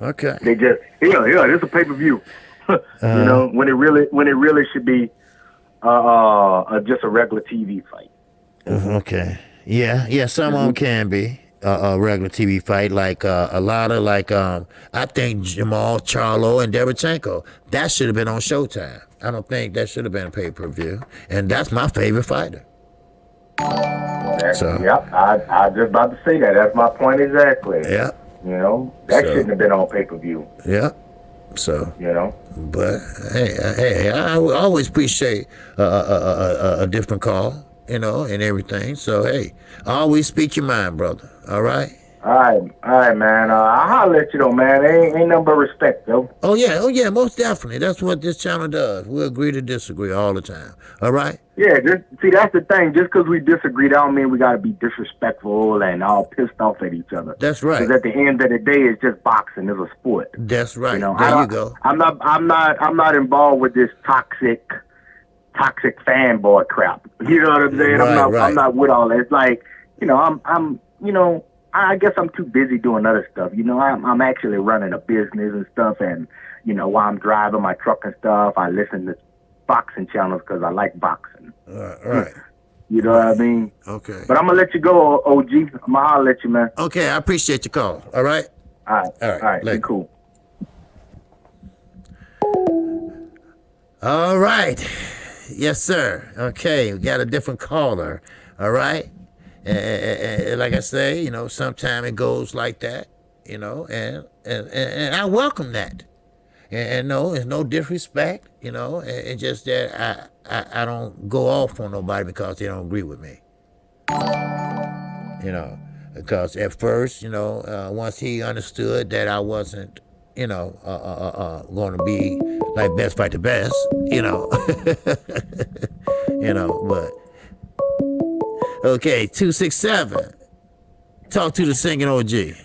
Okay. They just this is a pay-per-view. When it really should be just a regular TV fight. Okay. Yeah. Some of them can be a regular TV fight, like a lot of I think Jamal, Charlo, and Derevchenko. That should have been on Showtime. I don't think that should have been a pay-per-view, and that's my favorite fighter. Yep, I just about to say that. That's my point exactly. Yeah. That shouldn't have been on pay-per-view. Yeah. So. But hey, I always appreciate a different call, and everything. So hey, always speak your mind, brother. All right. All right, man. I'll holler at you though, man. Ain't nothing but respect, though. Oh yeah, most definitely. That's what this channel does. We agree to disagree all the time. All right. Yeah, that's the thing. Just because we disagree, that don't mean we gotta be disrespectful and all pissed off at each other. That's right. Because at the end of the day, it's just boxing. It's a sport. That's right. There you go. I'm not involved with this toxic fanboy crap. You know what I'm saying? I'm not with all that. It's like, I guess I'm too busy doing other stuff. I'm actually running a business and stuff, and while I'm driving my truck and stuff, I listen to boxing channels because I like boxing. Right. You know what I mean? Okay. But I'm gonna let you go, OG. I'm gonna let you, man. Okay, I appreciate your call. All right. All right. Be cool. All right. Yes, sir. Okay, we got a different caller. All right. And like I say, sometimes it goes like that, and I welcome that. And no, it's no disrespect, it's just that I don't go off on nobody because they don't agree with me. Because at first, once he understood that I wasn't, going to be like best fight the best, but. Okay, 267. Talk to the singing OG.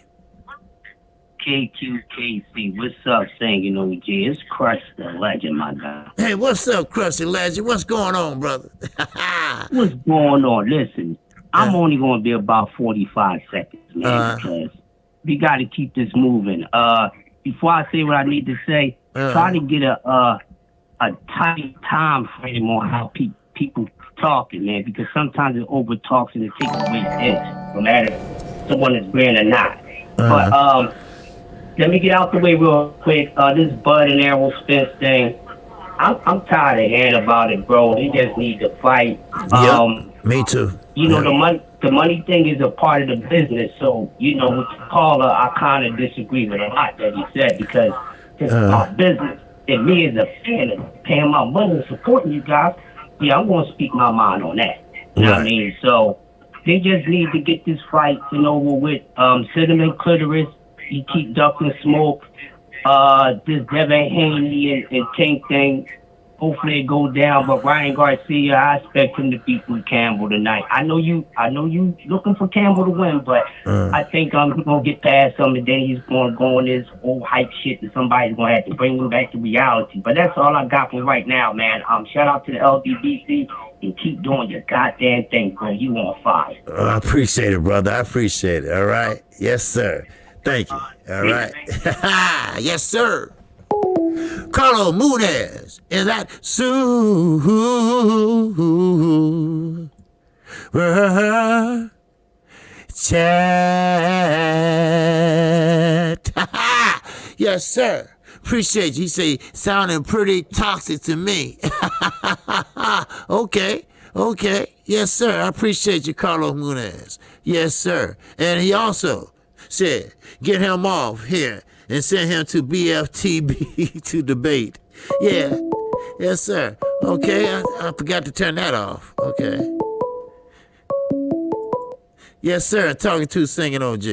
KQKC, what's up, singing OG? It's Crush the Legend, my guy. Hey, what's up, Crush the Legend? What's going on, brother? What's going on? Listen, I'm only going to be about 45 seconds, man, because we got to keep this moving. Before I say what I need to say, try to get a tight time frame on how people talking, man, because sometimes it over talks and it takes away the edge, no matter someone is brand or not. But let me get out the way real quick. This Bud and Errol Spence thing, I'm tired of hearing about it, bro. They just need to fight. Me too. The money thing is a part of the business. So with the caller, I kind of disagree with a lot that he said, because it's our business. And me as a fan and paying my money and supporting you guys, yeah, I'm going to speak my mind on that. You know what I mean? So they just need to get this fight over with. Cinnamon Clitoris, he keep ducking smoke. This Devin Haney and Tank thing, Hopefully it goes down. But Ryan Garcia, I expect him to beat Campbell tonight. I know you looking for Campbell to win, but I think he's gonna get past him, and then he's gonna go on this old hype shit, and somebody's gonna have to bring him back to reality. But that's all I got for right now, man. Shout out to the LDBC and keep doing your goddamn thing, bro. You on fire. I appreciate it, brother. I appreciate it. All right. Yes, sir. Thank you. All right. Yes, sir. Carlo Munez is that chat. Yes, sir. Appreciate you. He say, sounding pretty toxic to me. Okay. Yes, sir. I appreciate you, Carlo Munez. Yes, sir. And he also said, get him off here and send him to BFTB to debate. Yeah. Yes, sir. Okay. I forgot to turn that off. Okay. Yes, sir. Talking to Singing OG.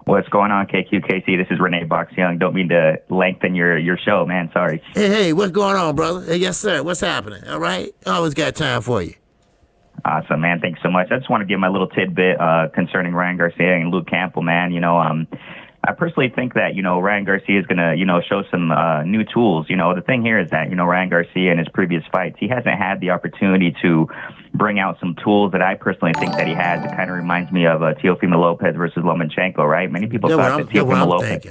What's going on, KQKC? This is Renee Box Young. Don't mean to lengthen your show, man. Sorry. Hey, what's going on, brother? Hey, yes, sir. What's happening? All right. Always got time for you. Awesome, man. Thanks so much. I just want to give my little tidbit concerning Ryan Garcia and Luke Campbell, man. I personally think that, Ryan Garcia is going to, show some new tools. The thing here is that, Ryan Garcia in his previous fights, he hasn't had the opportunity to bring out some tools that I personally think that he has. It kind of reminds me of Teofimo Lopez versus Lomachenko, right? Many people thought that Teofimo Lopez...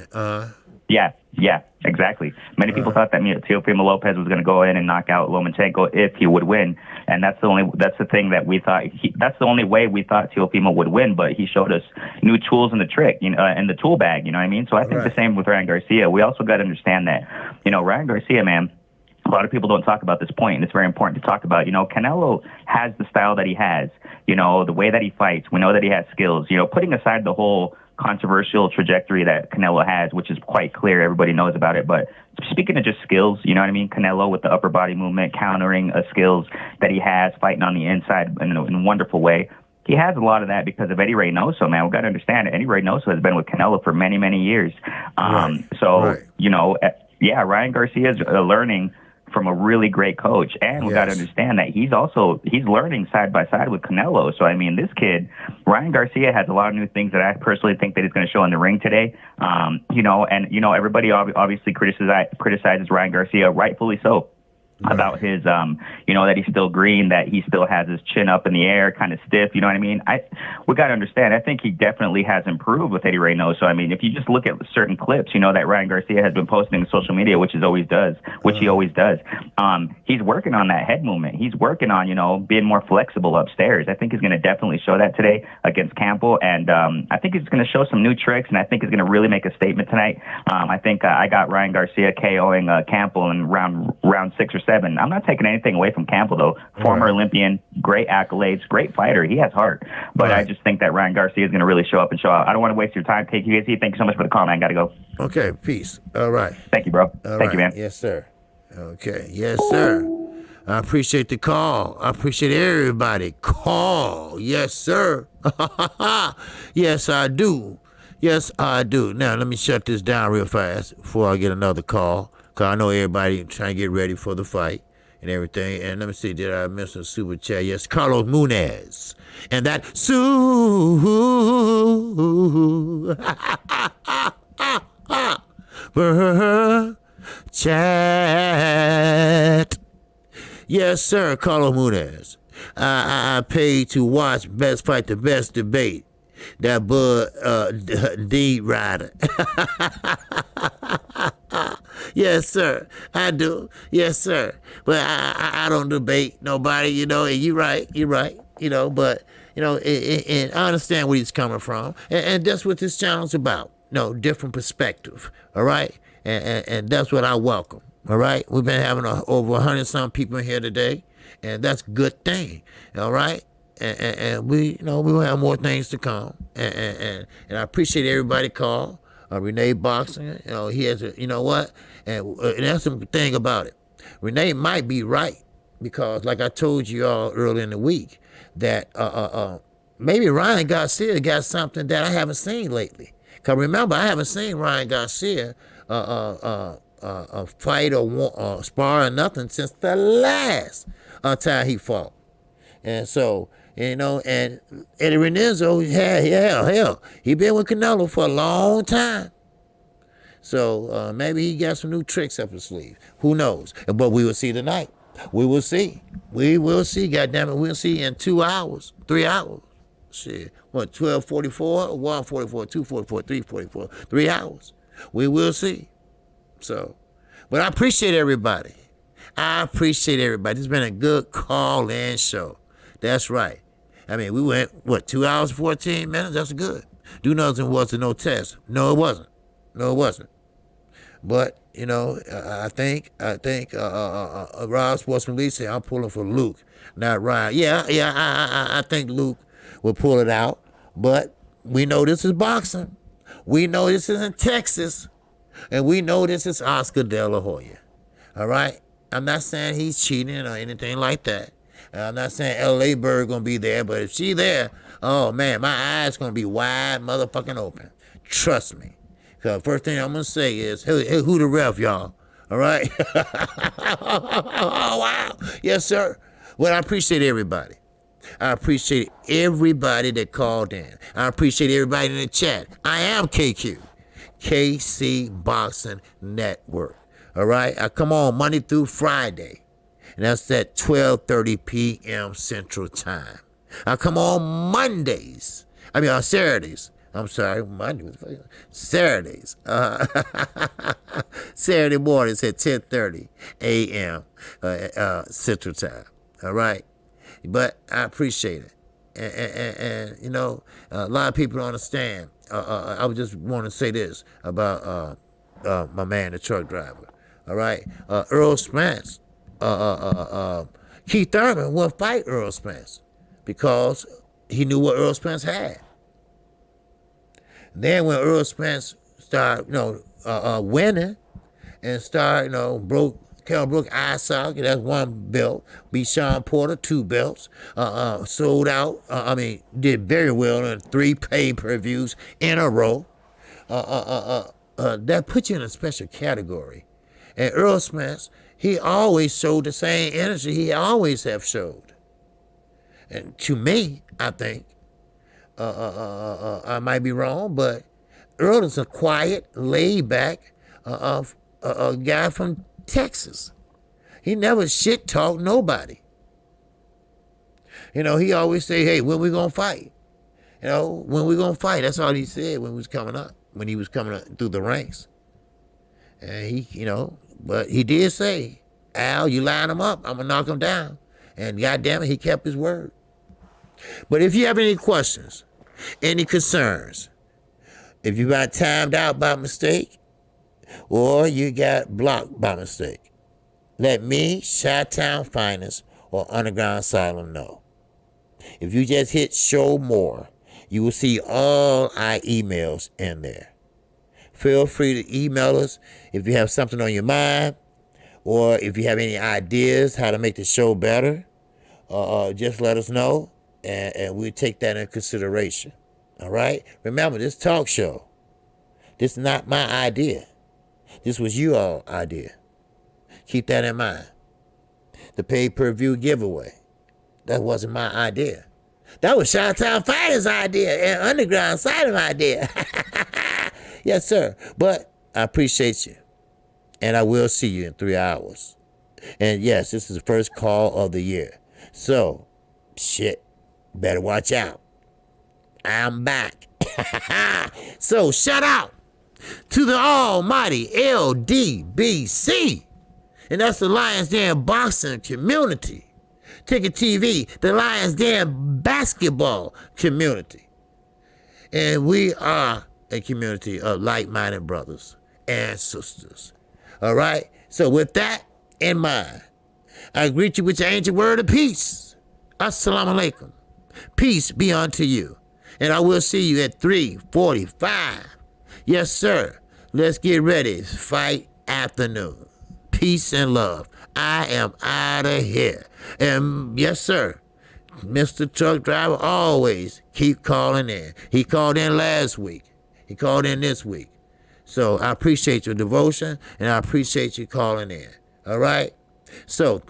Yeah, exactly. Many people thought that Teofimo Lopez was going to go in and knock out Lomachenko if he would win, and that's the only way we thought Teofimo would win. But he showed us new tools in the trick, in the tool bag. You know what I mean? So I think the same with Ryan Garcia. We also got to understand that, Ryan Garcia, man. A lot of people don't talk about this point, and it's very important to talk about. Canelo has the style that he has. The way that he fights. We know that he has skills. Putting aside the whole controversial trajectory that Canelo has, which is quite clear. Everybody knows about it. But speaking of just skills, you know what I mean? Canelo with the upper body movement, countering skills that he has, fighting on the inside in a wonderful way. He has a lot of that because of Eddie Reynoso, man. We've got to understand it. Eddie Reynoso has been with Canelo for many, many years. Ryan Garcia is learning from a really great coach. And we've got to understand that he's learning side by side with Canelo. So, I mean, this kid, Ryan Garcia, has a lot of new things that I personally think that he's going to show in the ring today. Everybody obviously criticizes Ryan Garcia, rightfully so. About his, that he's still green, that he still has his chin up in the air, kind of stiff. You know what I mean? We got to understand. I think he definitely has improved with Eddie Reynoso. I mean, if you just look at certain clips, that Ryan Garcia has been posting on social media, which he always does. He's working on that head movement. He's working on, being more flexible upstairs. I think he's going to definitely show that today against Campbell, and I think he's going to show some new tricks, and I think he's going to really make a statement tonight. I think I got Ryan Garcia KOing Campbell in round 6 or 7. I'm not taking anything away from Campbell, though. Former Olympian, great accolades, great fighter. He has heart. But I just think that Ryan Garcia is going to really show up and show out. I don't want to waste your time. KQKC, thank you so much for the call, man. Got to go. Okay, peace. All right. Thank you, bro. Thank you, man. Yes, sir. Okay. Yes, sir. I appreciate the call. I appreciate everybody. Call. Yes, sir. Yes, I do. Yes, I do. Now, let me shut this down real fast before I get another call. Because I know everybody trying to get ready for the fight and everything. And let me see, did I miss a super chat? Yes, Carlos Munez. And that chat. Yes, sir, Carlos Munez. I paid to watch Best Fight the Best Debate. That Bud D Rider. Yes, sir. I do. Yes, sir. But I don't debate nobody, and you're right. But, and I understand where he's coming from. And that's what this channel's about. Different perspective. All right? And that's what I welcome. All right? We've been having over 100-some people in here today. And that's a good thing. All right? And we will have more things to come. And I appreciate everybody call. Renee Boxing, he has a, and that's the thing about it. Renee might be right because, like I told you all earlier in the week, that maybe Ryan Garcia got something that I haven't seen lately. Because remember, I haven't seen Ryan Garcia a fight or spar or nothing since the last time he fought. And so, and Eddie Renenzo, hell, he been with Canelo for a long time. So maybe he got some new tricks up his sleeve. Who knows? But we will see tonight. We will see. We will see, goddammit. We'll see in 2 hours, 3 hours. Shit. What, 12:44, 1:44, 2:44, 3:44, 3 hours. We will see. So, but I appreciate everybody. It's been a good call-in show. That's right. I mean, we went, 2 hours, 14 minutes? That's good. Do nothing wasn't no test. No, it wasn't. But, I think Rob Sportsman Lee said, I'm pulling for Luke, not Ryan. Yeah, I think Luke will pull it out. But we know this is boxing. We know this is in Texas. And we know this is Oscar De La Hoya. All right? I'm not saying he's cheating or anything like that. I'm not saying L.A. Bird going to be there, but if she there, oh, man, my eyes going to be wide motherfucking open. Trust me. Because first thing I'm going to say is, hey, who the ref, y'all? All right? Oh, wow. Yes, sir. Well, I appreciate everybody. I appreciate everybody that called in. I appreciate everybody in the chat. I am KQKC Boxing Network. All right? I come on Monday through Friday. And that's at 12:30 p.m. Central Time. I come on Saturdays. I'm sorry, Saturdays. Saturday mornings at 10:30 a.m. Central Time. All right? But I appreciate it. And a lot of people don't understand. I would just want to say this about my man, the truck driver. All right? Earl Spence. Keith Thurman wouldn't fight Earl Spence because he knew what Earl Spence had. Then when Earl Spence started, winning and started, Kell Brook eye socket, that's 1 belt. Beat Sean Porter, 2 belts. Sold out. Did very well in 3 pay-per-views in a row. That puts you in a special category. And Earl Spence, he always showed the same energy he always have showed. And to me, I think, I might be wrong, but Earl is a quiet, laid-back a guy from Texas. He never shit-talk nobody. He always say, hey, when we gonna fight? When we gonna fight? That's all he said when he was coming up through the ranks. And but he did say, Al, you line him up, I'm going to knock him down. And goddamn it, he kept his word. But if you have any questions, any concerns, if you got timed out by mistake, or you got blocked by mistake, let me, Chi-Town Finest, or Underground Asylum know. If you just hit show more, you will see all our emails in there. Feel free to email us if you have something on your mind, or if you have any ideas how to make the show better. Just let us know, and we'll take that into consideration. All right? Remember, this talk show, this is not my idea. This was you all idea. Keep that in mind. The pay-per-view giveaway, that wasn't my idea. That was Chi-Town Fighters' idea and Underground Asylum idea. Yes, sir. But I appreciate you. And I will see you in 3 hours. And yes, this is the first call of the year. So, shit, better watch out. I'm back. So, shout out to the almighty LDBC. And that's the Lions Den Boxing Community. Ticket TV, the Lions Den Basketball Community. And we are a community of like-minded brothers and sisters. All right? So with that in mind, I greet you with your ancient word of peace. Assalamu alaikum. Peace be unto you. And I will see you at 3:45. Yes, sir. Let's get ready. Fight afternoon. Peace and love. I am out of here. And yes, sir. Mr. Truck Driver always keep calling in. He called in last week. He called in this week. So I appreciate your devotion, and I appreciate you calling in. All right? So